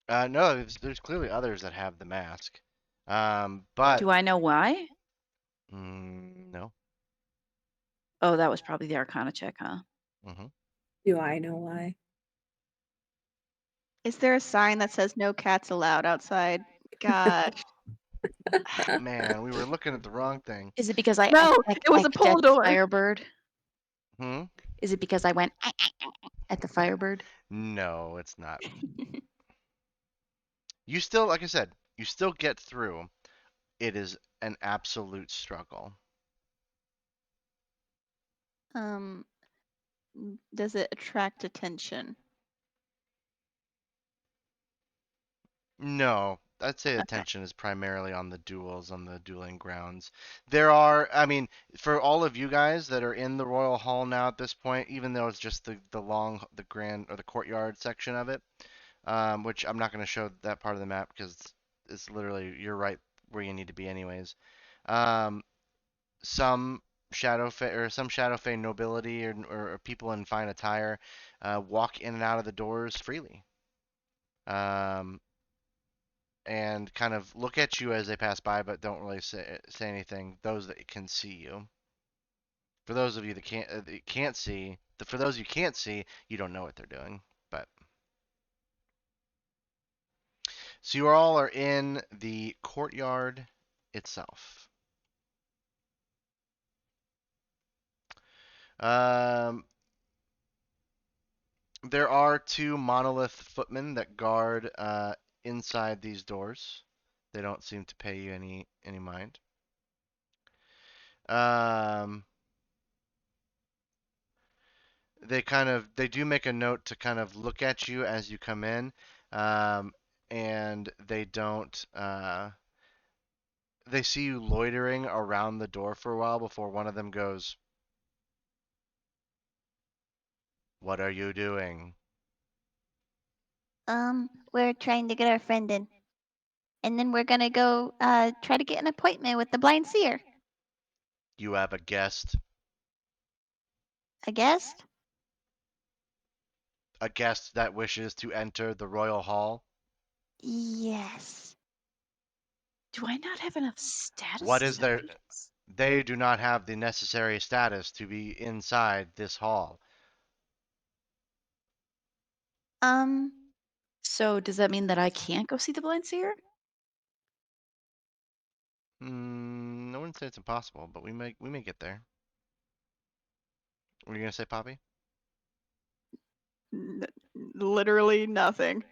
No, there's clearly others that have the mask. But Do I know why? no. Oh, that was probably the Arcana check, huh? Hmm. Do I know why? Is there a sign that says no cats allowed outside? Gosh. Man, we were looking at the wrong thing. Is it because I No, it was a ecked pull at the door. Firebird? Hmm? Is it because I went at the Firebird? No, it's not. You still, like I said, you still get through. It is an absolute struggle. Um, does it attract attention? No, I'd say Okay. attention is primarily on the duels, on the dueling grounds. There are, I mean, for all of you guys that are in the Royal Hall now at this point, even though it's just the grand, or the courtyard section of it, which I'm not going to show that part of the map because it's literally, you're right where you need to be anyways. Um, some some Shadow Fae nobility or people in fine attire walk in and out of the doors freely. Um, and kind of look at you as they pass by, but don't really say anything. Those that can see you. For those of you that can't see, for those you can't see, you don't know what they're doing. But so you all are in the courtyard itself. There are 2 monolith footmen that guard inside these doors. They don't seem to pay you any mind. They do make a note to kind of look at you as you come in, and they don't. They see you loitering around the door for a while before one of them goes, "What are you doing?" We're trying to get our friend in. And then we're gonna go try to get an appointment with the blind seer. You have a guest. A guest? A guest that wishes to enter the royal hall. Yes. Do I not have enough status? What Is is that their? what it is? They do not have the necessary status to be inside this hall. So does that mean that I can't go see the blind seer? I wouldn't say it's impossible, but we may get there. What are you gonna say, Poppy? Literally nothing.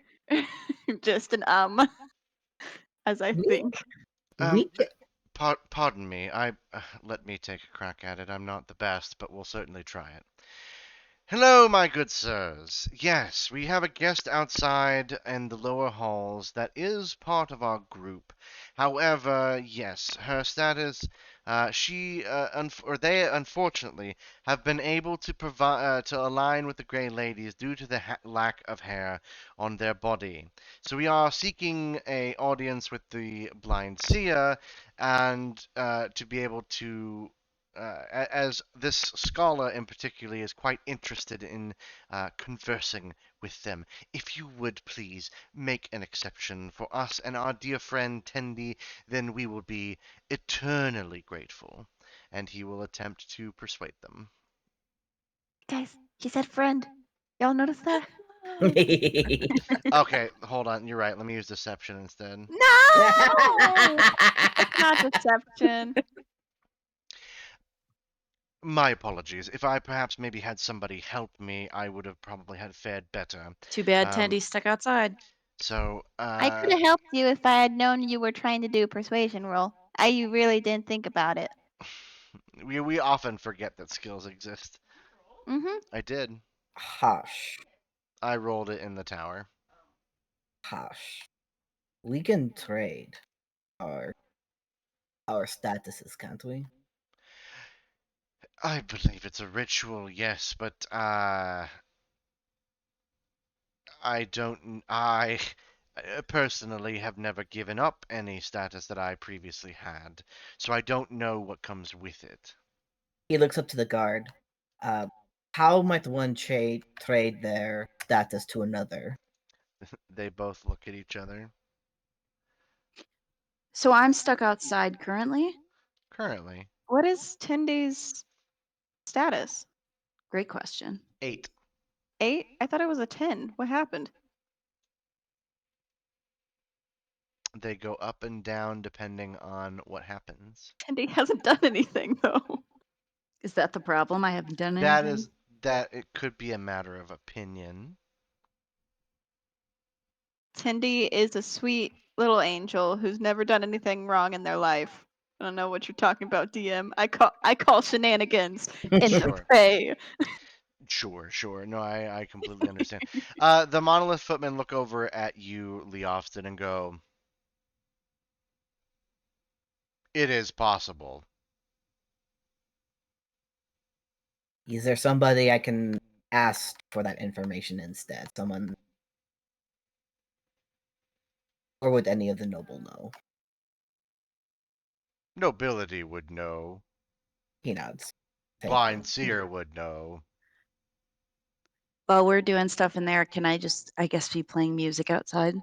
Just an as I We- think. We Pardon me. Let me take a crack at it. I'm not the best, but we'll certainly try it. Hello, my good sirs. Yes, we have a guest outside in the lower halls that is part of our group. However, yes, her status, they unfortunately have been able to provide to align with the Grey Ladies due to the lack of hair on their body. So we are seeking a audience with the blind seer, and to be able to as this scholar in particular is quite interested in conversing with them. If you would please make an exception for us and our dear friend Tendi, then we will be eternally grateful. And he will attempt to persuade them. Guys, she said friend. Y'all notice that? Okay, hold on. You're right. Let me use deception instead. No! It's not deception. My apologies. If I perhaps maybe had somebody help me, I would have probably had fared better. Too bad Um, Tandy's stuck outside. So, I could have helped you if I had known you were trying to do a persuasion roll. I really didn't think about it. we often forget that skills exist. Mm-hmm. I did. Hush. I rolled it in the tower. Hush. We can trade our statuses, can't we? I believe it's a ritual, yes, but I personally have never given up any status that I previously had, so I don't know what comes with it. He looks up to the guard. How might one trade their status to another? They both look at each other. So I'm stuck outside currently? Currently, What is Tendi's status? Great question. 8. 8? I thought it was a 10. What happened? They go up and down depending on what happens. Tendi hasn't done anything though. Is that the problem? I haven't done That anything. is that it could be a matter of opinion. Tendi is a sweet little angel who's never done anything wrong in their life. I don't know what you're talking about, DM. I call shenanigans in the Sure. fray. Sure. No, I completely understand. The monolith footmen look over at you, Leofston, and go, "It is possible." Is there somebody I can ask for that information instead? Someone. Or would any of the noble know? Nobility would know. He nods. Thank Blind you. seer would know. While we're doing stuff in there, can I just, I guess, be playing music outside?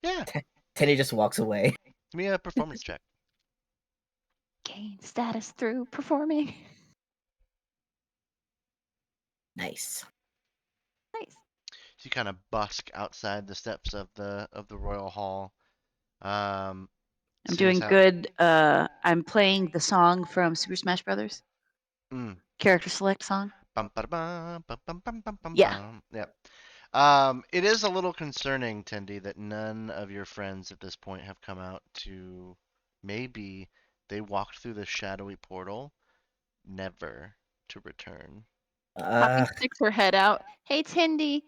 Yeah. Tenny just walks away. Give me a performance check. Gain status through performing. Nice. Nice. So you kind of busk outside the steps of the royal hall. I'm seeing doing as how- good. I'm playing the song from Super Smash Brothers. Mm. Character select song. Bum, ba-da-bum, bum, bum, bum, bum, bum, Yeah. bum. Yep. It is a little concerning, Tendy, that none of your friends at this point have come out to. Maybe they walked through the shadowy portal, never to return. Poppy sticks her head out. Hey, Tindy.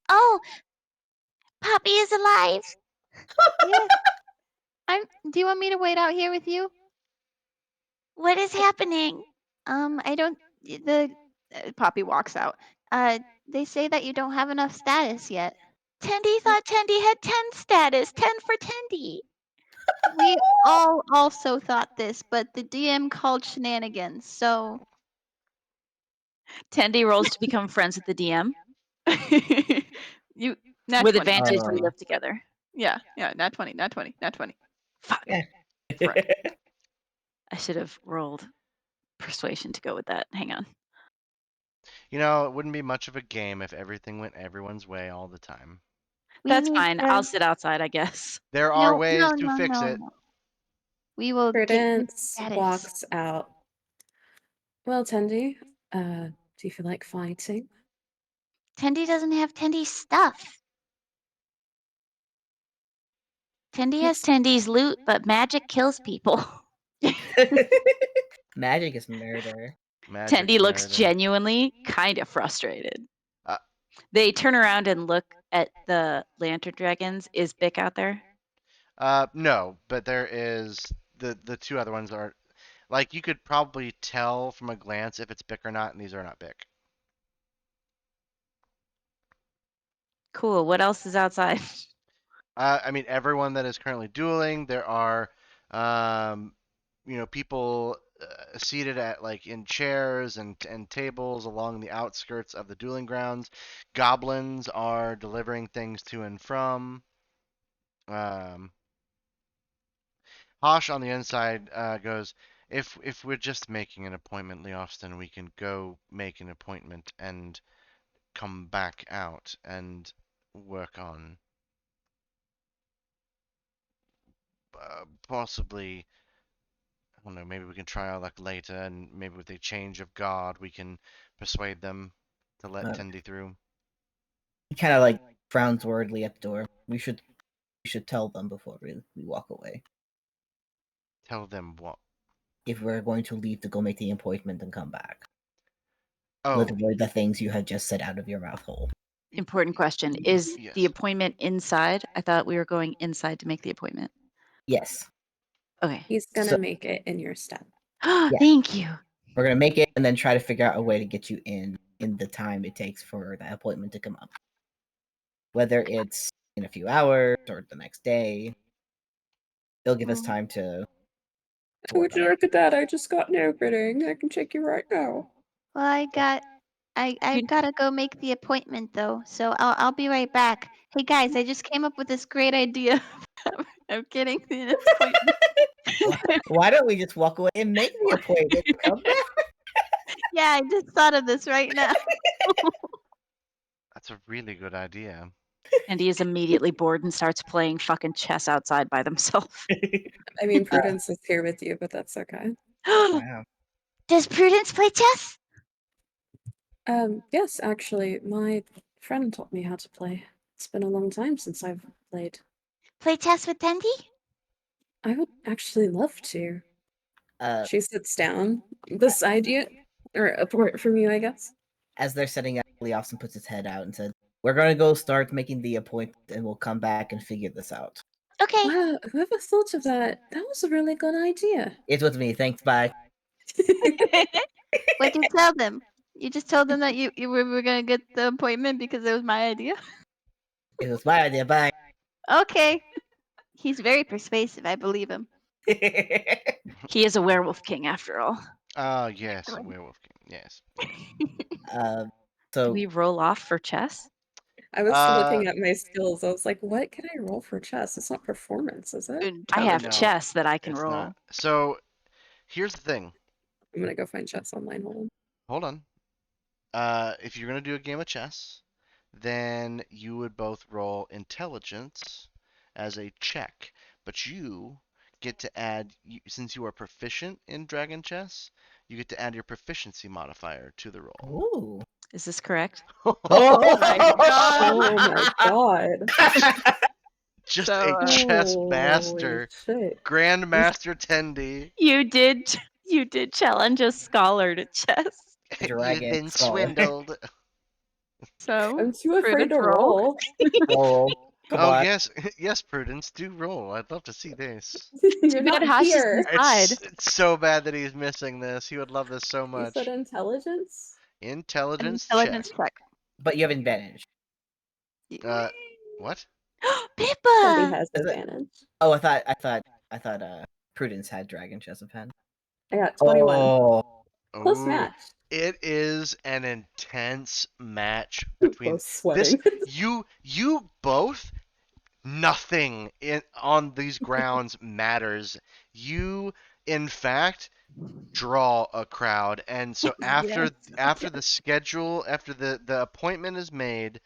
Oh, Poppy is alive. Yes. Do you want me to wait out here with you? What is happening? I don't. Poppy walks out. They say that you don't have enough status yet. Tendy thought Tendy had 10 status. 10 for Tendy. We all also thought this, but the DM called shenanigans. So Tendy rolls to become friends with the DM. you nat With 20. advantage, we Oh. live together. Yeah, nat 20, nat 20, nat 20. Fuck. Yeah. I should have rolled persuasion to go with that. Hang on. You know, it wouldn't be much of a game if everything went everyone's way all the time. We That's need fine. to- I'll sit outside, I guess. There are No, ways no, to no, fix no, it. no. We will get you Prudence status. walks out. Well, Tendy, do you feel like fighting? Tendy doesn't have Tendy's stuff. Tendy has It's- Tendy's loot, but magic kills people. Magic is murder. Magic Tendy looks murder. genuinely kind of frustrated. Uh, They turn around and look at the lantern dragons. Is Bick out there? No, but there is the two other ones are like you could probably tell from a glance if it's Bick or not, and these are not Bick. Cool. What else is outside? I mean, everyone that is currently dueling. There are, people seated at like in chairs and tables along the outskirts of the dueling grounds. Goblins are delivering things to and from. Hosh on the inside goes, if we're just making an appointment, Leofston, we can go make an appointment and come back out and work on possibly. I don't know. Maybe we can try our luck later, and maybe with a change of guard, we can persuade them to let Tendy through. He kind of like frowns worriedly at the door. We should tell them before we walk away. Tell them what? If we're going to leave to go make the appointment and come back. Oh, Literally the things you had just said out of your mouth hole. Important question. Is Yes. the appointment inside? I thought we were going inside to make the appointment. Yes. Okay. He's gonna So- make it in your step. Thank you. We're gonna make it and then try to figure out a way to get you in the time it takes for that appointment to come up. Whether it's in a few hours or the next day. It'll give us time to Would you look at that? I just got an opening. I can check you right now. Well, I've gotta go make the appointment though, so I'll be right back. Hey guys, I just came up with this great idea of getting the appointment. Why don't we just walk away and make the appointment and come back? Yeah, I just thought of this right now. That's a really good idea. And he is immediately bored and starts playing fucking chess outside by themselves. I mean, Prudence is here with you, but that's okay. Wow. Does Prudence play chess? Yes, actually, my friend taught me how to play. It's been a long time since I've played. Play chess with Tendy? I would actually love to. Uh, She sits down beside you, or apart from you, I guess. as they're setting up, Leofson puts his head out and said, "We're gonna go start making the appointment, and we'll come back and figure this out." Okay. Wow, whoever thought of that? That was a really good idea. It's with me. Thanks. Bye. What'd you tell them? You just told them that you were gonna get the appointment because it was my idea? It was my idea. Bye. Okay. He's very persuasive, I believe him. He is a werewolf king after all. Oh, yes, a werewolf king. Yes. uh, Do so we roll off for chess? I was looking at my skills. I was like, what can I roll for chess? It's not performance, is it? I have No, chess that I can it's roll. not. So here's the thing. I'm gonna go find chess online. Hold on. If you're gonna do a game of chess, then you would both roll intelligence as a check, but you get to add, since you are proficient in dragon chess, you get to add your proficiency modifier to the roll. Ooh. Is this correct? Oh my god. Oh my god. Just So, a chess Holy master, shit. Grandmaster Tendi. You did challenge a scholar to chess. You've Dragon been scholar. swindled. so I'm too afraid Prudence, to roll. Roll. Come Oh on. yes, Prudence, do roll. I'd love to see this. You're Too not bad Hash here. isn't inside. It's so bad that he's missing this. He would love this so You much. said intelligence? an Intelligence intelligence check. check. But you have advantage. What? Teddy Pippa! has Is it- advantage. Oh, I thought Prudence had Dragon Chess of Pen. I got 21. Oh. Close Ooh, match. it is an intense match We're between both sweating. you both. Nothing on these grounds matters. You, in fact, draw a crowd, and so after the schedule, after the appointment is made,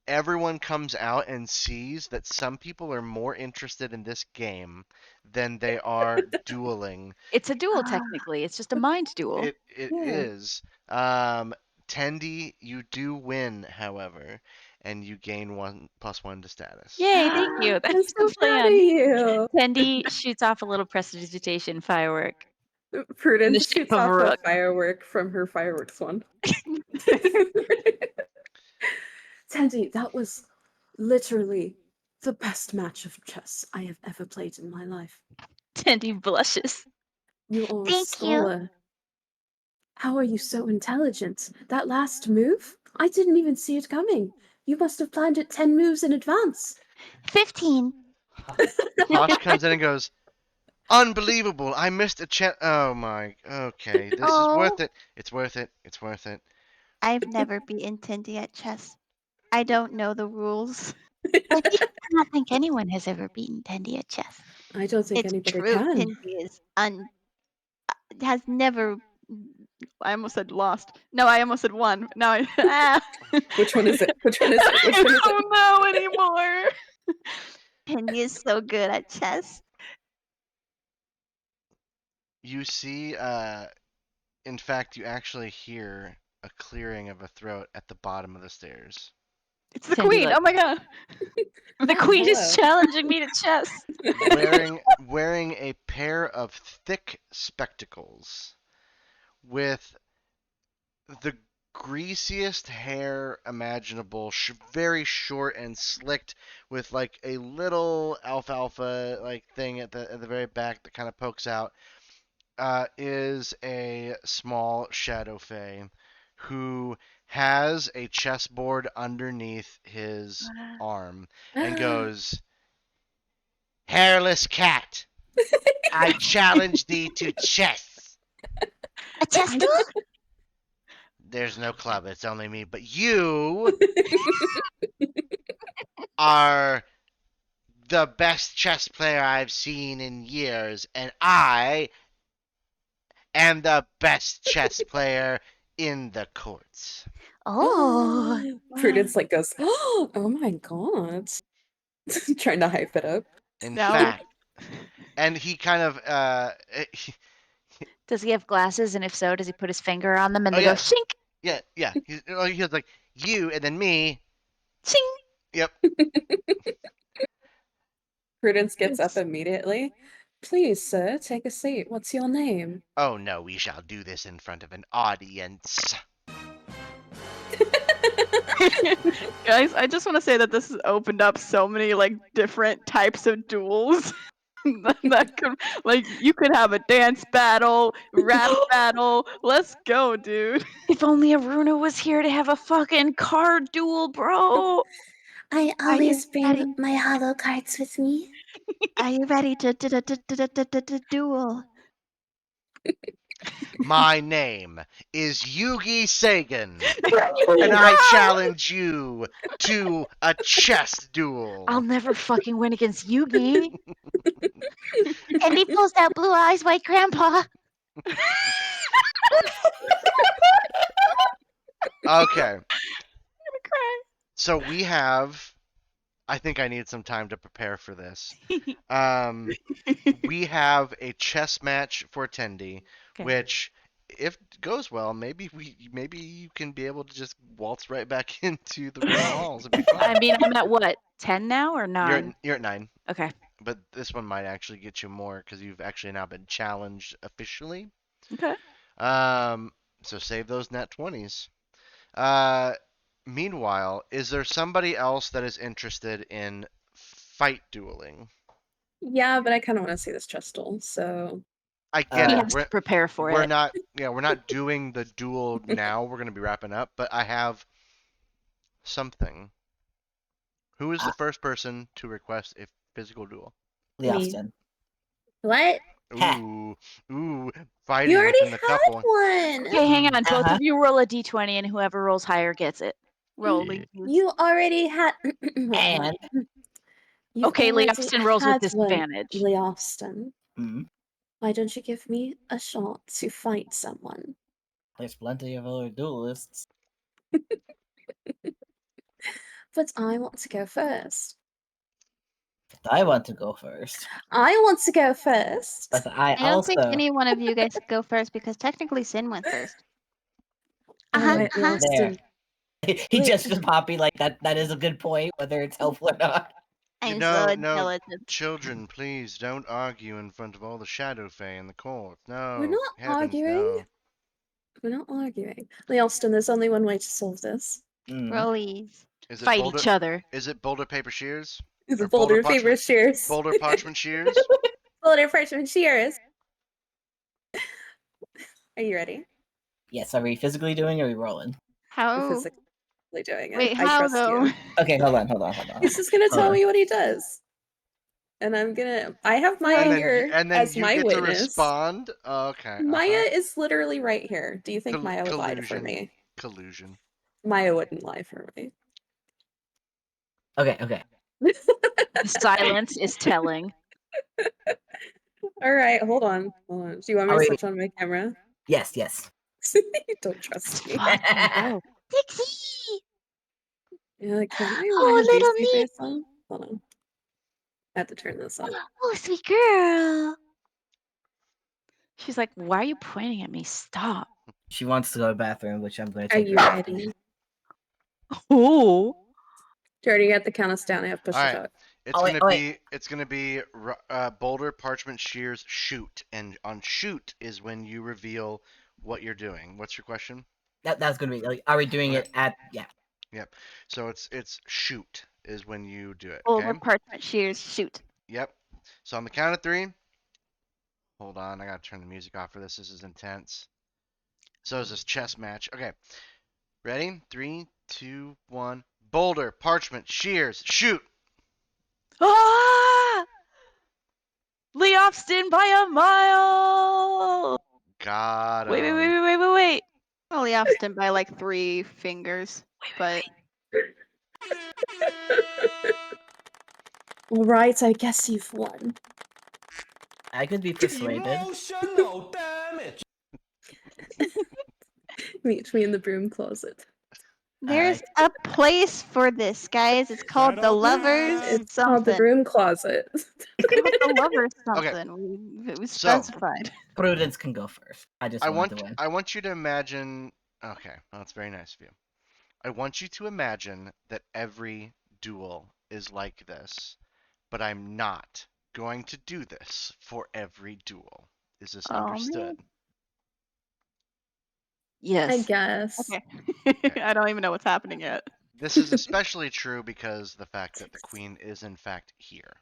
everyone comes out and sees that some people are more interested in this game than they are dueling. It's a duel, technically. It's just a mind duel. It Yeah. is. Tendi, you do win, however, and you gain 1+1 to status. Yay, thank you. I'm That's so the proud of plan. you. Tendi shoots off a little prestidigitation firework. Prudence shape shoots of a off a rook. firework from her fireworks one. Tandy, that was literally the best match of chess I have ever played in my life. Tendi blushes. Thank You are a you. scholar. How are you so intelligent? That last move? I didn't even see it coming. You must have planned it 10 moves in advance. 15. Hosh comes in and goes, "Unbelievable! I missed a chance. Oh my. Okay, this is worth Oh. it. It's worth it. It's worth it." I've never beaten Tindy at chess. I don't know the rules. I don't think anyone has ever beaten Tendi at chess. I don't think It's anybody true. can. Tindy is has never. I almost said lost. No, I almost said won. No, Which one is it? Which one is it? Which I one is it? don't know anymore. Tindy is so good at chess. You see, in fact, you actually hear a clearing of a throat at the bottom of the stairs. It's the Tindy, queen. like- Oh my god. The Oh, queen is hello. challenging me to chess. Wearing a pair of thick spectacles with the greasiest hair imaginable, very short and slicked, with like a little alfalfa like thing at the very back that kind of pokes out, is a small shadow fae who has a chessboard underneath his arm and goes, "Hairless cat, I challenge thee to chess." A chess duel? There's no club, it's only me. But you are the best chess player I've seen in years, and I am the best chess player in the courts. Oh. Prudence like goes, oh my god. Trying to hype it up. In Now- fact, and he kind of Does he have glasses? And if so, does he put his finger on them and Oh, they yeah. go shink, yeah. He's like you, and then me. ching? Yep. Prudence gets up immediately. Please, sir, take a seat. What's your name? Oh no, we shall do this in front of an audience. Guys, I just want to say that this has opened up so many like different types of duels. that could, like, you could have a dance battle, rap battle. Let's go, dude. If only Aruna was here to have a fucking card duel, bro. I always bring my hollow cards with me. Are you ready to duel? My name is Yugi Sagan, and I challenge you to a chess duel. I'll never fucking win against Yugi. And he pulls out Blue Eyes White Grandpa. Okay. Cry. So we have. I think I need some time to prepare for this. We have a chess match for Tendi, Okay. which, if it goes well, maybe you can be able to just waltz right back into the royal halls. It'd be fun. I mean, I'm at what, 10 now or 9? You're at 9, Okay. but this one might actually get you more because you've actually now been challenged officially. Okay. So save those net 20s. Meanwhile, is there somebody else that is interested in fight dueling? Yeah, but I kind of want to see this chess duel. So I He get it. has to prepare for We're it. not, we're not doing the duel now. We're going to be wrapping up, but I have something. Who is the first person to request a physical duel? Me. Leofton. what? Ha. Ooh, fighting You already within the had couple. one. Okay, hang on. Both Uh-huh. of you roll a d20, and whoever rolls higher gets it. Rolling. You already had. And You've Okay, already Leofston rolls with had one, disadvantage. Leofston. mm, Why don't you give me a shot to fight someone? there's plenty of other duelists. But I want to go first. I want to go first. I want to go first. But I I don't think also any one of you guys go first because technically Sin went first. Alright, uh-huh. there. Leofston. He Wait. just to Poppy like that. That is a good point, whether it's helpful or not. I'm No, so no, intelligent. children, please don't argue in front of all the Shadow Fae in the court. No, We're not heavens, arguing. no. We're not arguing. Leofston, there's only one way to solve this. Mm. Rollies. Is it Fight Boulder? each other. Is it Boulder Paper Shears? Is Or it Boulder, Parchment- paper, shears? Boulder Parchment Shears? Boulder, parchment, shears. Are you ready? Yes, are we physically doing or are we rolling? We're How? physically doing it. Wait, I how trust though? you. Okay, hold on. He's just gonna Hold tell on. me what he does. And I have Maya and then, here and then as you my get to witness. respond? Okay. Maya is literally right here. Do you think Maya would lie for Collusion. me? Collusion. Maya wouldn't lie for me. Okay. The silence is telling. All right, hold on. Do you want me Are to we- switch on my camera? Yes. You don't trust me. Fucking go. Dixie! Yeah, can I Oh, have little Beastie me. Face on? Hold on. I have to turn this on. Oh, sweet girl. She's like, why are you pointing at me? Stop. She wants to go to the bathroom, which I'm going to Are take you her. ready? Ooh. Jordy, at the count us down. I have push All it right. out. It's gonna be Boulder Parchment Shears Shoot, and on Shoot is when you reveal what you're doing. What's your question? That's going to be like, are we doing Okay. it at? Yeah. Yep. So it's Shoot is when you do it. Over Okay. parchment shears. Shoot. Yep. So on the count of 3. Hold on, I gotta turn the music off for this. This is intense. So is this chess match. Okay. Ready? 3, 2, 1. Boulder, Parchment, Shears, Shoot! Ah! Leofston by a mile. Got Wait. Probably Austin by like 3 fingers. But All right, I guess you've won. I could be persuaded. Emotional damage. Meet me in the broom closet. there's a place for this, guys. It's called the Shadow Lovers Man. It's called the something. broom closet. It's called the Lovers Okay. something. It was So- specified. Prudence can go first. I just wanted to win. I want you to imagine. Okay, well, that's very nice of you. I want you to imagine that every duel is like this, but I'm not going to do this for every duel. Is this Oh, man. understood? Yes. I guess. Okay. I don't even know what's happening yet. This is especially true because the fact that the queen is in fact here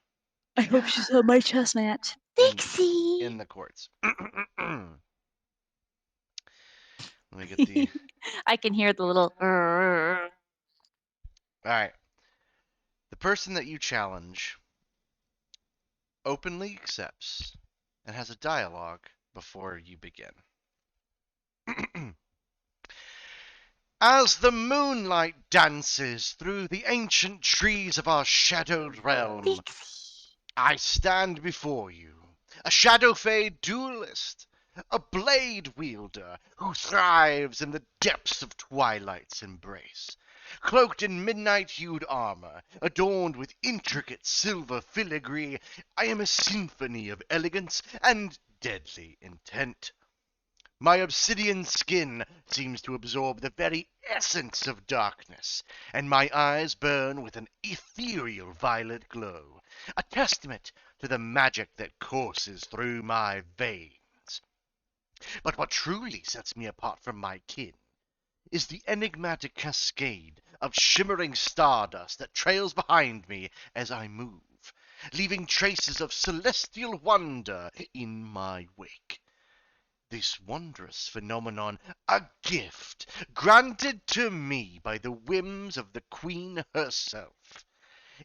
I hope she's on my chess match. Dixie! in the courts. Let me get the. I can hear the little. All right. The person that you challenge openly accepts and has a dialogue before you begin. As the moonlight dances through the ancient trees of our shadowed realm, I stand before you, a Shadow Fade duelist, a blade wielder who thrives in the depths of Twilight's embrace. Cloaked in midnight-hued armor, adorned with intricate silver filigree, I am a symphony of elegance and deadly intent. My obsidian skin seems to absorb the very essence of darkness, and my eyes burn with an ethereal violet glow, a testament to the magic that courses through my veins. But what truly sets me apart from my kin is the enigmatic cascade of shimmering stardust that trails behind me as I move, leaving traces of celestial wonder in my wake. This wondrous phenomenon, a gift granted to me by the whims of the Queen herself,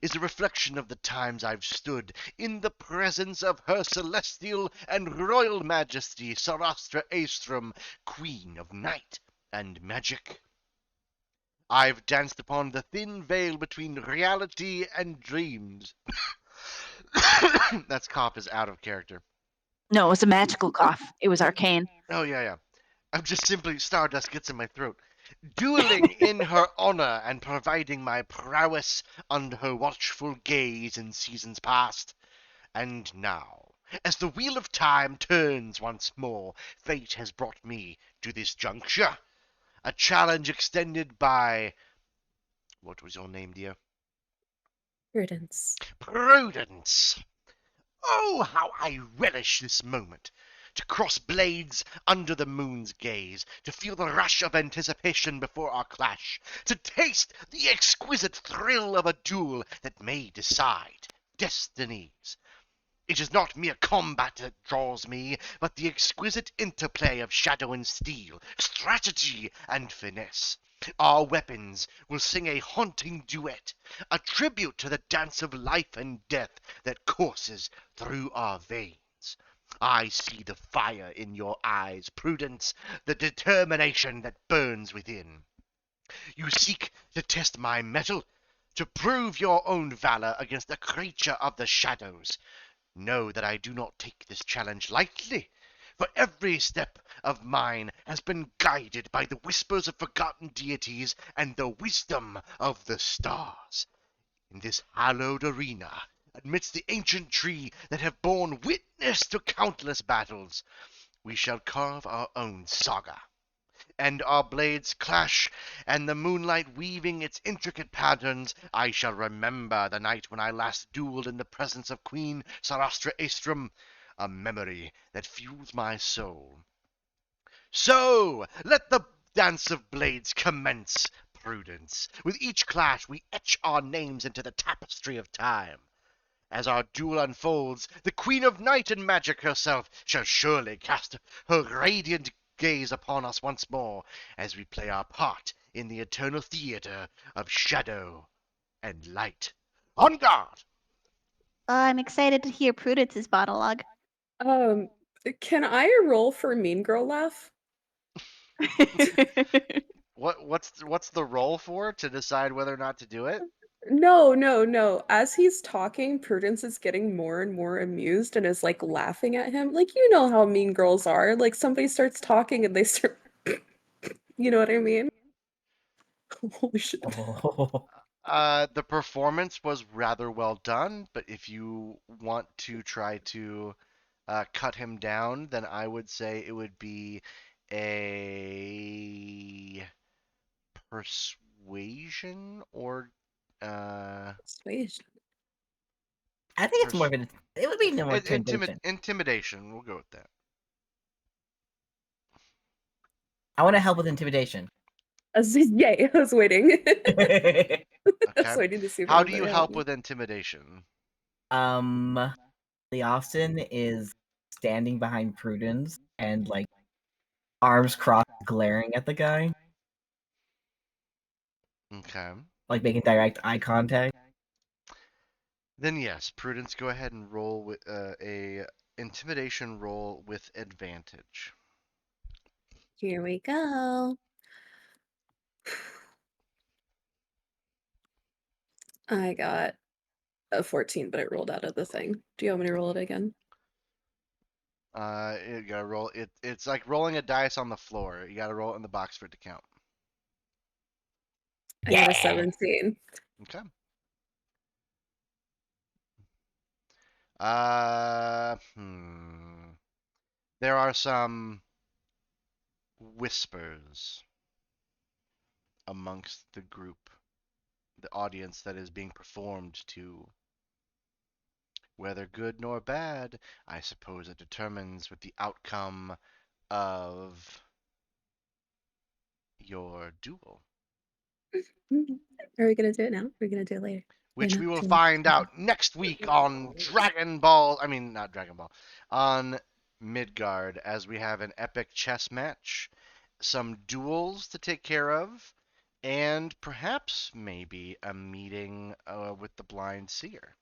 is a reflection of the times I've stood in the presence of Her Celestial and Royal Majesty Sarastra Aestrum, Queen of Night and Magic. I've danced upon the thin veil between reality and dreams. That's cough is out of character. No, it was a magical cough. It was arcane. Oh, yeah. I'm just simply stardust gets in my throat. Dueling in her honor and providing my prowess under her watchful gaze in seasons past. And now, as the wheel of time turns once more, fate has brought me to this juncture. A challenge extended by... What was your name, dear? Prudence. Prudence! Oh, how I relish this moment! To cross blades under the moon's gaze, to feel the rush of anticipation before our clash, to taste the exquisite thrill of a duel that may decide destinies. It is not mere combat that draws me, but the exquisite interplay of shadow and steel, strategy and finesse. Our weapons will sing a haunting duet, a tribute to the dance of life and death that courses through our veins. I see the fire in your eyes, Prudence, the determination that burns within. You seek to test my mettle, to prove your own valor against a creature of the shadows. Know that I do not take this challenge lightly, for every step of mine has been guided by the whispers of forgotten deities and the wisdom of the stars. In this hallowed arena, amidst the ancient tree that have borne witness to countless battles, we shall carve our own saga. And our blades clash, and the moonlight weaving its intricate patterns, I shall remember the night when I last dueled in the presence of Queen Sarastra Aestrum, a memory that fuels my soul. So, let the dance of blades commence, Prudence. With each clash, we etch our names into the tapestry of time. As our duel unfolds, the Queen of Night and Magic herself shall surely cast her radiant gaze upon us once more as we play our part in the eternal theater of shadow and light. On guard! I'm excited to hear Prudence's monologue. Can I roll for Mean Girl Laugh? What's the roll for to decide whether or not to do it? No. As he's talking, Prudence is getting more and more amused and is like laughing at him. Like, you know how mean girls are. Like, somebody starts talking and they start. You know what I mean? Holy shit. Oh. The performance was rather well done, but if you want to try to cut him down, then I would say it would be a persuasion or Persuasion. I think it's more of an. It would be more intimidation. We'll go with that. I want to help with intimidation. Yay, I was waiting. I was Okay. waiting to see if How do you anybody help helped me. with intimidation? Lee Austin is standing behind Prudence and like arms crossed, glaring at the guy, Okay. like making direct eye contact. Then yes, Prudence, go ahead and roll with a intimidation roll with advantage. Here we go. I got a 14, but it rolled out of the thing. Do you want me to roll it again? You gotta roll it. It's like rolling a dice on the floor. You gotta roll it in the box for it to count. I got a Yeah. 17. Okay. Uh, hmm. There are some whispers amongst the group, the audience that is being performed to. Whether good nor bad, I suppose it determines with the outcome of your duel, Are we gonna do it now? Are we gonna do it later? which no, we will too late. find out next week on Dragon Ball. I mean, not Dragon Ball, on Midgard, as we have an epic chess match, some duels to take care of, and perhaps maybe a meeting with the blind seer.